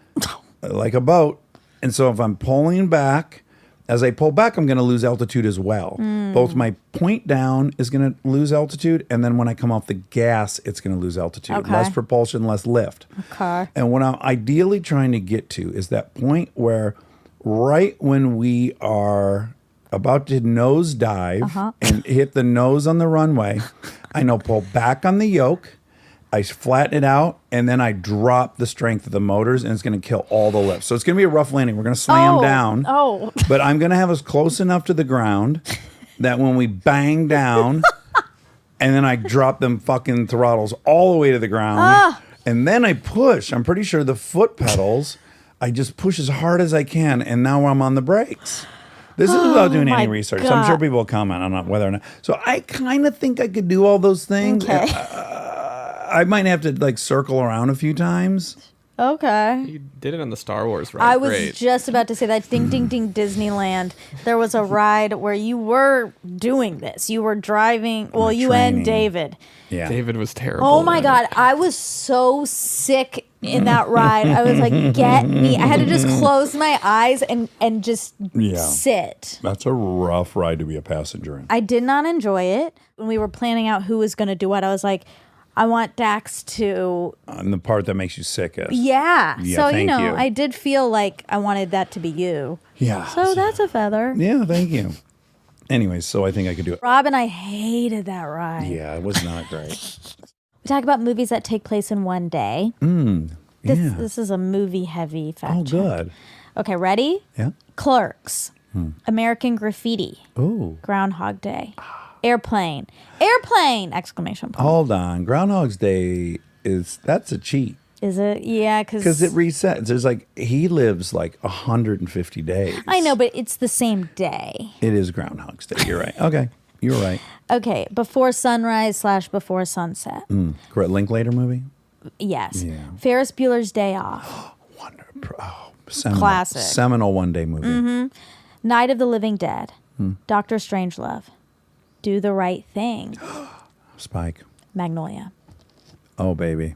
like a boat. And so if I'm pulling back, as I pull back, I'm going to lose altitude as well. Both my point down is going to lose altitude, and then when I come off the gas, it's going to lose altitude. Okay. Less propulsion, less lift. okay. And what I'm ideally trying to get to is that point where right when we are about to nose dive and hit the nose on the runway, I know pull back on the yoke, I flatten it out, and then I drop the strength of the motors, and it's going to kill all the lift. So it's going to be a rough landing. We're going to slam down. Oh. But I'm going to have us close enough to the ground that when we bang down, and then I drop them fucking throttles all the way to the ground, and then I push. I'm pretty sure the foot pedals, I just push as hard as I can, and now I'm on the brakes. This is without doing any my research. So I'm sure God. people will comment on whether or not. So I kind of think I could do all those things. Okay. I might have to like circle around a few times. Okay. You did it on the Star Wars ride. I was Great. just about to say that ding, ding, ding, Disneyland. There was a ride where you were doing this. You were driving. Well, you training. and David. Yeah. David was terrible. Oh my at it. God. I was so sick in that ride. I was like, get me. I had to just close my eyes and just Yeah. sit. That's a rough ride to be a passenger in. I did not enjoy it. When we were planning out who was going to do what, I was like, I want Dax to, On the part that makes you sickest. yeah. Yeah, So, thank you. I did feel like I wanted that to be you. Yeah. So that's a feather. Yeah, thank you. Anyways, so I think I could do it. Rob and I hated that ride. Yeah, it was not great. We talk about movies that take place in one day. Yeah. This is a movie heavy fact Oh, check. good. Okay, ready? Yeah. Clerks. American Graffiti. Oh, Groundhog Day. Airplane. Airplane! Exclamation point. hold on. Groundhog's Day that's a cheat Is it? Yeah, because it resets. There's he lives 150 days. I know, but it's the same day. It is Groundhog's Day. You're right. Okay, you're right. Okay, before sunrise / before sunset. Correct. Linklater movie. Yes. Yeah. Ferris Bueller's Day Off. Seminal, Classic. seminal one day movie. Night of the Living Dead. Doctor Strangelove. Do the Right Thing. Spike. Magnolia. Oh baby,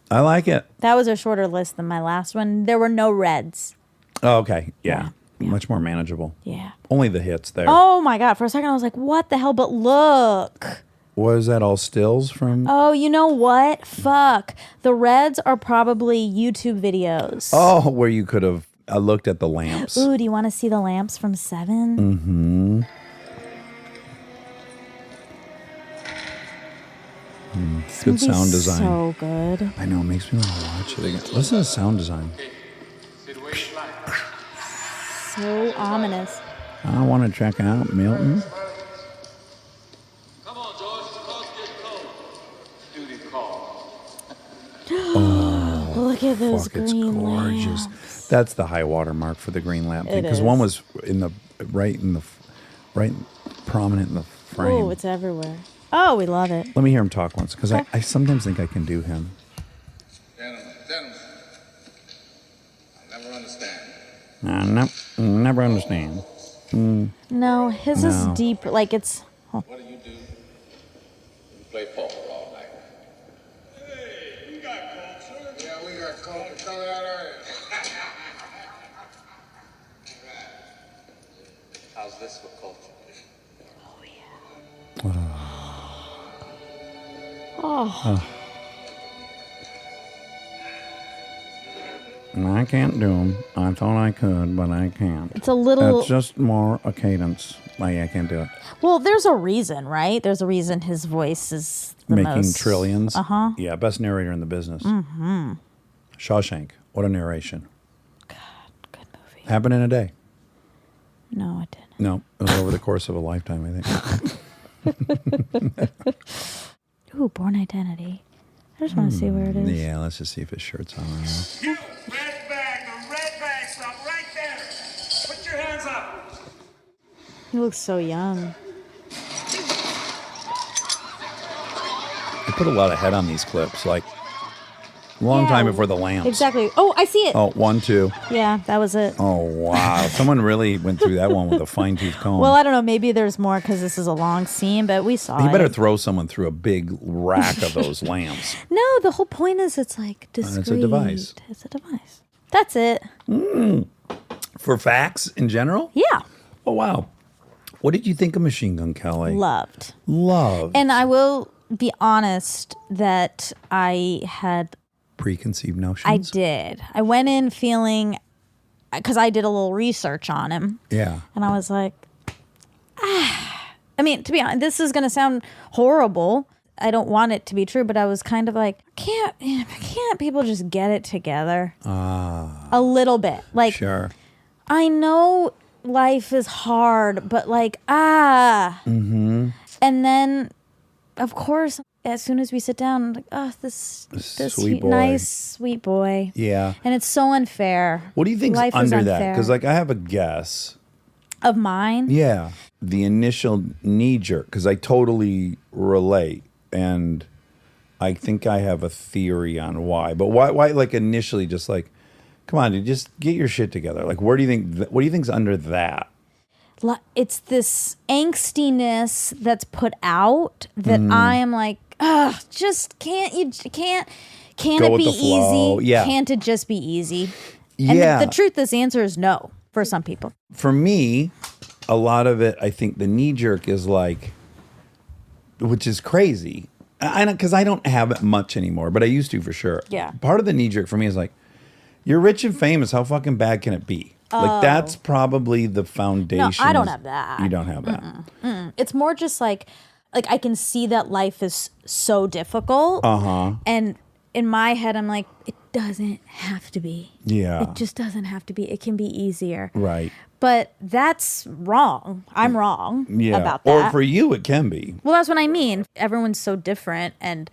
I like it. That was a shorter list than my last one. There were no reds. Oh, okay, yeah. Yeah. Much more manageable. Yeah. Only the hits there. Oh my God. For a second, I was like, what the hell? But look. Was that all stills from? Oh, you know what? Fuck. The reds are probably YouTube videos. Oh, where you could have looked at the lamps. Ooh, do you want to see the lamps from 7? Good sound design. So good. I know, it makes me want to watch it again. Listen to the sound design. So ominous. I want to check out Milton. Come on, George. The car's getting cold. Duty call. Look at those Fuck, it's green gorgeous. lamps. That's the high water mark for the green lamp thing. It Because is. one was right prominent in the frame. Oh, it's everywhere. Oh, we love it. Let me hear him talk once, because I sometimes think I can do him. Gentlemen, I'll never understand. Never understand. No, his is No. deep. Like it's. What do? You play poker all night. Hey, we got culture. Yeah, we got culture. Coming out early. How's this for culture? Oh, I can't do them. I thought I could, but I can't. it's a little. It's just more a cadence. I can't do it. Well, there's a reason, right? There's a reason his voice is the Making most. trillions. Uh-huh. Yeah, best narrator in the business. Mm-hmm. Shawshank. What a narration. Good movie. Happened in a day. No, it didn't. No, it was over the course of a lifetime, I think. Ooh, Born Identity. I just want to see where it is. Yeah, let's just see if his shirt's on right now. You, red bag, stop right there. Put your hands up. He looks so young. They put a lot of head on these clips, like long time before the lamps. Exactly. Oh, I see it. Oh, 1, 2. Yeah, that was it. Oh, wow. Someone really went through that one with a fine-tooth comb. Well, I don't know. Maybe there's more because this is a long scene, but we saw You it. better throw someone through a big rack of those lamps. No, the whole point is it's like discreet. It's a device. It's a device. That's it. For facts in general? Yeah. Oh, wow. What did you think of Machine Gun Kelly? Loved. Love. And I will be honest that I had Preconceived I notions? did. I went in feeling, because I did a little research on him, Yeah. and I was like, I mean, to be honest, this is going to sound horrible. I don't want it to be true, but I was kind of like, can't people just get it together? A little bit. Like, Sure. I know life is hard, but like, Mm-hmm. And then, of course, as soon as we sit down, I'm like, oh, this Sweet boy. nice, sweet boy. Yeah. And it's so unfair. What do you think's Life is under that? unfair. Because, like, I have a guess. Of mine? Yeah. The initial knee jerk, because I totally relate. And I think I have a theory on why. But why like, initially just like, come on, dude, just get your shit together. Like, where do you think, what do you think's under that? It's this angstiness that's put out that I am like, ugh, just can't Go it with be the flow. easy? Yeah. Can't it just be easy? And Yeah. the truth, this answer is no for some people. For me, a lot of it, I think the knee jerk is like, which is crazy. I know, because I don't have it much anymore, but I used to for sure. Yeah. Part of the knee jerk for me is like, you're rich and famous. How fucking bad can it be? Like, that's probably the foundation. No, I don't have that. You don't have that. It's more just like I can see that life is so difficult. And in my head, I'm like, it doesn't have to be. Yeah. It just doesn't have to be. It can be easier. Right. But that's wrong. I'm wrong about that. Or for you, it can be. Well, that's what I mean. Everyone's so different, and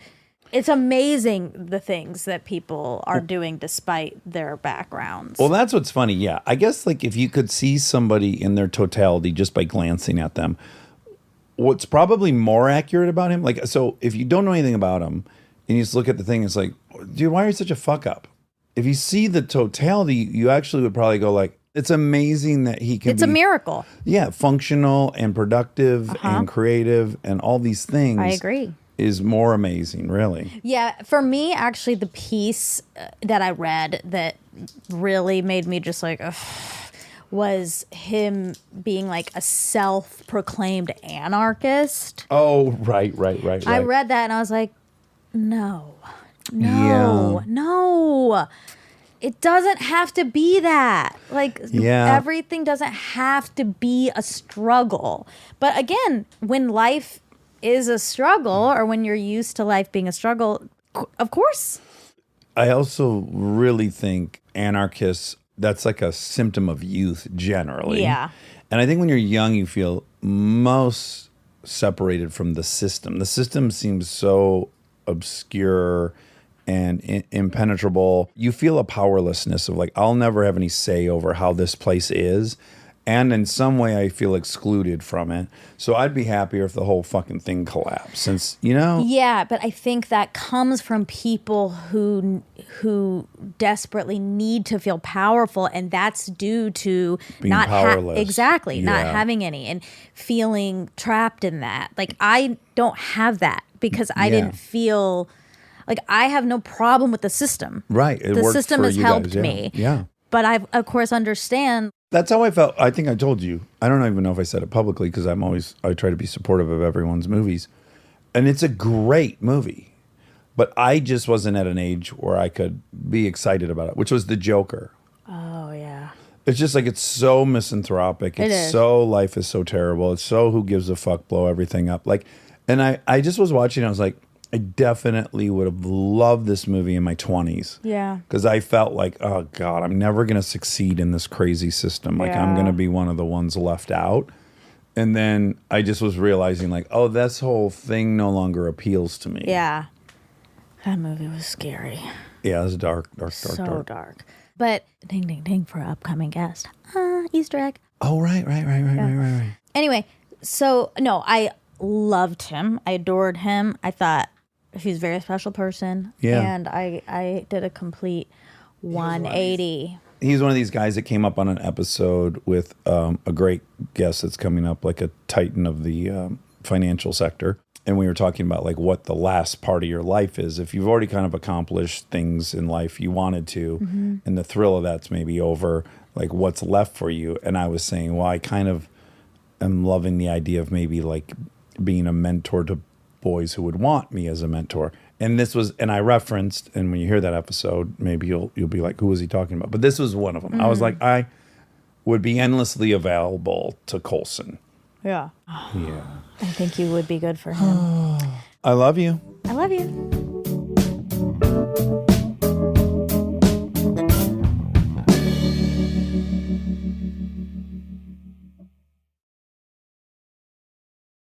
it's amazing the things that people are doing despite their backgrounds. Well, that's what's funny. Yeah. I guess like if you could see somebody in their totality just by glancing at them, what's probably more accurate about him, like, so if you don't know anything about him and you just look at the thing, it's like, dude, why are you such a fuck up? If you see the totality, you actually would probably go like, it's amazing that he can It's a miracle. Yeah, functional and productive and creative and all these things. I agree. Is more amazing, really. Yeah, for me, actually, the piece that I read that really made me just like, ugh, was him being like a self-proclaimed anarchist. Oh, right. I read that and I was like, no. It doesn't have to be that. Like, everything doesn't have to be a struggle. But again, when life is a struggle, or when you're used to life being a struggle, of course. I also really think anarchists, that's like a symptom of youth generally. Yeah. And I think when you're young, you feel most separated from the system. The system seems so obscure and impenetrable. You feel a powerlessness of like, I'll never have any say over how this place is. And in some way, I feel excluded from it. So I'd be happier if the whole fucking thing collapsed. Since, you know? Yeah, but I think that comes from people who desperately need to feel powerful, and that's due to Being powerless. Not having any and feeling trapped in that. Like, I don't have that because I didn't feel like I have no problem with the system. Right. The system has helped me. Yeah. But I, of course, understand. That's how I felt. I think I told you. I don't even know if I said it publicly because I try to be supportive of everyone's movies. And it's a great movie. But I just wasn't at an age where I could be excited about it, which was The Joker. Oh, yeah. It's just like, it's so misanthropic. It's so, life is so terrible. It's so who gives a fuck, blow everything up. Like, and I just was watching, I was like, I definitely would have loved this movie in my 20s. Yeah. Because I felt like, oh God, I'm never going to succeed in this crazy system. Like, I'm going to be one of the ones left out. And then I just was realizing like, oh, this whole thing no longer appeals to me. Yeah. That movie was scary. Yeah, it was dark. So dark. But ding, ding, ding for our upcoming guest. Easter egg. Oh, right. Anyway, so no, I loved him. I adored him. I thought he's a very special person. Yeah. And I did a complete 180. He's one of these guys that came up on an episode with a great guest that's coming up, like a titan of the financial sector. And we were talking about like what the last part of your life is. If you've already kind of accomplished things in life you wanted to, and the thrill of that's maybe over, like what's left for you. And I was saying, well, I kind of am loving the idea of maybe like being a mentor to boys who would want me as a mentor. And this was, and I referenced, and when you hear that episode, maybe you'll be like, who was he talking about? But this was one of them. I was like, I would be endlessly available to Colson. Yeah. Yeah. I think you would be good for him. I love you. I love you.